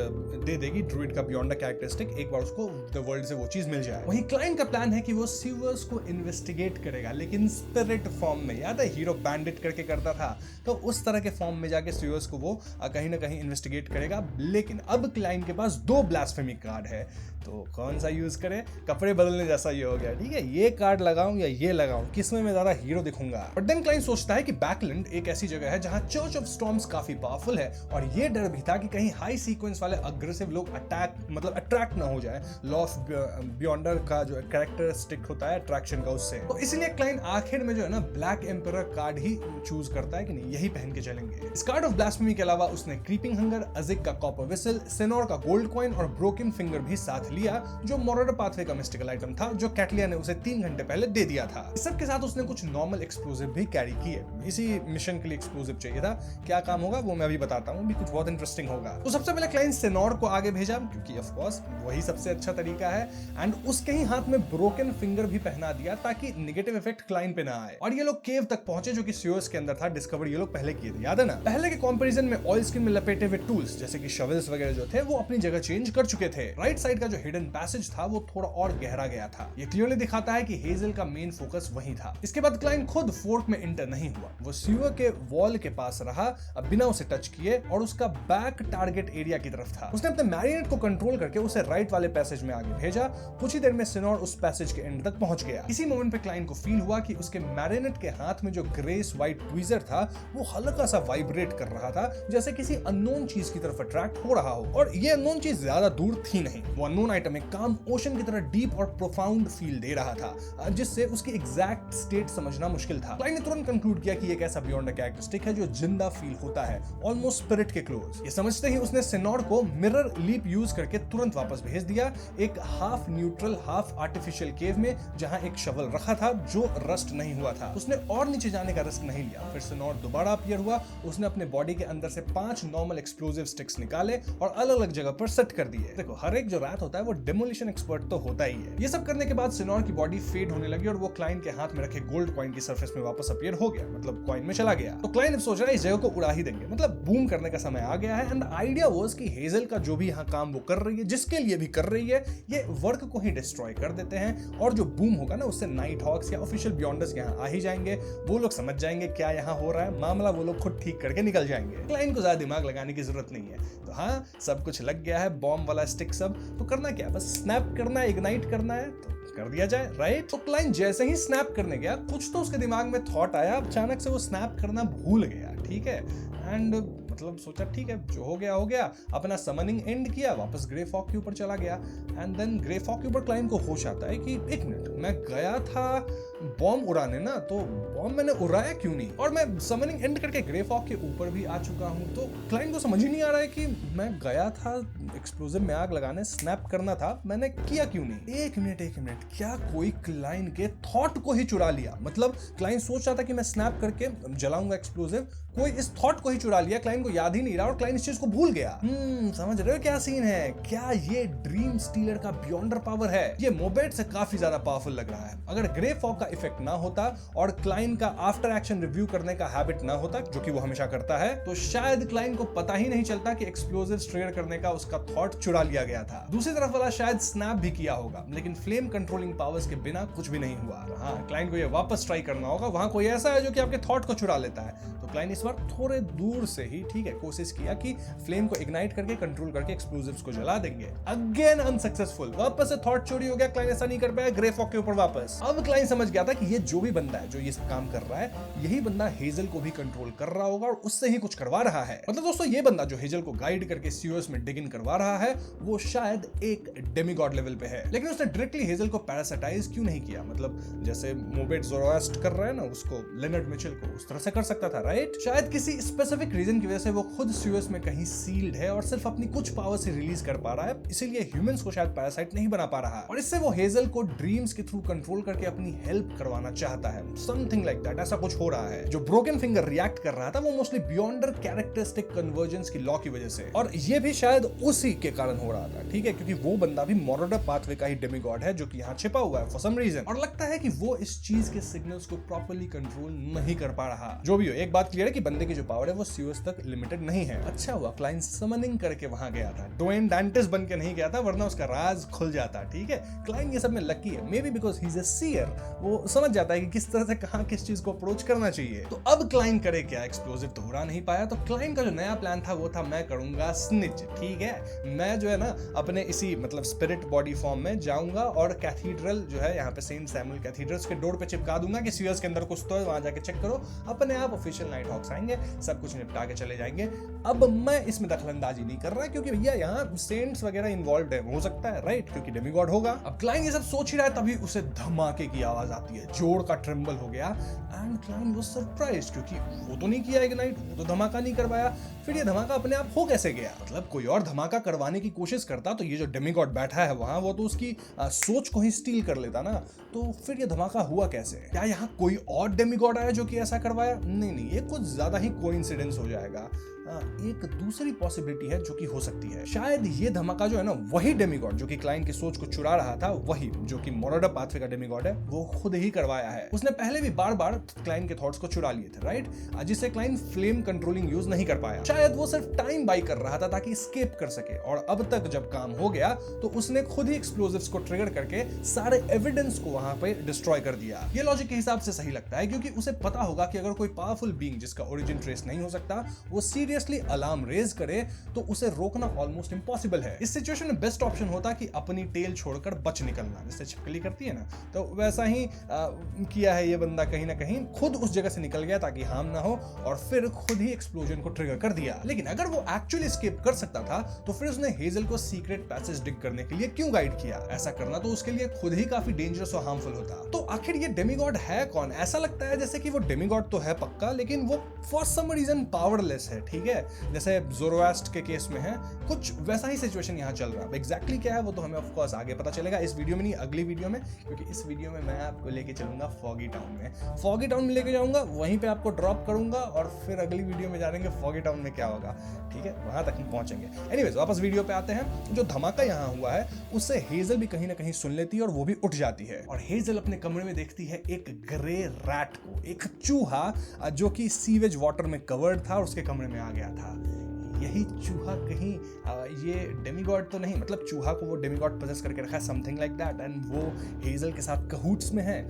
दे देगी ड्रूइड का बियॉन्ड कैरेक्टरिस्टिक, एक बार उसको द वर्ल्ड से वो चीज मिल जाए। वहीं क्लाइन का प्लान है कि वो सीवर्स को इन्वेस्टिगेट करेगा, लेकिन स्पिरिट फॉर्म में। याद है हीरो बैंडिट करके करता था, तो उस तरह के फॉर्म में जाके सीवर्स को वो कहीं ना कहीं इन्वेस्टिगेट करेगा। लेकिन अब क्लाइन के पास 2 ब्लास्फेमी कार्ड है, तो कौन सा यूज करे? कपड़े बदलने जैसा ये हो गया, ठीक है। ये कार्ड लगाऊं या ये लगाऊं, किसमें मैं ज्यादा हीरो दिखूंगा? बट देन क्लाइन सोचता है कि बैकलैंड एक ऐसी जगह है जहां चर्च ऑफ स्टॉर्म्स काफी पावरफुल है, और ये डर भी था कि कहीं हाई सीक्वेंस वाले अग्रेसिव लोग अट्रैक्ट ना हो जाए लॉ ऑफ बियॉन्डर का जो कैरेक्टरिस्टिक होता है अट्रैक्शन का, उससे। तो इसलिए क्लाइन आखिर में जो है ना ब्लैक एम्परर कार्ड ही चूज करता है कि नहीं, यही पहन के चलेंगे। इस कार्ड ऑफ ब्लास्फेमी के अलावा उसने क्रीपिंग हंगर, अजिक का कॉपर विसल, सेनोर का गोल्ड कॉइन और ब्रोकन फिंगर भी साथ लिया, जो मोरडर पाथवे का मिस्टिकल आइटम था, जो कैटलिया ने उसे 3 घंटे पहले दे दिया था। इस सब के साथ उसने कुछ नॉर्मल एक्सप्लोजिव भी कैरी किए। इसी मिशन के लिए एक्सप्लोजिव चाहिए था। क्या काम होगा वो मैं अभी बताता हूँ, भी कुछ बहुत इंटरेस्टिंग होगा। तो सबसे पहले क्लाइन सेनोर को आगे भेजा, क्योंकि ऑफ कोर्स वही सबसे अच्छा तरीका है, एंड उसके ही हाथ में ब्रोकन फिंगर भी पहना दिया ताकि नेगेटिव इफेक्ट क्लाइन पे ना आए। और ये लोग केव तक पहुंचे जो कि सीवर्स के अंदर था। डिस्कवर ये लोग पहले किए थे, याद है ना। पहले के कंपैरिजन में ऑयल स्किन में लपेटे हुए टूल्स जैसे कि शवल्स वगैरह जो थे वो अपनी जगह चेंज कर चुके थे। राइट साइड का जो हिडन पैसेज था वो थोड़ा और गहरा गया था। ये क्लियरली दिखाता है कि हेजल का मेन फोकस वही था। इसके बाद क्लाइन खुद फोर्ट में इंटर नहीं हुआ, वो सीवर के वॉल के पास रहा बिना उसे टच किए, और उसका बैक टारगेट एरिया की तरफ था। उसने अपने मैरिनेट को कंट्रोल करके उसे राइट वाले पैसेज में आगे भेजा। कुछ ही देर में सेनोर उस पैसेज के एंड तक पहुंच गया। इसी मोमेंट पे क्लाइन को फील हुआ कि उसके मैरिनेट के हाथ में जो ग्रेस व्हाइट ट्वीजर था वो हल्का सा वाइब्रेट कर रहा था, जैसे किसी अननोन चीज की तरफ अट्रैक्ट हो रहा हो। और ये अननोन चीज ज्यादा दूर थी नहीं, वो अननोन आइटम एक काम ओशन की तरह डीप और प्रोफाउंड फील दे रहा था, जिससे उसकी एग्जैक्ट स्टेट समझना मुश्किल था। क्लाइन ने तुरंत कंक्लूड किया कि एक ऐसा बियॉन्ड कैरेक्टरिस्टिक है जो जिंदा फील होता है, ऑलमोस्ट स्पिरिट के क्लोज। ये समझते ही उसने सेनोर को मिरर लीप यूज करके तुरंत वापस भेज दिया, एक हाफ न्यूट्रल हाफ आर्टिफिशियल केव में, जहां एक शवल रखा था जो रस्ट नहीं हुआ था। उसने और नीचे जाने का रिस्क नहीं लिया। फिर सेनोर दोबारा अपीयर हुआ। उसने अपने बॉडी के अंदर से 5 नॉर्मल एक्सप्लोसिव स्टिक्स निकाले और अलग अलग जगह पर सेट कर दिए। देखो, हर एक जो रैट होता है वो डेमोलिशन एक्सपर्ट तो होता ही है। ये सब करने के बाद सेनोर की बॉडी फेड होने लगी और वो क्लाइन के हाथ में रखे गोल्ड कॉइन की सरफेस में वापस अपीयर हो गया, मतलब कॉइन में चला गया। तो क्लाइन अब सोच रहा है इस जगह को उड़ा ही देंगे, मतलब बूम करने का समय आ गया है। एंड आइडिया वाज कि हेजल का जो भी यहाँ काम वो कर रही है, जिसके लिए भी कर रही है, ये वर्क को ही डिस्ट्रॉय कर देते हैं, और जो बूम होगा ना उससे नाइट हॉक्स या ऑफिशियल बियॉन्डर्स यहाँ आ ही जाएंगे। वो लोग समझ जाएंगे क्या यहाँ हो रहा है, मामला वो लोग खुद ठीक करके निकल जाएंगे। क्लाइन को ज्यादा दिमाग लगाने की जरूरत नहीं है। तो हाँ, सब कुछ लग गया है, बॉम्ब वाला स्टिक सब, तो करना क्या, बस स्नैप करना है, इग्नाइट करना है, तो कर दिया जाए, राइट। तो क्लाइन जैसे ही स्नैप करने गया, कुछ तो उसके दिमाग में थॉट आया, अचानक से वो स्नैप करना भूल गया, ठीक है। एंड मतलब सोचा ठीक है, जो हो गया, अपना समनिंग एंड किया, वापस ग्रे फॉग के ऊपर चला गया। एंड देन ग्रे फॉग के ऊपर क्लाइन को होश आता है कि एक मिनट, मैं गया था बॉम्ब उड़ाने ना, तो बॉम्ब मैंने उड़ाया क्यों नहीं, और मैं समनिंग एंड करके ग्रे फॉग के ऊपर भी आ चुका हूं। तो क्लाइन को समझ ही नहीं आ रहा है कि मैं गया था एक्सप्लोजिव में आग लगाने, स्नैप करना था, मैंने किया क्यों नहीं। एक मिनट, क्या कोई क्लाइन के थॉट को ही चुरा लिया? मतलब क्लाइन सोच रहा था कि मैं स्नैप करके जलाऊंगा एक्सप्लोजिव, कोई इस थॉट को ही चुरा लिया, क्लाइन को याद ही नहीं रहा और क्लाइन इस चीज को भूल गया। समझ रहे हो क्या सीन है? क्या ये ड्रीम स्टीलर का बियॉन्डर पावर है? ये मोबेट से काफी ज्यादा पावरफुल लग रहा है। अगर ग्रे फॉग का इफेक्ट ना होता और क्लाइन का आफ्टर एक्शन रिव्यू करने का हैबिट ना होता, जो कि वो हमेशा करता है, तो शायद क्लाइन को पता ही नहीं चलता कि एक्सप्लोजिव ट्रिगर करने का उसका थॉट चुरा लिया गया था। दूसरी तरफ वाला शायद स्नैप भी किया होगा, लेकिन फ्लेम कंट्रोलिंग पावर्स के बिना कुछ भी नहीं हुआ। हाँ, क्लाइन को ये वापस ट्राई करना होगा, वहां कोई ऐसा है जो कि आपके थॉट को चुरा लेता है। तो क्लाइन इस बार थोड़े दूर से ही ठीक है, कोशिश किया कि फ्लेम को इग्नाइट करके कंट्रोल करके एक्सप्लोजिव्स को जला देंगे। अगेन अनसक्सेसफुल, वापस से थॉट चोरी हो गया, क्लाइन ऐसा नहीं कर पाया, ग्रे फॉग के ऊपर वापस। अब क्लाइन समझ गया था कि ये जो भी बंदा है जो ये काम कर रहा है, यही बंदा हेजल को भी कंट्रोल कर रहा होगा और उससे ही कुछ करवा रहा है। मतलब दोस्तों ये बंदा जो हेजल को गाइड करके सीओएस में डिग इन करवा रहा है, वो शायद एक डेमीगॉड लेवल पे है। लेकिन उसने डायरेक्टली हेजल को पैरासाइटाइज क्यों नहीं किया? मतलब जैसे मोबेट ज़ोरोएस्ट कर रहा है ना उसको, लेनर्ड मिचेल को, उस तरह से कर सकता था, राइट? शायद किसी स्पेसिफिक रीजन की वजह से वो खुद सीओएस में कहीं सील्ड है और सिर्फ अपनी कुछ पावर से रिलीज कर पा रहा है, इसीलिए ह्यूमंस को शायद पैरासाइट नहीं बना पा रहा है और इससे वो हेजल को ड्रीम्स के थ्रू कंट्रोल करके अपनी हेल्प करवाना चाहता है। समथिंग लाइक दैट, ऐसा कुछ हो रहा है। जो ब्रोकन फिंगर रिएक्ट कर रहा था वो मोस्टली बियॉन्डर कैरेक्टरिस्टिक कन्वर्जेंस की लॉ की वजह से, और ये भी शायद उसी के कारण हो रहा था, ठीक है, क्योंकि वो बंदा भी मॉरोडर पाथवे का ही डेमीगॉड है जो कि यहाँ छिपा हुआ है फॉर सम रीजन, और लगता है कि वो इस चीज के सिग्नल्स को प्रॉपर्ली कंट्रोल नहीं कर पा रहा। जो भी हो, एक बात क्लियर है कि बंदे की जो पावर है वो सीओएस तक लिमिटेड नहीं है। अच्छा हुआ क्लाइन समनिंग करके वहां गया था, डोएन डांटिस बन के नहीं गया था, वरना उसका राज खुल जाता, ठीक है। क्लाइन ये सब में लकी है, maybe because he is a seer, वो समझ जाता है कि किस तरह से कहां किस चीज को अप्रोच करना चाहिए। तो अब क्लाइन करे क्या? एक्सप्लोजिव तो उड़ा नहीं पाया, तो क्लाइन का जो नया प्लान था वो था मैं करूंगा स्निच, ठीक है। मैं जो है ना अपने इसी मतलब स्पिरिट बॉडी फॉर्म में जाऊंगा और कैथीड्रल जो है यहाँ पे सेंट सैमुअल कैथीड्रल्स के डोर पे चिपका दूंगा कि सीओएस के अंदर कुछ तो है, वहां जाके चेक करो, अपने आप ऑफिशियल नाइट हॉक्स आएंगे, सब कुछ निपटा के चले जाएंगे। अब मैं इसमें दखलंदाजी नहीं कर रहा क्योंकि भैया यहाँ सेंट्स वगैरह इन्वॉल्व है, हो सकता है, राइट, क्योंकि डेमीगॉड होगा। अब क्लाइन ये सब सोच ही रहा है, तभी उसे धमाके की आवाज आती है, जोड़ का ट्रेम्बल हो गया एंड क्लाइन वाज सरप्राइज्ड क्योंकि वो तो नहीं किया इग्नाइट, वो तो धमाका नहीं करवाया, फिर ये धमाका अपने आप हो कैसे गया? मतलब कोई और धमाका करवाने की कोशिश करता तो ये जो डेमीगॉड बैठा है वहां, वो तो उसकी सोच को ही स्टील कर लेता ना, तो फिर ये धमाका हुआ कैसे? क्या यहाँ कोई और डेमीगॉड आया जो कि ऐसा करवाया? नहीं, ये कुछ ज्यादा ही कोइंसिडेंस हो जाएगा। एक दूसरी पॉसिबिलिटी है जो कि हो सकती है, शायद ये धमाका जो है ना, वही डेमीगॉड जो कि क्लाइन की सोच को चुरा रहा था, वही जो कि मॉरोडर पाथवे का डेमीगॉड है, वो खुद ही करवाया है। उसने पहले भी बार बार क्लाइन के थॉट्स को चुरा लिए थे, राइट, जिससे क्लाइन फ्लेम कंट्रोलिंग यूज नहीं कर पाया। शायद वो सिर्फ टाइम बाई कर रहा था ताकि एस्केप कर सके, और अब तक जब काम हो गया तो उसने खुद ही एक्सप्लोजिव्स को ट्रिगर करके सारे एविडेंस को वहां पे डिस्ट्रॉय कर दिया। ये लॉजिक के हिसाब से सही लगता है क्योंकि उसे पता होगा कि अगर कोई पावरफुल बीइंग जिसका ओरिजिन ट्रेस नहीं हो सकता वो सीरियसली अलार्म रेज करे तो उसे रोकना ऑलमोस्ट इम्पॉसिबल है। इस सिचुएशन में बेस्ट ऑप्शन होता कि अपनी टेल छोड़कर बच निकलना, जैसे छिपकली करती है ना, तो वैसा ही किया है ये बंदा, कहीं ना कहीं खुद उस जगह से निकल गया ताकि हार्म ना हो और फिर खुद ही एक्सप्लोजन को ट्रिगर कर दिया। लेकिन अगर वो एक्चुअली एस्केप कर सकता था तो फिर उसने हेजल को सीक्रेट पैसेज डिग करने के लिए क्यों गाइड किया? ऐसा करना तो उसके लिए खुद ही काफी डेंजरस और हार्मफुल होता। तो आखिर ये डेमीगॉड है कौन? ऐसा लगता है जैसे कि वो डेमीगॉड तो है पक्का, लेकिन वो फॉर सम रीजन पावरलेस है, ठीक है, जैसे ज़ोरोएस्टर के केस में है, कुछ वैसा ही सिचुएशन यहाँ चल रहा है। एग्जैक्टली क्या है वो तो हमें ऑफ कोर्स आगे पता चलेगा, इस वीडियो में नहीं, अगली वीडियो में, क्योंकि इस वीडियो में मैं आपको लेके चलूंगा फॉगी टाउन में। फॉगी टाउन में लेके जाऊंगा, वहीं पे आपको ड्रॉप करूंगा और फिर अगली वीडियो में जानेंगे फॉगी टाउन में क्या होगा, ठीक है, वहां तक हम पहुंचेंगे। एनीवेज वापस वीडियो पे आते हैं। जो धमाका यहाँ हुआ है उससे हेजल भी कहीं ना कहीं सुन लेती है और वो भी उठ जाती है, और हेजल अपने कमरे में देखती है एक ग्रे रैट को, एक चूहा जो कि सीवेज वाटर में कवर्ड था और उसके कमरे में आ गया था। यही चूहा कहीं ये डेमीगॉड तो नहीं, मतलब चूहा को वो डेमीगॉड पजेस करके रखा है, समथिंग लाइक दैट, एंड वो हेजल के साथ कहूट्स में है।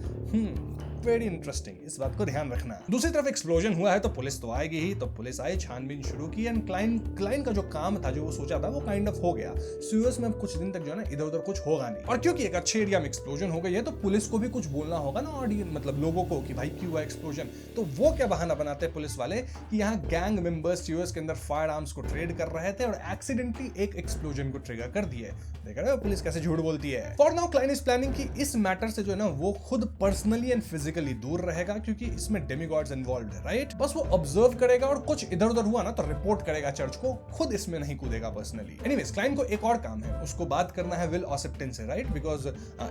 वेरी इंटरेस्टिंग, इस बात को ध्यान रखना। दूसरी तरफ एक्सप्लोजन हुआ है तो पुलिस तो आएगी ही, तो पुलिस आई, छानबीन शुरू की, एंड क्लाइन का जो काम था, जो वो सोचा था, वो काइंड ऑफ हो गया। सीओएस में कुछ दिन तक जो है ना इधर उधर कुछ होगा नहीं, और क्योंकि एक अच्छे एरिया में एक्सप्लोजन हो गई है तो पुलिस को भी कुछ बोलना होगा ना ऑडियंस, मतलब लोगों को, कि भाई क्यों हुआ एक्सप्लोजन। तो वो क्या बहाना बनाते हैं पुलिस वाले कि यहाँ गैंग मेंबर्स सीओएस के अंदर फायर आर्म्स को ट्रेड कर रहे थे और एक्सीडेंटली एक एक्सप्लोजन को ट्रिगर कर दिए। देख रहे हो पुलिस कैसे झूठ बोलती है। For now Klein is planning कि इस मैटर से जो है ना वो खुद पर्सनली एंड फिजिकली दूर रहेगा, क्योंकि इसमें डेमीगॉड्स इन्वॉल्वड है, राइट। बस वो ऑब्जर्व करेगा और कुछ इधर उधर हुआ ना तो रिपोर्ट करेगा चर्च को, खुद इसमें नहीं कूदेगा पर्सनली। एनीवेज क्लाइन को एक और काम है, उसको बात करना है विल ऑसेप्टिन से, राइट, बिकॉज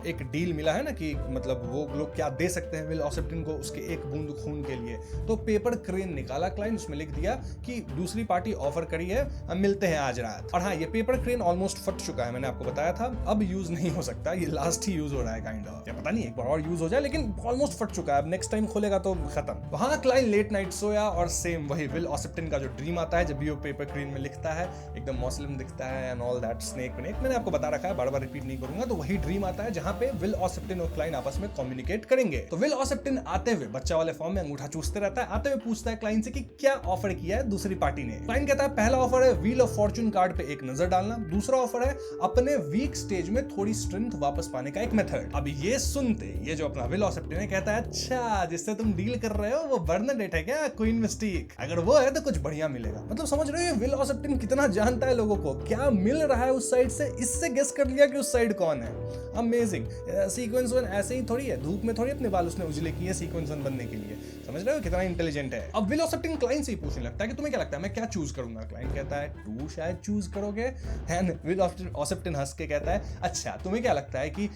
एक डील मिला है ना कि मतलब वो लोग क्या दे सकते हैं विल ऑसेप्टिन को उसके एक बूंद खून के लिए। तो पेपर क्रेन निकाला क्लाइन, उसमें लिख दिया कि दूसरी पार्टी ऑफर करी है, मिलते हैं आज रात। और हाँ, ये पेपर क्रेन ऑलमोस्ट फट चुका है, मैंने आपको बताया था, अब यूज नहीं हो सकता, ये लास्ट ही यूज हो रहा है काइंड ऑफ, या पता नहीं एक बार और यूज हो जाए, लेकिन ऑलमोस्ट फट चुका है, अब नेक्स्ट टाइम खोलेगा तो खत्म। वहां क्लाइन लेट नाइट सोया और सेम वही विल ऑसेप्टिन का जो ड्रीम आता है जब भी वो पेपर क्रीन में लिखता है, एकदम मौसलम दिखता है एंड ऑल दैट, स्नेक विनेक, मैंने आपको बता रखा है, बार बार रिपीट नहीं करूंगा। तो वही ड्रीम आता है जहां पे विल ऑसेप्टिन और क्लाइन आपस में कम्युनिकेट करेंगे। तो विल ऑसेप्टिन आते हुए बच्चा वाले फॉर्म में अंगूठा चूसते रहता है, आते हुए पूछता है क्लाइन से कि क्या ऑफर किया है दूसरी पार्टी ने। क्लाइन कहता है पहला ऑफर है व्हील ऑफ फॉर्चून कार्ड पे एक नजर डालना, दूसरा ऑफर है अपने वीक स्टेज में थोड़ी स्ट्रेंथ वापस पाने का एक मेथड। अब ये सुनते ये जो अपना विल ऑसेप्टिन है कहता है अच्छा जिससे तुम डील कर रहे हो वो बर्नाडेट है क्या, क्वीन मिस्टिक, अगर वो है तो कुछ बढ़िया मिलेगा। मतलब समझ रहे हो विल ऑसेप्टिन कितना जानता है लोगों को, क्या मिल रहा है उस साइड से, इससे गेस कर लिया कि उस साइड कौन है। अमेजिंग। सीक्वेंस 1 ऐसे ही थोड़ी है, धूप में थोड़ी अपने बाल उसने उजले किए सीक्वेंस 1 बनने के लिए, समझ रहे हो कितना इंटेलिजेंट है। अब विल ऑसेप्टिन क्लाइन से ही पूछने लगता है कि तुम्हें क्या लगता है मैं क्या चूज करूंगा। क्लाइन कहता है टू शायद चूज करोगे, एंड विल ऑसेप्टिन हंस के कहता है अच्छा तुम्हें क्या लगता है कि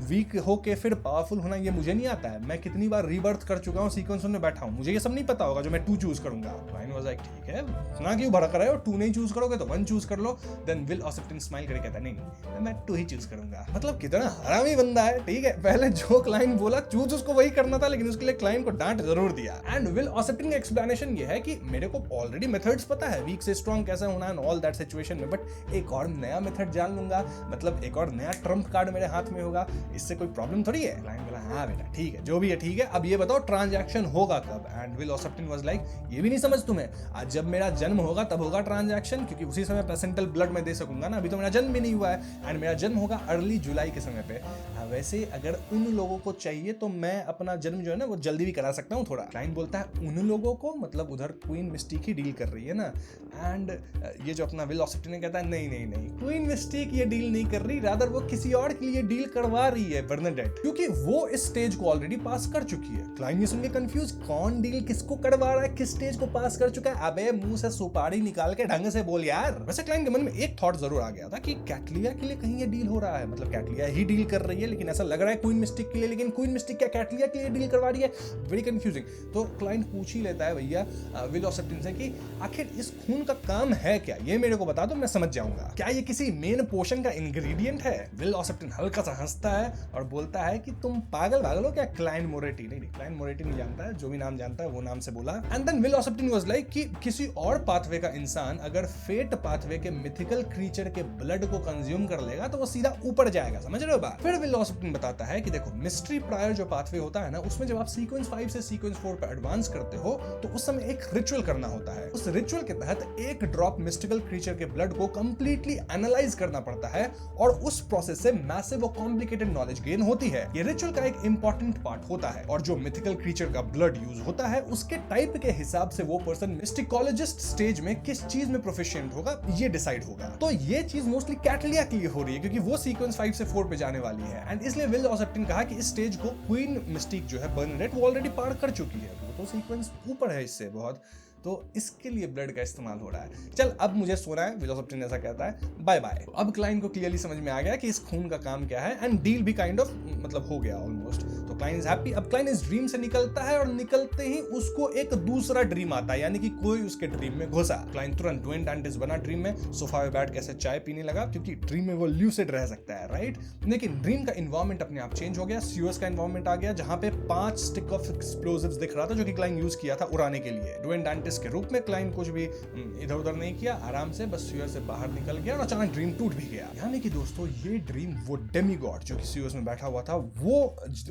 वीक होके फिर पावरफुल होना ये मुझे नहीं आता है, मैं कितनी बार रीबर्थ कर चुका हूँ सीक्वेंस 1 में बैठा हूँ, मुझे ये सब नहीं पता होगा जो मैं 2 चूज करूंगा। क्लाइन वाज लाइक ठीक है ना, क्यों भड़क रहे हो, 2 नहीं चूज करोगे तो 1 चूज कर लो। देन विल ऑसेप्टिन स्माइल करके कहता है नहीं मैं 2 ही चूज करूंगा। मतलब कितना हरामी बंदा है, ठीक है, पहले जो क्लाइन बोला चूज उसको वही करना था, लेकिन उसके लिए क्लाइन को डांट जरूर दिया। एंड विल ऑसेप्टिन का एक्सप्लेनेशन ये है कि मेरे को ऑलरेडी मेथड्स पता है वीक से स्ट्रॉन्ग कैसे होना है ऑल दैट सिचुएशन में, बट एक और नया मेथड जान लूंगा, मतलब एक और नया ट्रम्प कार्ड मेरे हाथ में होगा, इससे कोई प्रॉब्लम थोड़ी है। क्लाइन बोला हाँ बेटा ठीक है जो भी है ठीक है, अब ये बताओ ट्रांजैक्शन होगा कब। And will Auceptin was like ये भी नहीं समझ तुम्हें, आज जब मेरा जन्म होगा तब होगा ट्रांजैक्शन, क्योंकि उसी समय प्लेसेंटल ब्लड मैं दे सकूंगा ना, अभी तो मेरा जन्म भी नहीं हुआ है, एंड मेरा जन्म होगा अर्ली जुलाई के समय पे। वैसे अगर उन लोगों को चाहिए तो मैं अपना जन्म जो है ना वो जल्दी भी करा सकता हूँ थोड़ा। क्लाइन बोलता है उन लोगों को, मतलब उधर क्वीन मिस्टिक ही डील कर रही है ना। एंड ये जो अपना विल ऑसेप्टिन कहता है नहीं नहीं नहीं क्वीन मिस्टिक ये डील नहीं कर रही, रादर वो किसी और के लिए डील करवा रही है बर्नाडेट, क्योंकि वो इस स्टेज को ऑलरेडी पास कर चुकी है। क्लाइन ये सुन के कंफ्यूज, कौन डील किसको करवा रहा है, किस स्टेज को पास कर चुका है, अबे मुंह से सुपारी निकाल के ढंग से बोल यार। वैसे क्लाइन के मन में एक थॉट जरूर आ गया था कि कैटलिया के लिए कहीं ये डील हो रहा है, मतलब कैटलिया ही डील कर रही है, लेकिन ऐसा लग रहा है क्वीन मिस्टिक के लिए, लेकिन क्वीन मिस्टिक क्या कैटलिया के लिए डील करवा रही है, वेरी कंफ्यूजिंग। तो क्लाइन पूछ ही लेता है भैया विल ऑसेप्टिन से कि आखिर इस खून का काम है क्या, ये मेरे को बता दो मैं समझ जाऊंगा, क्या ये किसी मेन पोशन का इंग्रेडिएंट है। विल ऑसेप्टिन हल्का सा हंसता है और बोलता है कि तुम पागल हो क्या, क्लाइन मोरेटी नहीं क्लाइन मोरेटी नहीं जानता है, जो भी नाम जानता है वो नाम से बोला। And then Will Auceptin was like कि किसी और पाथवे का इंसान अगर फेट पाथवे के मिथिकल क्रीचर के ब्लड को कंज्यूम कर लेगा तो वो सीधा ऊपर जाएगा, समझ रहे हो बात। फिर विल ऑसेप्टिन बताता है कि देखो मिस्ट्री प्रायर जो पाथवे होता है ना, उसमें जब आप सीक्वेंस 5 से सीक्वेंस 4 पे एडवांस करते हो तो उस समय एक रिचुअल करना होता है, उस रिचुअल के तहत एक ड्रॉप मिस्टिकल क्रीचर के ब्लड को कंप्लीटली एनालाइज करना पड़ता है और उस प्रोसेस से मैसिव और कॉम्प्लिकेटेड नॉलेज गेन होती है। ये रिचुअल का एक इंपॉर्टेंट पार्ट होता है और जो मिथिकल क्रीचर का ब्लड यूज होता है उसके टाइप के हिसाब से वो पर्सन मिस्टिकोलॉजिस्ट स्टेज में किस चीज में प्रोफिशिएंट होगा ये डिसाइड होगा। तो ये चीज मोस्टली कैटलिया के लिए हो रही है क्योंकि वो सीक्वेंस 5 से 4 पे जाने वाली है, एंड इसलिए विल ऑसेप्टिन कहा कि इस स्टेज को क्वीन मिस्टिक जो है बर्नाडेट वो ऑलरेडी पार कर चुकी है, वो तो सीक्वेंस ऊपर है इससे बहुत, तो इसके लिए ब्लड का इस्तेमाल हो रहा है। चल अब मुझे सोना है, विल ऑसेप्टिन ऐसा कहता है, बाय बाय। अब क्लाइन को क्लियरली समझ में आ गया कि इस खून का काम क्या है, एंड डील भी काइंड ऑफ मतलब हो गया ऑलमोस्ट। तो क्लाइन इज हैप्पी। अब क्लाइन इस ड्रीम से निकलता है और निकलते ही उसको एक दूसरा ड्रीम आता है, यानी कि कोई उसके ड्रीम में घुसा। क्लाइन तुरंत ड्वेन डांटिस बना ड्रीम में, सोफा पे बैठ के ऐसे चाय पीने लगा क्योंकि ड्रीम में वो ल्यूसिड रह सकता है, राइट। लेकिन ड्रीम का एनवायरनमेंट अपने आप चेंज हो गया, सीओएस का एनवायरनमेंट आ गया जहां पे 5 स्टिक ऑफ एक्सप्लोजिव्स दिख रहा था जो कि क्लाइन यूज किया था उड़ाने के लिए। ड्वेन डांटिस के रूप में क्लाइन कुछ भी इधर उधर नहीं किया, आराम से बस सीओएस से बाहर निकल गया और अचानक ड्रीम टूट भी गया। यानी कि दोस्तों ये ड्रीम वो डेमीगॉड जो कि सीओएस में बैठा हुआ था वो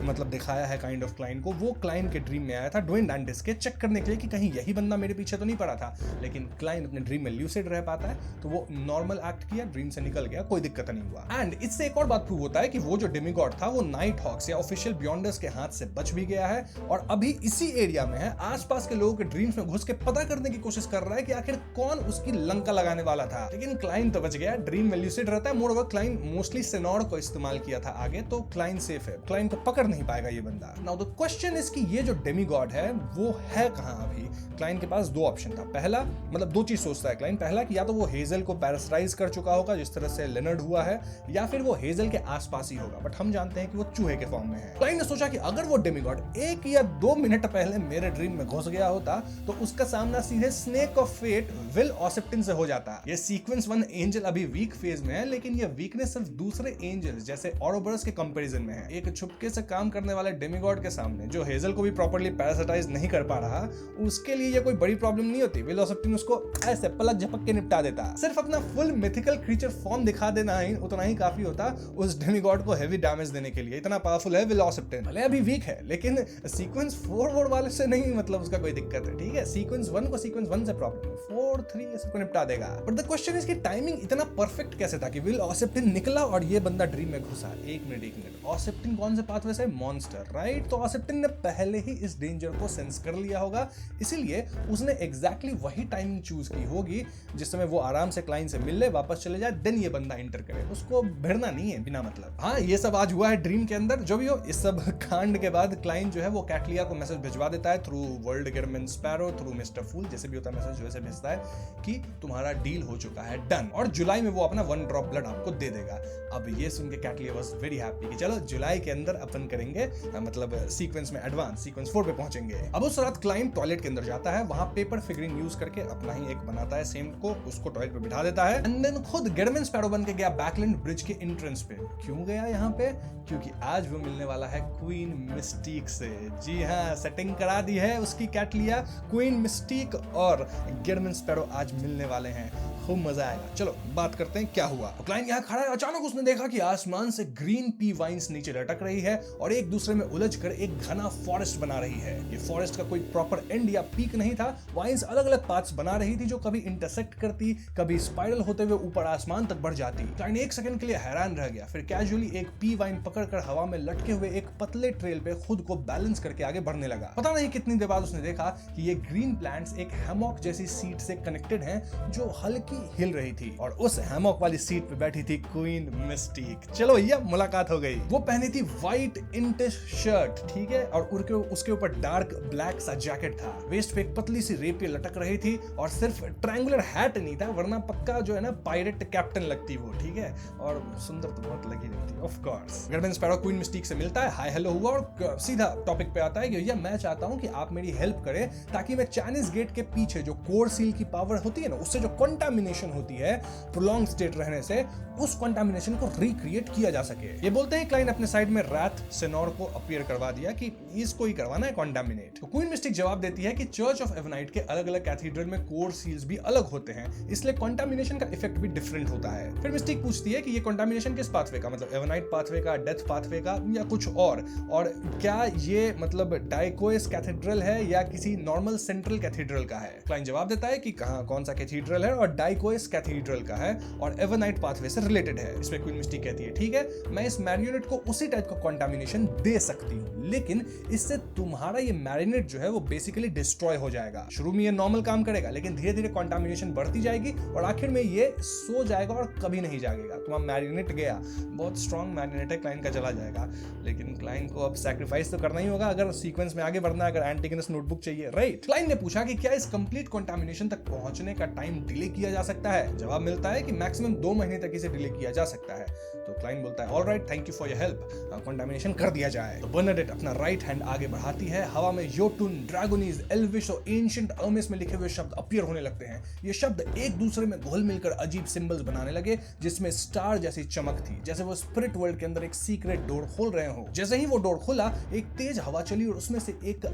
मतलब दिखाया है काइंड ऑफ क्लाइन को, वो क्लाइन के ड्रीम में आया था ड्वेन डांटिस के चेक करने के लिए कि कहीं यही बंदा मेरे पीछे तो नहीं पड़ा था। लेकिन क्लाइन अपने ड्रीम में ल्यूसिड रह पाता है तो वो नॉर्मल एक्ट किया, ड्रीम से निकल गया, कोई दिक्कत नहीं हुआ। एंड इससे एक और बात प्रूव होता है कि वो जो डेमीगॉड था वो नाइट हॉक्स या ऑफिशियल बियॉन्डर्स के हाथ से बच भी गया है और अभी इसी एरिया में है, आसपास के लोगों के ड्रीम्स में घुस के पता करने की कोशिश कर रहा है कि आखिर कौन उसकी लंका लगाने वाला था। लेकिन क्लाइन तो बच गया, ड्रीम में ल्यूसिड रहता है, मोरओवर क्लाइन मोस्टली सेनॉर्ड को इस्तेमाल किया था आगे, तो क्लाइन सेफ है, क्लाइन को पकड़ नहीं पाएगा ये बंदा। नाउ द क्वेश्चन इज कि ये जो डेमीगॉड है वो है कहां अभी। क्लाइन के पास 2 ऑप्शन था, पहला मतलब 2 चीज सोचता है क्लाइन, पहला कि या तो वो हेजल को पैरासाइज कर चुका होगा जिस तरह से लेनर्ड हुआ है, या फिर वो हेजल के आसपास ही होगा, बट हम जानते हैं कि वो चूहे के फॉर्म में है। क्लाइन ने सोचा कि अगर वो डेमीगॉड 1 या 2 मिनट पहले मेरे ड्रीम में घुस गया होता तो उसका सामना सीधे स्नेक ऑफ फेट विल ऑसेप्टिन से हो जाता है। ये सीक्वेंस 1 एंजल अभी वीक फेज में है, लेकिन ये वीकनेस सिर्फ दूसरे एंजल्स जैसे ऑरोबरस के कंपैरिजन में है। एक छुपके से काम करने वाले डेमिगॉड के सामने जो हेजल को भी प्रॉपर्ली पैरासाइटाइज नहीं कर पा रहा, उसके लिए ये कोई बड़ी प्रॉब्लम नहीं होती। विल ऑसेप्टिन उसको ऐसे पलक झपक के निपटा देता। सिर्फ अपना फुल मिथिकल क्रीचर फॉर्म दिखा देना ही उतना ही काफी होता उस डेमिगॉड को हेवी डैमेज देने के लिए। इतना पावरफुल है विल ऑसेप्टिन। भले अभी वीक है, लेकिन सीक्वेंस 4 वाले से नहीं, मतलब उसका कोई दिक्कत है। ठीक है, सीक्वेंस 1 को सीक्वेंस 1 से प्रॉब्लम है, 4, 3 सबको निपटा देगा। बट द क्वेश्चन इज कि टाइमिंग इतना परफेक्ट कैसे था कि विल ऑसेप्टिन निकला और ये बंदा ड्रीम में घुसा। एक मिनट, ऑसेप्टिन कौन से पाथवे से? Monster, right? तो ऑसेप्टिन ने पहले ही इस डेंजर को सेंस कर लिया होगा, इसीलिए उसने एग्जैक्टली वही टाइमिंग चूज की होगी जिस समय वो आराम से क्लाइंट से मिल ले, वापस चले जाए, देन ये बंदा एंटर करे। उसको भिड़ना नहीं है बिना मतलब। हाँ, ये सब आज हुआ है ड्रीम के अंदर। जो भी हो, इस सब कांड के बाद क्लाइंट जो है वो कैटलिया को मैसेज भिजवा देता है through World Gehrman Sparrow, through mister Fool, जैसे भी होता है मैसेज वैसे भेजता है कि तुम्हारा डील हो चुका है, डन। और जुलाई में वो अपना 1 ड्रॉप ब्लड आपको दे देगा। अब ये सुन के कैटलिया वाज वेरी हैप्पी कि चलो जुलाई के अंदर अपन करेंगे, मतलब सीक्वेंस में एडवांस, सीक्वेंस 4 पे पहुंचेंगे। अब उस रात क्लाइंट टॉयलेट के अंदर जाता है, वहां पेपर फिगरिंग यूज करके अपना ही एक बनाता है सेम को, उसको टॉयलेट पे बिठा देता है एंड देन खुद गिरमिन स्पैरो बन के गया बैकलैंड ब्रिज के एंट्रेंस पे। क्यों गया यहाँ पे? क्योंकि आज वो मिलने वाला है क्वीन मिस्टीक से। जी हाँ, सेटिंग करा दी है उसकी कैटलिया। क्वीन मिस्टीक और गिरमिन स्पैरो आज मिलने वाले हैं, खूब मजा आएगा। चलो बात करते हैं क्या हुआ। तो क्लाइंट यहाँ खड़ा है, अचानक उसने देखा कि आसमान से ग्रीन पी वाइन्स नीचे लटक रही है और एक दूसरे में उलझ कर एक घना फॉरेस्ट बना रही है। ये फॉरेस्ट का कोई प्रॉपर एंड या पीक नहीं था, वाइन्स अलग अलग पाथ्स बना रही थी जो कभी इंटरसेक्ट करती, कभी स्पाइरल होते हुए ऊपर आसमान तक बढ़ जाती। क्लाइंट एक सेकंड के लिए हैरान रह गया, फिर कैजुअली एक पी वाइन पकड़कर हवा में लटके हुए एक पतले ट्रेल पे खुद को बैलेंस करके आगे बढ़ने लगा। पता नहीं कितनी देर बाद उसने देखा कि ये ग्रीन प्लांट्स एक हैमॉक जैसी सीट से कनेक्टेड हैं जो हल्की हिल रही थी और उस हैमॉक वाली सीट पे बैठी थी क्वीन मिस्टीक। चलो भैया, मुलाकात हो गई। वो पहनी थी व्हाइट इंटिश शर्ट, ठीक है, और उसके ऊपर डार्क ब्लैक सा जैकेट था। वेस्ट पे एक पतली सी रेपियर लटक रही थी और सिर्फ ट्रायंगुलर हैट नहीं था, वरना पक्का जो है ना पायरेट कैप्टन लगती वो, ठीक है, और सुंदर तो बहुत लगी रही थी of course. Gehrman Sparrow Queen Mystic से मिलता है, हाय हेलो हुआ और सीधा टॉपिक पे आता है कि भैया मैं चाहता हूं कि आप मेरी हेल्प करें ताकि मैं चाइनीज गेट के पीछे जो कोर सील की पावर होती है ना, उससे जो कंटामिनेशन होती है प्रोलॉन्ग स्टेट रहने से, उस कंटामिनेशन को रिक्रिएट किया जा सके। ये बोलते हैं क्लाइंट अपने साइड में रात सेनोर को अपीयर करवा दिया कि इसको ही करवाना है कंटामिनेट। तो क्वीन मिस्टिक जवाब देती है कि चर्च ऑफ एवनाइट के अलग अलग कैथीड्रल में कोर सील्स भी अलग होते हैं, इसलिए कंटामिनेशन का इफेक्ट भी डिफरेंट होता है। फिर मिस्टिक पूछती है कि ये कंटामिनेशन किस पाथवे का, मतलब एवनाइट पाथवे का, डेथ पाथवे का, या कुछ और क्या ये मतलब डाइकोइस कैथीड्रल है या किसी नॉर्मल सेंट्रल कैथीड्रल का है। क्लाइंट जवाब देता है कि कहां कौन सा कैथीड्रल है और डाइकोइस कैथीड्रल का है और एवनाइट पाथवे से रिलेटेड है। इसमें क्वीन मिस्टिक कहती है ठीक है, मैं इस मैरिनेट को उसी टाइप का कंटामिनेशन दे सकती हूँ, लेकिन इससे तुम्हारा ये मैरिनेट जो है वो बेसिकली डिस्ट्रॉय हो जाएगा। शुरू में ये नॉर्मल काम करेगा, लेकिन धीरे धीरे कंटामिनेशन बढ़ती जाएगी और आखिर में ये सो जाएगा और कभी नहीं जागेगा। तुम्हारा मैरिनेट गया, बहुत स्ट्रॉन्ग मैरिनेट है, क्लाइंट का चला जाएगा, लेकिन क्लाइंट को अब सैक्रिफाइस तो करना ही होगा अगर सीक्वेंस में आगे बढ़ना है, अगर एंटीगनस नोटबुक चाहिए, राइट। क्लाइंट ने पूछा कि क्या इस कंप्लीट कंटामिनेशन तक पहुंचने का टाइम डिले किया जा सकता है। जवाब मिलता है कि मैक्सिमम 2 महीने तक इसे डिले किया जा सकता है। तो क्लाइंट बोलता है alright, thank you for your help, contamination कर दिया जाए। तो बर्नाडेट अपना राइट हैंड आगे बढ़ाती है, हवा में योटुन, ड्रैगोनीज, एल्विश और एंशिएंट अर्मिस में लिखे हुए शब्द अपीयर होने लगते हैं। ये शब्द एक दूसरे में घुल मिलकर अजीब सिंबल्स बनाने लगे जिसमें स्टार जैसी चमक थी, जैसे वो स्पिरिट वर्ल्ड के अंदर एक सीक्रेट डोर खोल रहे हो। जैसे ही वो डोर खोला, एक तेज हवा चली और उसमें से एक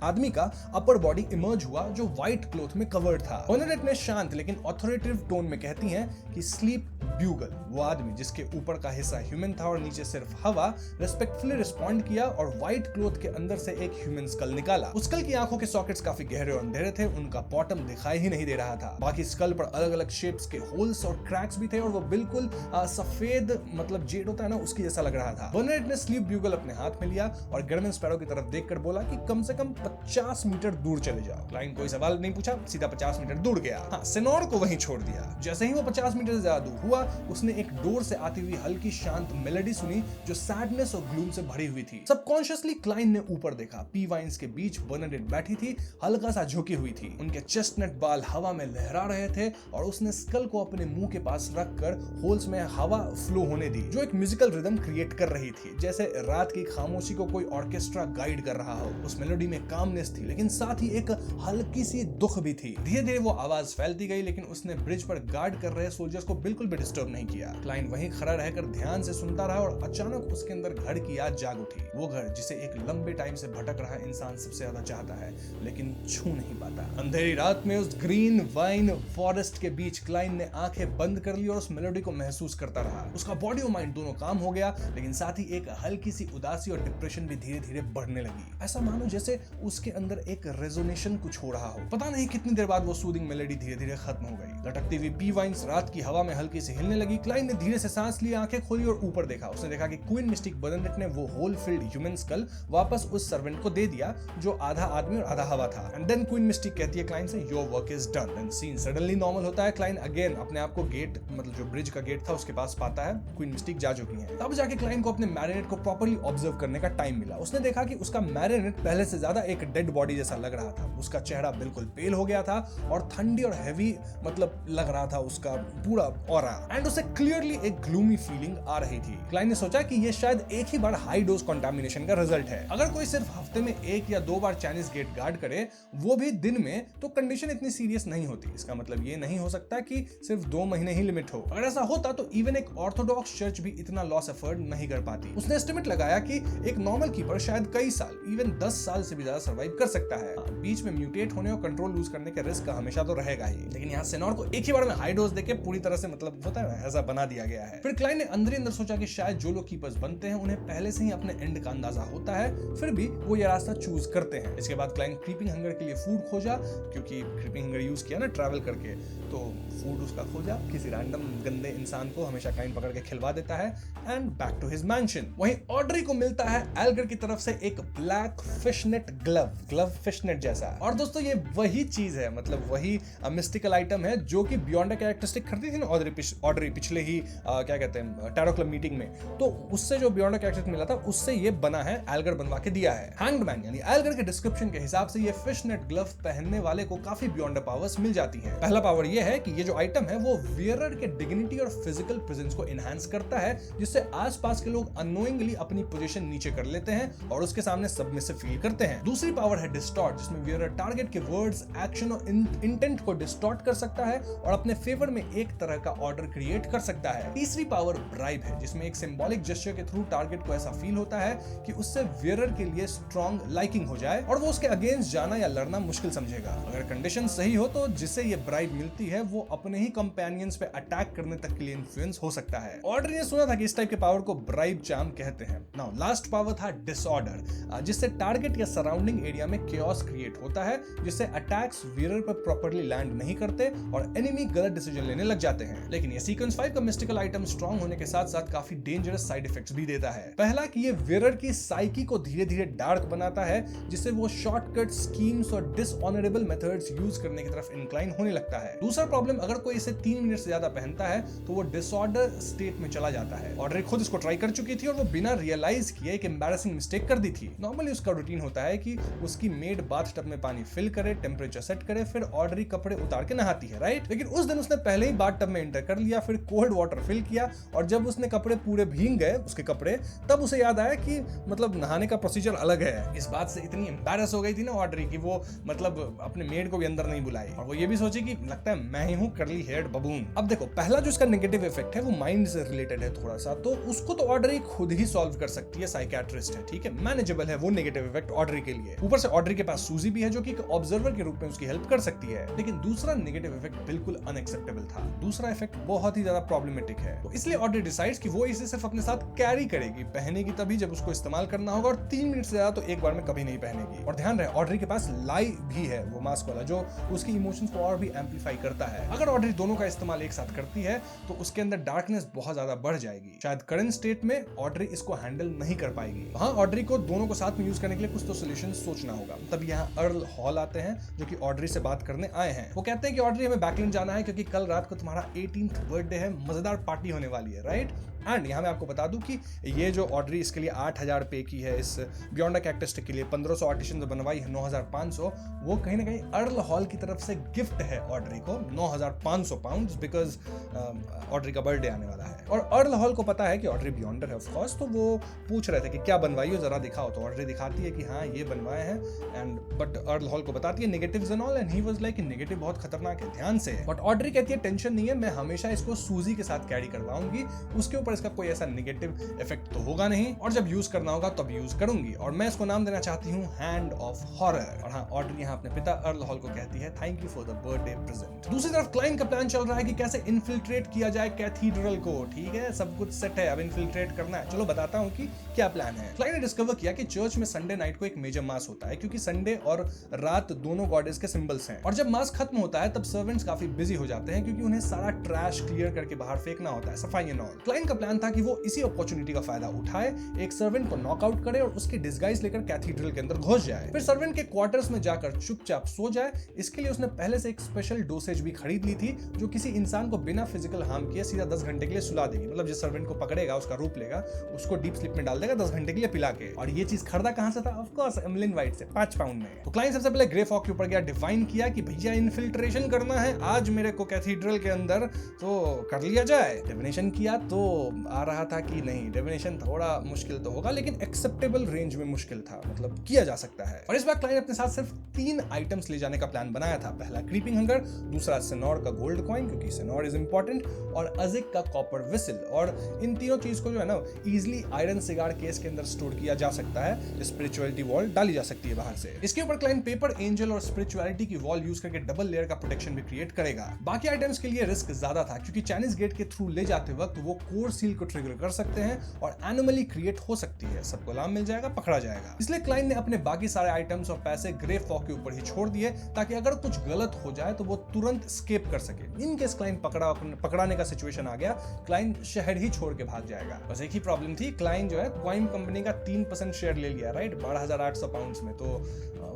आदमी का अपर बॉडी इमर्ज हुआ जो व्हाइट क्लोथ में कवर्ड था। बर्नाडेट ने शांत लेकिन ऑथोरिटेटिव टोन में कहती हैं कि स्लीप ब्यूगल। वो आदमी जिसके ऊपर का हिस्सा ह्यूमन था और नीचे सिर्फ हवा, रिस्पेक्टफुली रिस्पॉन्ड किया और व्हाइट क्लोथ के अंदर से एक ह्यूमन स्कल निकाला। उस स्कल की आंखों के सॉकेट्स काफी गहरे और अंधेरे थे, उनका बॉटम दिखाई ही नहीं दे रहा था। बाकी स्कल पर अलग अलग शेप्स के होल्स और क्रैक्स भी थे और वो बिल्कुल सफेद, मतलब जेड होता है ना, उसकी जैसा लग रहा था। बर्नाडेट ने स्लीप ब्यूगल अपने हाथ में लिया और गिरमिन स्पैरो की तरफ देखकर बोला कि कम से कम 50 मीटर दूर चले जाओ। क्लाइंट कोई सवाल नहीं पूछा, सीधा 50 मीटर दूर गया। हाँ, सेनोर को वहीं छोड़ दिया। जैसे ही वो 50 मीटर से ज्यादा दूर हुआ, उसने एक डोर से आती हुई हल्की शांत मेलोडी सुनी जो सैडनेस और ग्लूम से भरी हुई थी। सबकॉन्शियसली क्लाइंट ने ऊपर देखा, पी वाइन्स के बीच बर्नाडेट बैठी थी, हल्का सा झुकी हुई थी। उनके चेस्टनट बाल हवा में लहरा रहे थे और उसने स्कल को अपने मुंह के पास रखकर होल्स में हवा फ्लो होने दी जो एक म्यूजिकल रिदम क्रिएट कर रही थी, जैसे रात की खामोशी को कोई ऑर्केस्ट्रा गाइड कर रहा हो। उस मेलोडी में कामनेस थी, लेकिन साथ ही एक हल्की सी दुख भी थी। धीरे धीरे वो आवाज फैलती गई, लेकिन उसने ब्रिज पर गार्ड कर रहे सोल्जर्स को बिल्कुल भी डिस्टर्ब नहीं किया। क्लाइन वहीं खड़ा रहकर ध्यान से सुनता रहा और अचानक उसके अंदर घर की याद जाग उठी। वो घर जिसे एक लंबे टाइम से भटक रहा इंसान सबसे ज्यादा चाहता है, लेकिन छू नहीं पाता। अंधेरी रात में उस ग्रीन वाइन फॉरेस्ट के बीच क्लाइन ने आंखें बंद कर ली और उस मेलोडी को महसूस करता रहा। उसका बॉडी और माइंड दोनों काम हो गया, लेकिन साथ ही एक हल्की सी उदासी और डिप्रेशन भी धीरे धीरे बढ़ने लगी। ऐसा मानो जैसे उसके अंदर एक रेजोनेशन कुछ हो रहा हो। पता नहीं कितनी देर बाद वो सूदिंग मेलोडी धीरे धीरे खत्म हो गई। लटकती हुई पी वाइन्स रात की हवा में हल्की से हिलने लगी। क्लाइन ने धीरे से सांस ली, आंखें खोली और ऊपर देखा। उसने देखा कि क्वीन मिस्टिक बर्नेट ने वो होल फिल्ड ह्यूमन स्कल वापस उस सर्वेंट को दे दिया जो आधा आदमी और आधा हवा था। एंड देन क्वीन मिस्टिक कहती है क्लाइन से, your work is done. And scene suddenly normal होता है। क्लाइन अगेन अपने आप को गेट, मतलब जो ब्रिज का गेट था, उसके पास पाता है। क्वीन मिस्टिक जा चुकी है। तब जाके क्लाइन को अपने मैरिनेट को प्रॉपर्ली ऑब्जर्व करने का टाइम मिला। उसने देखा कि उसका मैरिनेट पहले से ज्यादा एक डेड बॉडी जैसा लग रहा था। उसका चेहरा बिल्कुल पेल हो गया था और ठंडी और हैवी मतलब लग रहा था उसका पूरा ऑरा। एंड उसे क्लियरली एक ग्लूमी फीलिंग आ रही थी। क्लाइन ने सोचा कि ये शायद एक ही बार हाई डोज कंटामिनेशन का रिजल्ट है। अगर कोई सिर्फ हफ्ते में 1 या 2 बार चाइनीज गेट गार्ड करे, वो भी दिन में, तो कंडीशन इतनी सीरियस नहीं होती। इसका मतलब ये नहीं हो सकता कि सिर्फ 2 महीने ही लिमिट हो। अगर ऐसा होता तो इवन एक ऑर्थोडॉक्स चर्च भी इतना लॉस एफर्ट नहीं कर पाती। उसने एस्टिमेट लगाया कि एक नॉर्मल कीपर शायद कई साल, इवन 10 साल से भी ज्यादा सर्वाइव कर सकता है। बीच में म्यूटेट होने और कंट्रोल लूज करने के रिस्क हमेशा तो रहेगा ही, लेकिन यहाँ सेनोर को एक ही बार में हाई डोज देके पूरी तरह से मतलब होता है ऐसा बना दिया गया है। फिर क्लाइन ने अंदर ही अंदर सोचा कि शायद जो लोग कीपर्स बनते हैं उन्हें पहले से ही अपने एंड का अंदाजा होता है, फिर भी वो ये रास्ता चूज करते हैं। इसके बाद क्लाइन क्रीपिंग हंगर के लिए फूड खोजा, क्योंकि क्रीपिंग हंगर यूज किया ना ट्रैवल करके, तो फूड उसका खोजा। किसी रैंडम गंदे इंसान को हमेशा क्लाइन पकड़ के खिलवा देता है and back to his mansion. वहीं ऑड्री को मिलता है एल्गर की तरफ से एक ब्लैक फिशनेट ग्लव फिशनेट जैसा। और दोस्तों ये वही चीज है, मतलब वही मिस्टिकल आइटम है जो कि बियॉन्ड कैरेक्टरिस्टिक खरीदी थी ना ऑड्री पिछले ही क्या कहते हैं टैरो क्लब मीटिंग में, तो उससे जो बियॉन्ड कैरेक्टरिस्टिक मिला था उससे ये बना है, एल्गर बनवा के दिया है। हैंग्ड मैन यानी एल्गर के डिस्क्रिप्शन के हिसाब से ये फिशनेट ग्लव पहनने वाले को काफी बियॉन्ड पावर्स मिल जाती हैं। पहला पावर ये है कि ये जो आइटम है वो वियरर के डिग्निटी और फिजिकल प्रेजेंस को एनहांस करता है, जिससे आसपास के लोग अननोइंगली अपनी पोजीशन नीचे कर लेते हैं और उसके सामने सबमिसिव फील करते हैं। दूसरी पावर है डिस्टॉर्ट, जिसमें वियरर टारगेट के वर्ड्स, एक्शन और इंटेंट को डिस्टॉर्ट कर सकता है और अपने फेवर में एक तरह का ऑर्डर क्रिएट कर सकता है। तीसरी पावर ब्राइब है, जिसमें एक सिंबॉलिक जेस्चर के थ्रू टारगेट को ऐसा फील होता है कि उससे वियरर के लिए स्ट्रॉन्ग लाइकिंग हो जाए और वो उसके अगेंस्ट जाना या लड़ना मुश्किल समझेगा। अगर कंडीशन सही हो तो जिसे ये ब्राइब मिलती है वो अपने ही कंपेनियंस पे अटैक करने तक के लिए इन्फ्लुएंस हो सकता है। ऑर्डर ने सुना था कि इस टाइप के पावर को ब्राइब चार्म कहते हैं। नाउ लास्ट पावर था डिसऑर्डर, जिससे टारगेट या सराउंडिंग एरिया में केओस क्रिएट होता है, जिससे अटैक्स वियरर पर प्रॉपर्ली लैंड नहीं करते और एनिमी गलत डिसीजन लेने लग जाते हैं। लेकिन ये सीक्वेंस 5 का मिस्टिकल आइटम स्ट्रॉन्ग होने के साथ साथ काफी डेंजरस साइड इफेक्ट्स भी देता है। पहला कि ये वियरर की साइकी को धीरे धीरे डार्क बनाता है, जिससे वो शॉर्टकट स्कीम्स और डिसऑनरेबल मेथड्स यूज करने की तरफ इंक्लाइन होने लगता है। दूसरा प्रॉब्लम, अगर कोई इसे 3 मिनट से ज्यादा पहनता है तो वो डिसऑर्डर स्टेट में चला जाता है। ऑड्री खुद इसको ट्राई कर चुकी थी और वो बिना रियलाइज किए एक एम्बैरेसिंग मिस्टेक कर दी थी। नॉर्मली उसका रूटीन होता है कि उसकी मेड बाथटब में पानी फिल करे, टेम्परेचर सेट करे, फिर ऑड्री कपड़े उतार के नहाती है, राइट? लेकिन उस दिन उसने पहले ही बाथटब में एंटर कर लिया, फिर कोल्ड वाटर फिल किया और जब उसने कपड़े पूरे भीग गए उसके कपड़े, तब उसे याद आया कि मतलब नहाने का प्रोसीजर अलग है। इस बात से इतनी एम्बैरेस हो गई थी ना ऑड्री कि वो मतलब अपने मेड को भी अंदर नहीं बुलाई और वो ये भी सोची कि लगता है मैं ही हूँ कर्ली हेयर्ड बबून। अब देखो, पहला जो इसका नेगेटिव इफेक्ट है वो माइंड से रिलेटेड है थोड़ा सा, तो उसको तो ऑड्री खुद ही सॉल्व कर सकती है, साइकियाट्रिस्ट है, ठीक है, मैनेजेबल है वो नेगेटिव इफेक्ट ऑड्री के लिए। ऊपर से ऑड्री के पास सूजी भी है जो कि एक ऑब्जर्वर के रूप में उसकी हेल्प कर सकती है। लेकिन दूसरा नेगेटिव इफेक्ट बिल्कुल अनएक्सेप्टेबल था। दूसरा इफेक्ट बहुत ही ज्यादा प्रॉब्लमेटिक है, तो इसलिए ऑड्री डिसाइड्स कि वो इसे सिर्फ अपने साथ कैरी करेगी, पहनेगी तभी जब उसको इस्तेमाल करना होगा और 3 मिनट से ज्यादा तो एक बार में कभी नहीं पहनेगी। और ध्यान रहे, ऑड्री के पास लाई भी है वो मास्क वाला, जो उसकी इमोशंस को और भी एम्पलीफाई करता है। अगर ऑड्री दोनों का इस्तेमाल एक साथ करती है तो उसके अंदर डार्कनेस बहुत ज्यादा बढ़ जाएगी। शायद करंट स्टेट में ऑड्री इसको हैंडल नहीं कर पाएगी। हाँ, ऑड्री को दोनों को साथ में यूज करने के लिए कुछ तो सोल्यूशन सोचना होगा। तब यहाँ अर्ल हॉल आते हैं जो कि ऑड्री से बात करने आए हैं। वो कहते हैं कि ऑड्री, हमें बैकलैंड जाना है क्योंकि कल रात को तुम्हारा 18th बर्थडे है, मजेदार पार्टी होने वाली है, राइट? एंड यहाँ मैं आपको बता दूं कि ये जो ऑड्री इसके लिए 8000 पे की है, इस बियॉन्ड द कैरेक्टरिस्टिक के लिए 1500 आर्टिशन बनवाई है 9500, वो कहीं ना कहीं अर्ल हॉल की तरफ से गिफ्ट है ऑड्री को 9500 पाउंड, बिकॉज ऑड्री का बर्थडे आने वाला है। और अर्ल हॉल को पता है कि ऑड्री बियॉन्डर है ऑफ कोर्स, तो वो पूछ रहे थे कि क्या बनवाई हो, जरा दिखाओ। तो ऑड्री दिखाती है कि हाँ ये बनवाए हैं, and but but earl hall को बताती है negatives and all, and he was like negative बहुत खतरनाक है, ध्यान से। बट ऑड्री कहती है टेंशन नहीं है, मैं हमेशा इसको सूजी के साथ कैरी करवाऊंगी, उसके ऊपर इसका कोई ऐसा नेगेटिव इफेक्ट तो होगा नहीं, और जब यूज करना होगा तब यूज करूंगी, और मैं इसको नाम देना चाहती हूँ हैंड ऑफ हॉरर। और हाँ, ऑड्री यहाँ अपने पिता अर्ल हॉल को कहती है thank you for the birthday present. दूसरी तरफ क्लाइन का प्लान चल रहा है कि कैसे इन्फिल्ट्रेट किया जाए कैथीड्रल को। ठीक है, सब कुछ सेट है, अब इन्फिल्ट्रेट करना है। चलो बताता हूँ कि क्या प्लान है। क्लाइन ने डिस्कवर किया कि चर्च में संडे नाइट को एक मेजर मास होता है, क्योंकि संडे और रात दोनों गॉडेस के सिंबल्स हैं, और जब मास खत्म होता है तब सर्वेंट्स काफी बिजी हो जाते हैं, क्योंकि उन्हें सारा ट्रैश क्लियर करके बाहर फेंकना होता है, सफाई एंड ऑल। क्लाइन का प्लान था कि वो इसी अपॉर्चुनिटी का फायदा उठाए, एक सर्वेंट को नॉकआउट करे और उसकी डिस्गाइज लेकर कैथीड्रल के अंदर घुस जाए, फिर सर्वेंट के क्वार्टर्स में जाकर चुपचाप सो जाए। इसके लिए उसने पहले से एक स्पेशल डोसेज भी खरीद ली थी, जो किसी इंसान को बिना फिजिकल हार्म किए सीधा 10 घंटे के लिए सुला देगी। मतलब जिस सर्वेंट को पकड़ेगा, उसका रूप लेगा, उसको डीप स्लीप में डाल देगा 10 घंटे के लिए पिला के। और ये चीज खरीदा कहां से था? ऑफ कोर्स एमलिन वाइट से, 5 पाउंड में। तो क्लाइन सबसे पहले ग्रे फॉग के ऊपर गया, डिफाइन किया कि भैया इन्फिल्ट्रेशन करना है आज मेरे को कैथीड्रल के अंदर, तो कर लिया जाए। डिविनेशन किया तो आ रहा था कि नहीं, डिविनेशन थोड़ा मुश्किल तो होगा, लेकिन एक्सेप्टेबल रेंज में मुश्किल था, मतलब किया जा सकता है। और इस बार क्लाइन अपने साथ सिर्फ 3 आइटम्स ले जाने का प्लान बनाया था। पहला क्रीपिंग हंगर, दूसरा सेनोर का गोल्ड कॉइन, क्योंकि सेनोर इज इंपॉर्टेंट, और अजिक का कॉपर विसिल। और इन तीनों चीज को जो है ना इजिली आयरन सिगार केस के अंदर स्टोर किया जा सकता है, स्पिरिचुअलिटी वॉल डाली जा सकती है बाहर से। इसके ऊपर क्लाइन पेपर एंजल और स्पिरिचुअलिटी की वॉल यूज करके डबल लेयर का प्रोटेक्शन भी क्रिएट करेगा। बाकी आइटम्स के लिए रिस्क ज्यादा था, क्योंकि चाइनीज गेट के थ्रू ले जाते वक्त वो कोर सील को ट्रिगर कर सकते हैं और एनोमली क्रिएट हो सकती है, सबको लाभ मिल जाएगा, पकड़ा जाएगा। इसलिए क्लाइन ने अपने बाकी सारे आइटम्स और पैसे ग्रे फॉग के ऊपर ही छोड़ दिए, ताकि अगर कुछ गलत हो जाए तो वो तुरंत स्केप कर सके। इन केस क्लाइन पकड़ाने का सिचुएशन आ गया, क्लाइन शहर ही छोड़ के भाग जाएगा। बस एक ही प्रॉब्लम थी, क्लाइन जो है क्वाइम कंपनी का 3% शेयर ले लिया, राइट, 12,800 पाउंड्स में। तो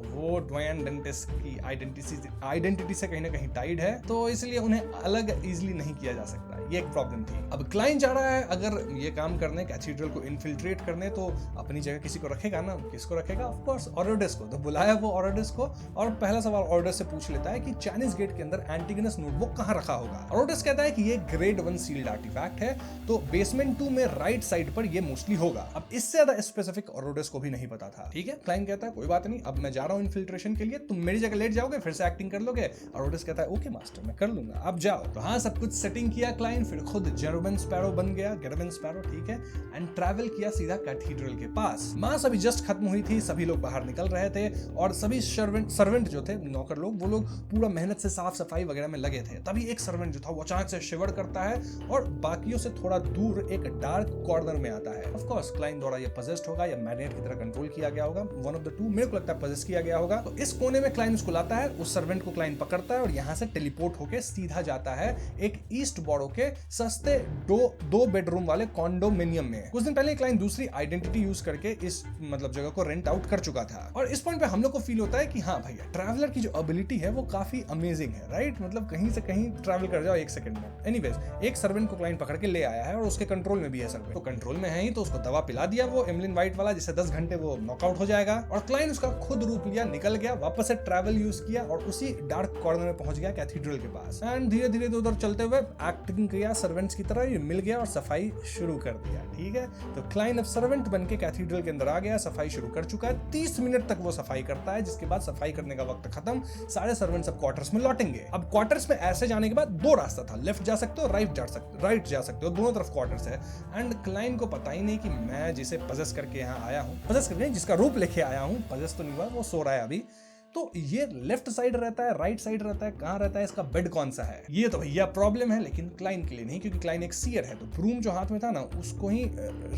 वो ड्वेन डेंटिस की आइडेंटिटी से कहीं ना कहीं टाइड है, तो इसलिए उन्हें अलग इजीली नहीं किया जा सकता, ये एक प्रॉब्लम थी। अब क्लाइन जा रहा है अगर ये काम करने, कैथीड्रल को इन्फिल्ट्रेट करने, तो अपनी जगह किसी को रखेगा ना। किसको रखेगा? ऑफ कोर्स ऑरोडिस को। तो बुलाया वो ऑरोडिस को, और पहला सवाल ऑरोडिस से पूछ लेता है कि चाइनीज गेट के अंदर एंटिगनस नोटबुक कहां रखा होगा। ऑरोडिस कहता है कि ये ग्रेड 1 सील्ड आर्टिफैक्ट है, तो बेसमेंट 2 में राइट साइड पर ये मोस्टली होगा। अब इससे ज्यादा स्पेसिफिक ऑरोडिस को भी नहीं पता था। ठीक है, क्लाइन कहता है कोई बात नहीं, अब मैं जा रहा हूं इन्फिल्ट्रेशन के लिए, तुम मेरी जगह लेट जाओगे, फिर से एक्टिंग कर लोगे। ऑरोडिस कहता है ओके मास्टर, मैं कर लूंगा, आप जाओ। तो हाँ, सब कुछ सेटिंग किया क्लाइन, फिर खुद जेरोबन स्पैरो बन गया, गेरोबन स्पैरो, ठीक है, एंड ट्रैवल किया सीधा कैथीड्रल के पास। मास अभी जस्ट खत्म हुई थी, सभी लोग बाहर निकल रहे थे, और सभी सर्वेंट जो थे, नौकर लोग, वो लोग पूरा मेहनत से साफ सफाई वगैरह में लगे थे। तभी एक सर्वेंट जो था वो अचानक से शिवर करता है, और बाकियों से थोड़ा दूर एक डार्क कॉर्नर में आता है। ऑफ कोर्स क्लाइन द्वारा ये पोजेस्ड होगा या मैग्नेट की तरह कंट्रोल किया गया होगा, वन ऑफ द टू, मेरे को लगता है पोजेस किया गया होगा। तो इस कोने में क्लाइन उसको लाता है, उस सर्वेंट को क्लाइन पकड़ता है, और यहाँ से टेलीपोर्ट होके सीधा जाता है एक ईस्ट बॉरो के सस्ते दो बेडरूम वाले कॉन्डोमिनियम में। कुछ दिन पहले क्लाइन दूसरी आइडेंटिटी यूज करके इस मतलब जगह को रेंट आउट कर चुका था, और इस पॉइंट पे हम लोग को फील होता है कि हाँ भैया, ट्रैवलर की जो एबिलिटी है वो काफी अमेजिंग है, राइट, मतलब कहीं से कहीं ट्रैवल कर जाओ 1 सेकंड में। एनीवेज, एक सर्वेंट को क्लाइन पकड़ के ले आया है, और उसके कंट्रोल में भी है सर्वेंट, तो कंट्रोल में है ही, तो उसको दवा पिला दिया वो एमलिन वाइट वाला, जिससे 10 घंटे वो नॉकआउट हो जाएगा। और क्लाइन उसका खुद रूप लिया, निकल गया, वापस से ट्रैवल यूज किया, और उसी डार्क कॉर्नर में पहुंच गया कैथीड्रल के पास, एंड धीरे धीरे उधर चलते हुए एक्टिंग किया सर्वेंट्स की तरह, ये मिल गया और सफाई शुरू कर दिया। ठीक है, तो क्लाइन अब सर्वेंट बन के कैथीड्रल के अंदर आ गया, सफाई शुरू कर चुका है। 30 मिनट तक वो सफाई करता है, जिसके बाद सफाई करने का वक्त खत्म, सारे सर्वेंट्स अब क्वार्टर्स में लौटेंगे। अब क्वार्टर्स में ऐसे जाने के बाद 2 रास्ता था, लेफ्ट जा सकते हो, राइट जा सकते हो, दोनों तरफ क्वार्टर्स है। एंड क्लाइन को पता ही नहीं कि मैं जिसे पजेस करके यहाँ आया हूँ, पजेस करके जिसका रूप लेके आया हूँ, पजेस तो नहीं हुआ, वो सो रहा है अभी, तो ये लेफ्ट साइड रहता है, राइट साइड रहता है, कहाँ रहता है, इसका बेड कौन सा है, ये तो भैया प्रॉब्लम है। लेकिन क्लाइन के लिए नहीं, क्योंकि क्लाइन एक सीयर है, तो ब्रूम जो हाथ में था ना, उसको ही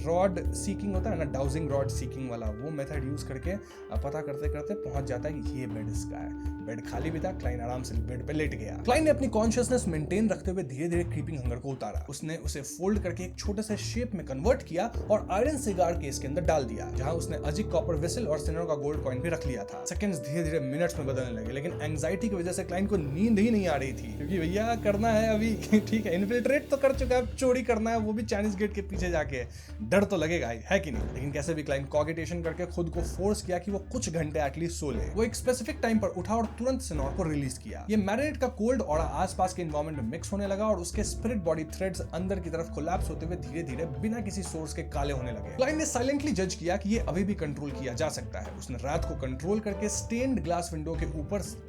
रॉड सीकिंग होता है ना, डाउजिंग रॉड सीकिंग वाला, वो मेथड यूज करके पता करते करते पहुंच जाता है कि ये बेड इसका है। बेड खाली भी था, क्लाइन आराम से बेड पे लेट गया। क्लाइन ने अपनी कॉन्शियसनेस मेंटेन रखते हुए धीरे धीरे क्रीपिंग हंगर को उतारा। उसने उसे फोल्ड करके एक छोटे से शेप में कन्वर्ट किया और आयरन सिगार केस के अंदर डाल दिया, जहां उसने अजिक कॉपर वेसल और सिनर का गोल्ड कॉइन भी रख लिया था। सेकंड्स धीरे धीरे मिनट्स में बदलने लगे, लेकिन एंजाइटी की वजह से क्लाइन को नींद ही नहीं आ रही थी, क्योंकि भैया करना है अभी ठीक है, इन्फिल्ट्रेट तो कर चुका है, चोरी करना है, वो भी चाइनीज गेट के पीछे जाके, डर तो लगेगा है कि नहीं। लेकिन कैसे भी क्लाइन कॉगिटेशन करके खुद को फोर्स किया कि वो कुछ घंटे एटलीस्ट सो ले। वो एक स्पेसिफिक टाइम पर उठा और तुरंत सिनोर को रिलीज किया। ये मैरिनेट का कोल्ड ऑरा आसपास के एनवायरनमेंट में मिक्स होने लगा और उसके स्पिरिट बॉडी थ्रेड्स अंदर की तरफ कोलैप्स होते हुए धीरे धीरे बिना किसी सोर्स के काले होने लगे। क्लाइन ने साइलेंटली जज किया कि ये अभी भी कंट्रोल किया जा सकता है। उसने रात को कंट्रोल करके स्टेन्ड ग्लास ग्लास विंडो के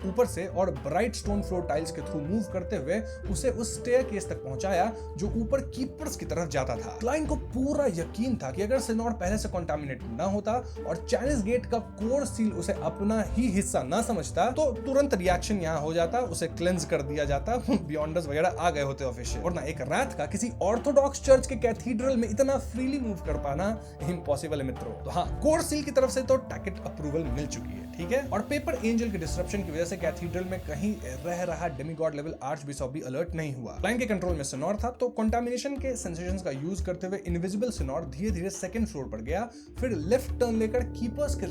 ऊपर से और ब्राइट स्टोन फ्लोर टाइल्स के थ्रू मूव करते हुए उसे उस स्टेयरकेस तक पहुंचाया जो ऊपर कीपर्स की तरफ जाता था। क्लाइंट को पूरा यकीन था कि अगर सिनॉड पहले से कंटामिनेट ना होता और चाइनीज गेट का कोर सील उसे अपना ही हिस्सा ना समझता तो तुरंत रिएक्शन यहाँ हो जाता, उसे क्लेंज कर दिया जाता, बियॉन्डर्स वगैरह आ गए होते ऑफिशियल। और ना एक रात का किसी ऑर्थोडॉक्स चर्च के कैथीड्रल में इतना फ्रीली मूव कर पाना इम्पॉसिबल है मित्रों। तो हाँ, कोर सील की तरफ से तो टैकेट अप्रूवल मिल चुकी है, ठीक है। और पेपर एंजल के डिस्ट्रप्शन की वजह से कैथीड्रल में कहीं रह रहा डेमीगॉड लेवल आर्चबिशप भी अलर्ट नहीं हुआ। क्लाइंट के कंट्रोल में सिनॉड था, तो कंटामिनेशन के सेंसेशंस का यूज करते हुए इनविजिबल सिनॉड धीरे धीरे सेकंड फ्लोर पर गया, फिर लेफ्ट टर्न लेकर कीपर्स के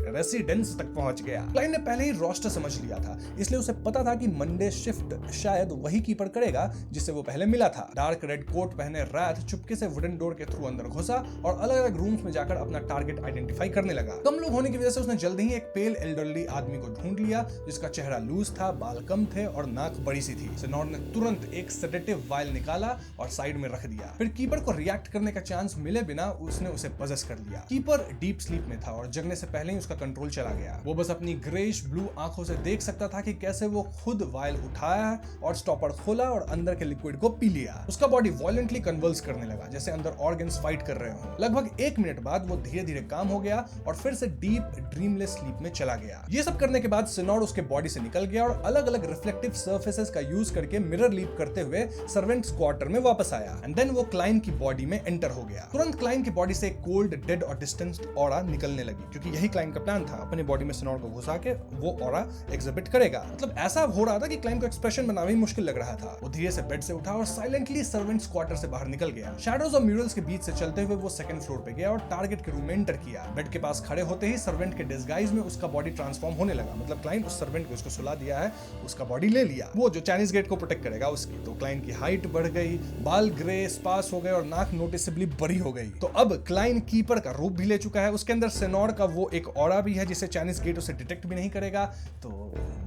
रेजिडेंस तक पहुंच गया। क्लाइंट ने पहले ही रोस्टर समझ लिया था, इसलिए उसे पता था कि मंडे शिफ्ट शायद वही कीपर करेगा जिससे वो पहले मिला था। डार्क रेड कोट पहने रैथ चुपके से वुडन डोर के थ्रू अंदर घुसा और अलग अलग रूम्स में जाकर अपना टारगेट आइडेंटिफाई करने लगा। कम लोग होने की वजह से उसने जल्दी ही एक पेल एल्डरली आदमी को ढूंढ लिया जिसका चेहरा लूज था, बाल कम थे और नाक बड़ी सी थी। सिनॉड ने तुरंत एक सेडेटिव वाइल निकाला और साइड में रख दिया। फिर कीपर को रिएक्ट करने का चांस मिले बिना उसने उसे पजेस कर लिया। कीपर डीप स्लीप में था और जगने से पहले ही उसका कंट्रोल चला गया। वो बस अपनी ग्रेइश ब्लू आंखों से देख सकता था कि कैसे वो खुद वाइल उठाया और स्टॉपर खोला और अंदर के लिक्विड को पी लिया। उसका बॉडी वायलेंटली कन्वल्स करने लगा जैसे अंदर ऑर्गन्स फाइट कर रहे हों। लगभग 1 मिनट बाद वो धीरे धीरे काम हो गया और फिर से डीप ड्रीमलेस स्लीप में चला गया। ये सब करने के बाद सिनॉड उसके बॉडी से निकल गया और अलग अलग रिफ्लेक्टिव सर्फेसेस का यूज करके मिरर लीप करते हुए सर्वेंट्स क्वार्टर में वापस आया। एंड देन वो क्लाइंट की बॉडी में एंटर हो गया। तुरंत क्लाइंट की बॉडी से कोल्ड, डेड और डिस्टेंस्ड ऑरा निकलने लगी क्योंकि यही क्लाइंट का प्लान था, अपने बॉडी में सिनॉड को घुसा के वो ऑरा एग्जिबिट करेगा। मतलब ऐसा हो रहा था कि क्लाइंट को एक्सप्रेशन बनाना ही मुश्किल लग रहा था। वो धीरे से बेड से उठा और साइलेंटली सर्वेंट्स क्वार्टर से बाहर निकल गया। शैडोज और म्यूरल्स के बीच से चलते हुए वो सेकंड फ्लोर पे गया और टारगेट के रूम में एंटर किया। बेड के पास खड़े होते ही सर्वेंट के डिस्गाइज में उसका बॉडी ट्रांसफॉर्म होने लगा। मतलब क्लाइंट उस सर्वेंट को उसको सुला दिया है, उसका बॉडी ले लिया, वो जो चाइनीज गेट को प्रोटेक्ट करेगा उसकी। तो क्लाइंट की हाइट बढ़ गई, बाल ग्रे स्पार्स हो गए और नाक नोटिसेबली बड़ी हो गई। तो अब क्लाइंट कीपर का रूप भी ले चुका है। उसके अंदर सिनॉड का वो एक ऑरा भी है जिसे चाइनीज गेट उसे डिटेक्ट भी नहीं करेगा। तो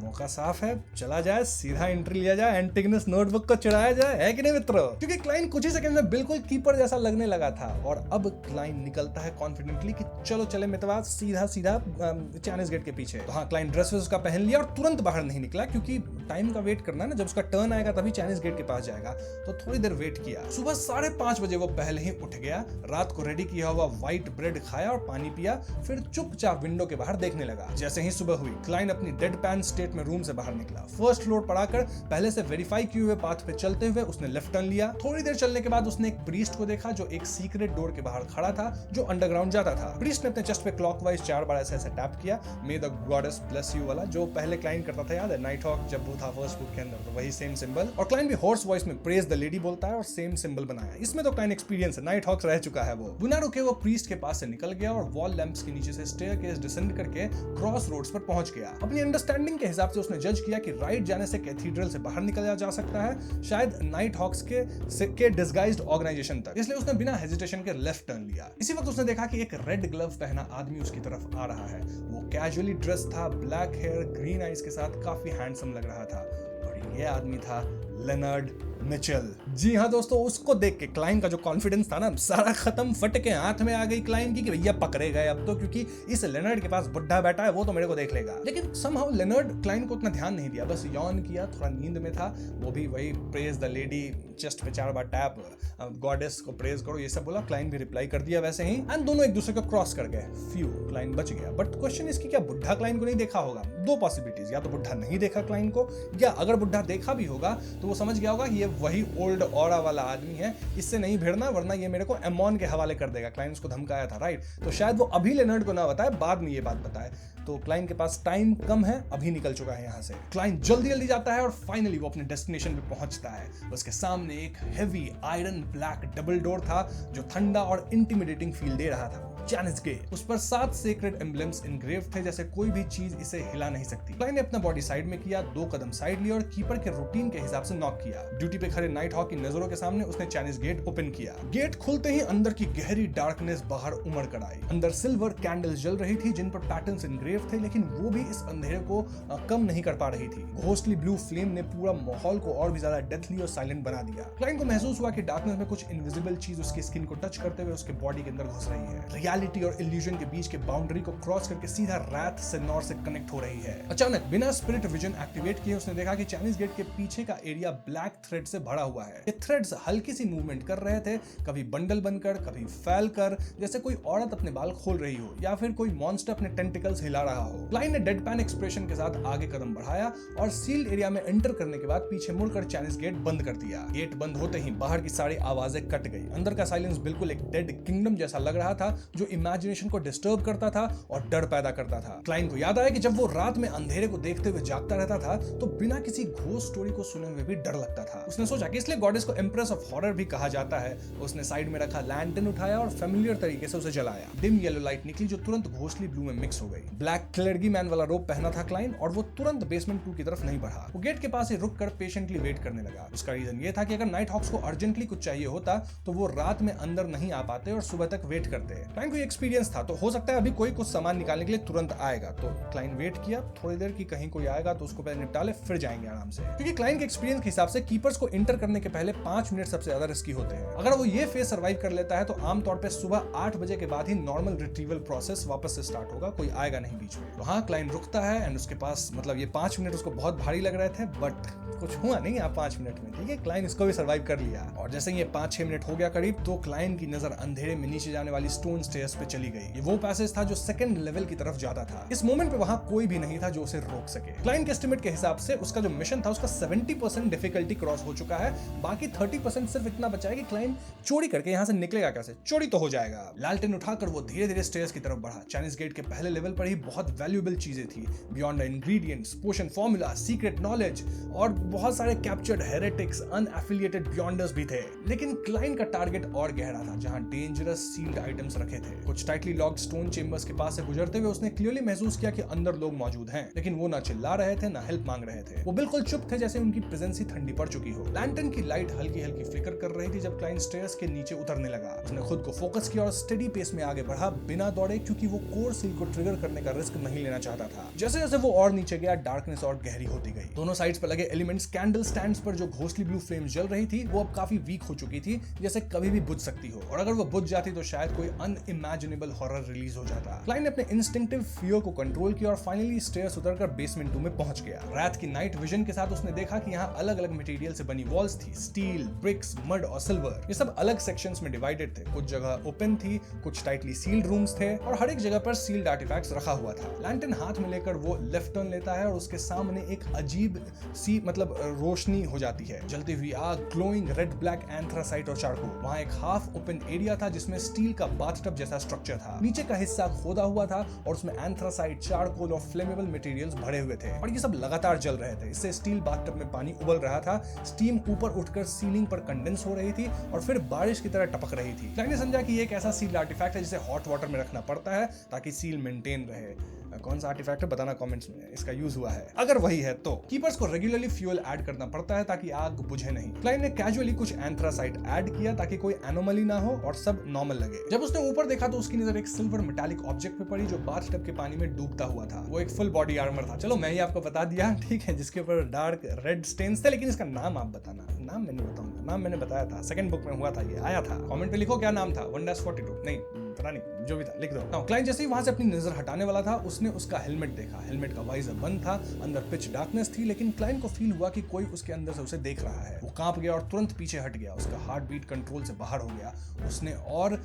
मौका साफ है, चला जाए, सीधा एंट्री लिया जाए, एंटिगनस नोटबुक को चुराया जाए, है कि नहीं मित्रों? क्योंकि क्लाइंट कुछ ही सेकंड में बिल्कुल कीपर जैसा लगने लगा था। और अब क्लाइंट निकलता है कॉन्फिडेंटली कि चलो चले मितवा सीधा चाइनीज गेट के पीछे। तो हाँ, क्लाइंट ड्रेस उसका पहन लिया और तुरंत बाहर नहीं निकला क्योंकि टाइम का वेट करना है ना, जब उसका टर्न आएगा तभी चाइनीज गेट के पास जाएगा। तो थोड़ी देर वेट किया। सुबह 5:30 बजे वो पहले ही उठ गया, रात को रेडी किया हुआ व्हाइट ब्रेड खाया और पानी पिया, फिर चुपचाप विंडो के बाहर देखने लगा। जैसे ही सुबह हुई, क्लाइंट अपनी डेड पैन स्टेट में रूम से बाहर निकला। फर्स्ट फ्लोर पर आकर पहले से वेरीफाई किए हुए पाथ पे चलते हुए उसने लेफ्ट टर्न लिया। थोड़ी देर चलने के बाद उसने एक प्रीस्ट को देखा जो एक सीक्रेट डोर के बाहर खड़ा था जो अंडरग्राउंड जाता था। प्रीस्ट ने अपने चेस्ट पे क्लॉकवाइज 4 बार ऐसे टैप किया, मे द गॉडेस ब्लेस यू वाला जो पहले क्लाइंट करता था, याद है नाइट हॉक जब वो था फर्स्ट बुक के अंदर, तो वही सेम सिंबल। और क्लाइंट भी हॉर्स वॉइस में प्रेज द लेडी बोलता है और सेम सिंबल बनाया। इसमें तो क्लाइंट एक्सपीरियंस है, नाइट हॉक रह चुका है वो। बिना रुके वो प्रीस्ट के पास से निकल गया और वॉल लैंप्स के नीचे से स्टेयरकेस डिसेंड करके क्रॉस रोड्स पर पहुंच गया। अपनी अंडरस्टैंडिंग के हिसाब से उसने जज किया कि राइट जाने से कैथीड्रल से बाहर निकला जा सकता है, शायद नाइट हॉक्स के डिस्गाइज्ड ऑर्गेनाइजेशन तक। इसलिए उसने बिना हेजिटेशन के लेफ्ट टर्न लिया। इसी वक्त उसने देखा कि एक रेड ग्लव पहना आदमी उसकी तरफ आ रहा है। वो कैजुअली ड्रेस था, ब्लैक हेयर, ग्रीन आईज के साथ काफी हैंडसम लग रहा था। और ये आदमी था लेनर्ड मिचेल। जी हाँ दोस्तों, उसको देख के क्लाइंट का जो कॉन्फिडेंस था ना, सारा खत्म, फट के हाथ में आ गई क्लाइंट की कि भैया पकड़े गए अब तो, क्योंकि इस लेनर्ड के पास बुढ़ा बैठा है, वो तो मेरे को देख लेगा। लेकिन समहाउ लेनर्ड क्लाइंट को उतना ध्यान नहीं दिया, बस यॉन किया, थोड़ा नींद में था। वो भी वही प्रेज द लेडी, चेस्ट पे 4 बार टैप, गॉडेस को प्रेज करो, ये सब बोला। क्लाइंट भी रिप्लाई कर दिया वैसे ही, एंड दोनों एक दूसरे को क्रॉस कर गए। फ्यू, क्लाइंट बच गया। बट क्वेश्चन इसकी, क्या बुढ़ा क्लाइंट को नहीं देखा होगा? 2 पॉसिबिलिटीज, या तो बुढ़ा नहीं देखा क्लाइंट को, या अगर बुढ़ा देखा भी होगा तो वो समझ गया होगा कि ये वही ओल्ड ऑरा वाला आदमी है, इससे नहीं भिड़ना वरना ये मेरे को एमॉन के हवाले कर देगा। क्लाइंट उसको धमकाया था, राइट? तो शायद वो अभी लेनर्ड को ना बताए, बाद में ये बात बताए। तो क्लाइंट के पास टाइम कम है, अभी निकल चुका है यहाँ से। क्लाइंट जल्दी जल्दी जाता है और फाइनली वो अपने डेस्टिनेशन पे पहुंचता है। उसके सामने एक heavy iron black double door था जो ठंडा और इंटिमिडेटिंग फील दे रहा था। चाइनीज गेट, उस पर 7 सेक्रेड एम्ब्लेम्स इनग्रेव थे, जैसे कोई भी चीज इसे हिला नहीं सकती। क्लाइंट ने अपना बॉडी साइड में किया, 2 कदम साइड लिए और कीपर के रूटीन के हिसाब से नॉक किया। ड्यूटी पे खड़े नाइट हॉक की नजरों के सामने उसने चाइनीज गेट ओपन किया। गेट खुलते ही अंदर की गहरी डार्कनेस बाहर उमड़ कर आई। अंदर सिल्वर कैंडल्स जल रही थी जिन पर पैटर्न्स इनग्रेव थे, लेकिन वो भी इस अंधेरे को कम नहीं कर पा रही थी। घोस्टली ब्लू फ्लेम ने पूरा माहौल को और भी ज्यादा डेथली और साइलेंट बना दिया। क्लाइंट को महसूस हुआ कि डार्कनेस में कुछ इनविजिबल चीज उसकी स्किन को टच करते हुए उसके बॉडी के अंदर घुस रही है। रियलिटी और इल्यूजन के बीच के बाउंड्री को क्रॉस करके सीधा रात से नॉर्थ से कनेक्ट हो रही है। अचानक बिना स्पिरिट विजन एक्टिवेट किए उसने देखा कि चाइनीज गेट के पीछे का एरिया ब्लैक थ्रेड से भरा हुआ है। ये थ्रेड्स हल्की सी मूवमेंट कर रहे थे, कभी बंडल बनकर, कभी फैलकर, जैसे कोई औरत अपने बाल खोल रही हो या फिर कोई मॉन्स्टर अपने टेंटिकल्स हिला रहा हो। क्लाइन ने डेडपैन एक्सप्रेशन के साथ आगे कदम बढ़ाया और सील्ड एरिया में एंटर करने के बाद पीछे मुड़कर चाइनीज गेट बंद कर दिया। गेट बंद होते ही बाहर की सारी आवाजें कट गई। अंदर का साइलेंस बिल्कुल एक डेड किंगडम जैसा लग रहा था, जो इमेजिनेशन को डिस्टर्ब करता था और डर पैदा करता था। क्लाइन को याद आया कि जब वो रात में अंधेरे को देखते हुए जागता रहता था तो बिना किसी घोस्ट स्टोरी को सुने हुए भी डर लगता था। उसने सोचा कि इसलिए गॉडेस को एम्प्रेस ऑफ हॉरर भी कहा जाता है। उसने साइड में रखा लैंटर्न उठाया और फेमिलियर तरीके से उसे जलाया। डिम येलो लाइट निकली जो तुरंत घोस्टली ब्लू में मिक्स हो गई। ब्लैक क्लर्गी मैन वाला रोब पहना था क्लाइन और वो तुरंत बेसमेंट 2 की तरफ नहीं बढ़ा। वो गेट के पास ही रुक कर पेशेंटली वेट करने लगा। उसका रीजन ये था कि अगर नाइट हॉक्स को अर्जेंटली कुछ चाहिए होता तो वो रात में अंदर नहीं आ पाते और सुबह तक वेट करते। क्लाइन को एक्सपीरियंस था तो हो सकता है अभी कोई कुछ सामान निकालने के लिए तुरंत आएगा। तो क्लाइन वेट किया थोड़ी देर की, कहीं कोई आएगा तो उसको पहले निपटा ले, फिर जाएंगे आराम से। क्योंकि क्लाइन के एक्सपीरियंस के हिसाब से कीपर्स को इंटर करने के पहले 5 मिनट सबसे ज्यादा रिस्की होते हैं। अगर वो ये फेज सर्वाइव कर लेता है तो आमतौर पे सुबह 8 बजे के बाद ही नॉर्मल रिट्रीवल प्रोसेस वापस से स्टार्ट होगा, कोई आएगा नहीं बीच में। तो हाँ, क्लाइन रुकता है एंड उसके पास मतलब ये 5 मिनट उसको बहुत भारी लग रहे थे, बट कुछ हुआ नहीं यहाँ 5 मिनट में। ठीक है, क्लाइन इसको भी सर्वाइव कर लिया। और जैसे ये 5-6 मिनट हो गया करीब, तो क्लाइन की नजर अंधेरे में नीचे जाने वाली स्टोन स्टेयर्स पे चली गई। ये वो पैसेज था जो सेकंड लेवल की तरफ जाता था। इस मोमेंट पे वहां कोई भी नहीं था जो उसे रोक सके। क्लाइन के एस्टिमेट के हिसाब से उसका जो मिशन था उसका 70% डिफिकल्टी क्रॉस हो चुका है। बाकी 30% सिर्फ इतना बचा है कि क्लाइन चोरी करके यहाँ से निकलेगा कैसे। चोरी तो हो जाएगा। लालटेन उठाकर वो धीरे धीरे स्टेयर्स की तरफ बढ़ा। चाइनीज गेट के पहले लेवल पर ही बहुत वैल्यूएबल चीजें थी, beyond the ingredients, potion formula, secret knowledge और बहुत सारे कैप्चर्ड हेरेटिक्स, अनएफिलिएटेड बियॉन्डर्स भी थे। लेकिन क्लाइन का टारगेट और गहरा था, जहां डेंजरस सील्ड आइटम्स रखे थे। कुछ टाइटली लॉक्ड स्टोन चेंबर्स के पास से गुजरते हुए उसने क्लियरली महसूस किया कि अंदर लोग मौजूद हैं, लेकिन वो ना चिल्ला रहे थे ना हेल्प मांग रहे थे। वो बिल्कुल चुप थे, जैसे उनकी प्रेजेंस ही ठंडी पड़ चुकी हो। लैंटर्न की लाइट हल्की हल्की फ्लिकर कर रही थी जब क्लाइन स्टेयर्स के नीचे उतरने लगा। उसने खुद को फोकस किया और स्टेडी पेस में आगे बढ़ा, बिना दौड़े, क्योंकि वो कोर सील को ट्रिगर करने का रिस्क नहीं लेना चाहता था। जैसे जैसे वो और नीचे गया, डार्कनेस और गहरी होती गई। दोनों साइड्स पर लगे एलिमेंट्स, कैंडल स्टैंड्स पर जो घोस्टली ब्लू फ्लेम जल रही थी, वो अब काफी वीक हो चुकी थी, जैसे कभी भी बुझ सकती हो। और अगर वो बुझ जाती तो शायद कोई अनइमेजिनेबल हॉरर रिलीज हो जाता। क्लाइन ने अपने इंस्टिंक्टिव फियर को कंट्रोल किया और फाइनली स्टेयर्स उतरकर बेसमेंट 2 में पहुंच गया। रात की नाइट विजन के साथ उसने देखा कि यहाँ अलग अलग मटेरियल से बनी वॉल्स थी, स्टील, ब्रिक्स, मड और सिल्वर। ये सब अलग सेक्शंस में डिवाइडेड थे। कुछ जगह ओपन थी, कुछ टाइटली सील्ड रूम्स थे और हर एक जगह पर सील्ड आर्टिफैक्ट्स रखा हुआ था। लैंटर्न हाथ में लेकर वो लेफ्ट टर्न लेता है और उसके सामने एक अजीब सी मतलब रोशनी हो जाती है। जलती हुई आग, ग्लोइंग रेड ब्लैक एंथ्रासाइट और चारकोल। वहाँ एक हाफ ओपन एरिया था जिसमें स्टील का बाथटब जैसा स्ट्रक्चर था। नीचे का हिस्सा खोदा हुआ था और उसमें एंथ्रासाइट, चारकोल और फ्लेमेबल मटेरियल्स भरे हुए थे और ये सब लगातार जल रहे थे। इससे स्टील बाथटब में पानी उबल रहा था। स्टीम ऊपर उठकर सीलिंग पर कंडेंस हो रही थी और फिर बारिश की तरह टपक रही थी। क्लाइन ने समझा कि ये एक ऐसा सील आर्टिफैक्ट है जिसे हॉट वाटर में रखना पड़ता है ताकि सील मेंटेन रहे। कौन सा आर्टिफैक्ट है बताना कमेंट्स में, इसका यूज हुआ है। अगर वही है तो कीपर्स को रेगुलरली फ्यूल ऐड करना पड़ता है ताकि आग बुझे नहीं। क्लाइन ने कैजुअली कुछ एंथ्रासाइट ऐड किया ताकि कोई एनोमली ना हो और सब नॉर्मल लगे। जब उसने ऊपर देखा तो उसकी नजर एक सिल्वर मेटालिक ऑब्जेक्ट पे पड़ी जो बाथटब के पानी में डूबता हुआ था। वो एक फुल बॉडी आर्मर था। चलो मैं ही आपको बता दिया, ठीक है, जिसके ऊपर डार्क रेड स्टेन्स थे, लेकिन इसका नाम आप बताना। नाम मैंने बताऊंगा, नाम मैंने बताया था, सेकंड बुक में हुआ था, ये आया था। कमेंट पे लिखो क्या नाम था, 1-42 नहीं पता नहीं, जो भी था लिख दो। क्लाइन जैसे ही वहां से अपनी नजर हटाने वाला था उसने उसका हेलमेट देखा। हेलमेट का वाइजर बंद था, अंदर पिच डार्कनेस थी, लेकिन क्लाइन को फील हुआ कि कोई उसके अंदर से उसे देख रहा है। वो कांप गया और तुरंत पीछे हट गया। उसका हार्ट बीट कंट्रोल से बाहर हो गया। उसने और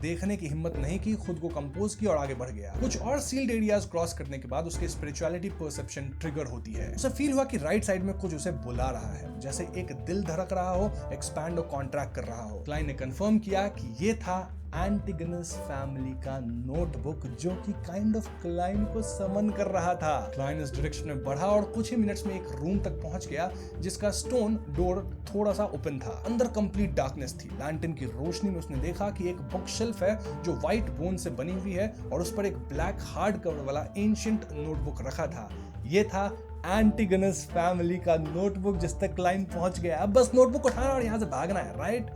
देखने की हिम्मत नहीं की, खुद को कंपोज किया और आगे बढ़ गया। कुछ और सील्ड एरियाज क्रॉस करने के बाद उसकी स्पिरिचुअलिटी परसेप्शन ट्रिगर होती है। उसे फील हुआ कि राइट साइड में कुछ उसे बुला रहा है, जैसे एक दिल धड़क रहा हो, एक्सपैंड और कॉन्ट्रैक्ट कर रहा हो। क्लाइन ने कंफर्म किया कि ये था एंटिगनस फैमिली का नोटबुक, जो कि काइंड ऑफ क्लाइन को समन कर रहा था। क्लाइन इस डायरेक्शन में बढ़ा और कुछ ही मिनट्स में एक रूम तक पहुंच गया जिसका स्टोन डोर थोड़ा सा ओपन था। अंदर कंप्लीट डार्कनेस थी। लैंटर्न की रोशनी में उसने देखा कि एक बुक शेल्फ है जो व्हाइट बोन से बनी हुई है और उस पर एक ब्लैक हार्ड कवर वाला एंशिएंट नोटबुक रखा था। ये था एंटिगनस फैमिली का नोटबुक जिस तक क्लाइन पहुंच गया। अब बस नोटबुक उठाना और यहाँ से भागना है, राइट?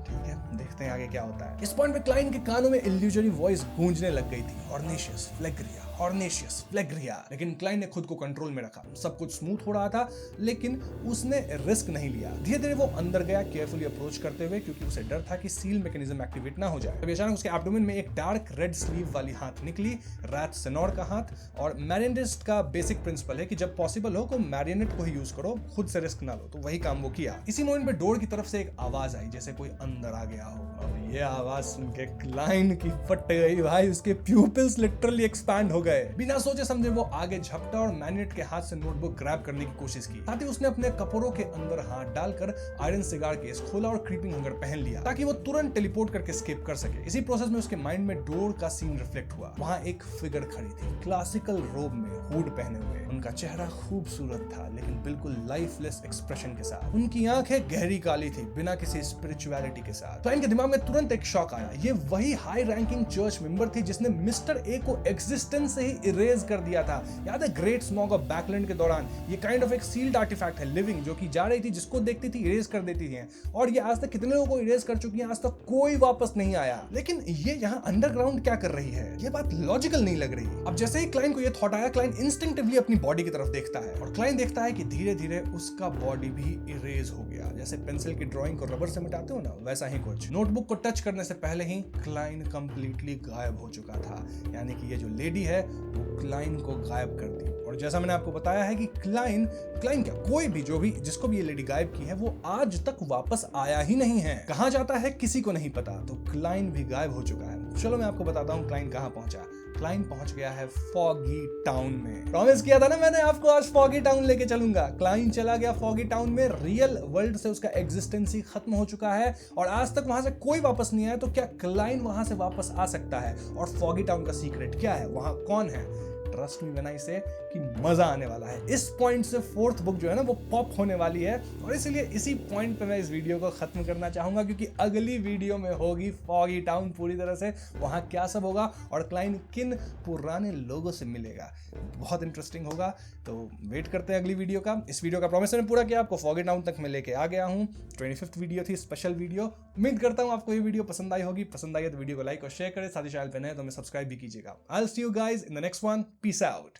ठीक है, देखते हैं आगे क्या होता है। इस पॉइंट पे क्लाइन के कानों में इल्यूजरी वॉइस गूंजने लग गई थी। ऑर्नेशियस, फ्लेग्रिया, ऑर्नेशियस, फ्लेग्रिया। लेकिन क्लाइन ने खुद को कंट्रोल में रखा। सब कुछ स्मूथ हो रहा था, लेकिन उसने रिस्क नहीं लिया। धीरे धीरे वो अंदर गया, केयरफुली अप्रोच करते हुए, क्योंकि उसे डर था कि सील मैकेनिज्म एक्टिवेट ना हो जाए। तभी अचानक उसके एब्डोमेन में एक डार्क रेड स्लीव वाली हाथ निकली, रैथ सेनोर का हाथ। और मैरियनिस्ट का बेसिक प्रिंसिपल है कि जब पॉसिबल हो तो मैरियनेट को ही यूज करो, खुद से रिस्क ना लो। तो वही काम वो किया। इसी मोमेंट पे डोर की तरफ से एक आवाज आई, जैसे कोई अंदर आ गया हो। अब ये आवाज सुन के क्लाइन की फट गई भाई, उसके प्यूपिल्स लिटरली एक्सपैंड हो गए। बिना सोचे समझे वो आगे झपटा और मैरियनेट के हाथ से नोटबुक ग्रैब करने की कोशिश की। साथ ही उसने अपने कपड़ों के अंदर हाथ डालकर आयरन सिगार केस खोला और क्रीपिंग हंगर पहन लिया, ताकि वो तुरंत टेलीपोर्ट करके एस्केप कर सके। इसी प्रोसेस में उसके माइंड में डोर का सीन रिफ्लेक्ट हुआ। वहां एक फिगर खड़ी थी, क्लासिकल रोब में, हुड पहने हुए। उनका चेहरा खूबसूरत था, लेकिन बिल्कुल लाइफलेस एक्सप्रेशन के साथ। उनकी आंखें गहरी काली थी, बिना किसी स्पिरिचुअलिटी के साथ। क्लाइन के दिमाग में तुरंत एक शॉक आया। ये वही हाई रैंकिंग चर्च मेंबर थी जिसने मिस्टर ए को एग्जिस्टेंस से ही इरेज कर दिया था। याद है ग्रेट स्मॉग ऑफ बैकलैंड के दौरान? ये काइंड ऑफ एक सील्ड आर्टिफैक्ट है, लिविंग, जो कि जा रही थी, जिसको देखती थी इरेज कर देती थी। और ये आज तक कितने लोगों को इरेज कर चुकी है, आज तक कोई वापस नहीं आया। लेकिन ये यहाँ अंडरग्राउंड क्या कर रही है? ये बात लॉजिकल नहीं लग रही। अब जैसे ही क्लाइन को ये थॉट आया, क्लाइन इंस्टिंक्टिवली अपनी बॉडी की तरफ देखता है, और क्लाइन देखता है कि धीरे धीरे उसका बॉडी भी इरेज हो गया। जैसे पेंसिल की ड्राइंग को रबर से मिटाते हो ना, वैसा ही कुछ। नोटबुक को टच करने से पहले ही क्लाइन कंप्लीटली गायब हो चुका था। यानी कि ये जो लेडी है वो क्लाइन को गायब कर दी। और जैसा मैंने आपको बताया है कि क्लाइन क्या, कोई भी, जो भी, जिसको भी ये लेडी गायब की है, वो आज तक वापस आया ही नहीं है। कहां जाता है किसी को नहीं पता। तो क्लाइन भी गायब हो चुका है। चलो मैं आपको बताता हूँ क्लाइन कहां पहुंचा। क्लाइन पहुंच गया है फॉगी टाउन में। प्रॉमिस किया था ना मैंने आपको, आज फॉगी टाउन लेके चलूंगा। क्लाइन चला गया फॉगी टाउन में। रियल वर्ल्ड से उसका एग्जिस्टेंस ही खत्म हो चुका है और आज तक वहां से कोई वापस नहीं आया। तो क्या क्लाइन वहां से वापस आ सकता है? और फॉगी टाउन का सीक्रेट क्या है, वहां कौन है? ट्रस्ट मी बना इसे कि मजा आने वाला है। इस पॉइंट से फोर्थ बुक जो है ना वो पॉप होने वाली है, और इसलिए इसी पॉइंट पे मैं इस वीडियो को खत्म करना चाहूंगा, क्योंकि अगली वीडियो में होगी फॉगी टाउन पूरी तरह से, वहां क्या सब होगा और क्लाइन किन पुराने लोगों से मिलेगा। बहुत इंटरेस्टिंग होगा, तो वेट करते हैं अगली वीडियो का। इस वीडियो का प्रॉमिस मैंने पूरा किया, आपको फॉगी टाउन तक मैं लेके आ गया हूँ। 25th वीडियो थी, स्पेशल वीडियो। उम्मीद करता हूँ आपको ये वीडियो पसंद आई होगी। पसंद आई है तो वीडियो को लाइक और शेयर करें, साथ ही चैनल पे नए तो हमें सब्सक्राइब भी कीजिएगा। I will see you guys in the next one. Peace out.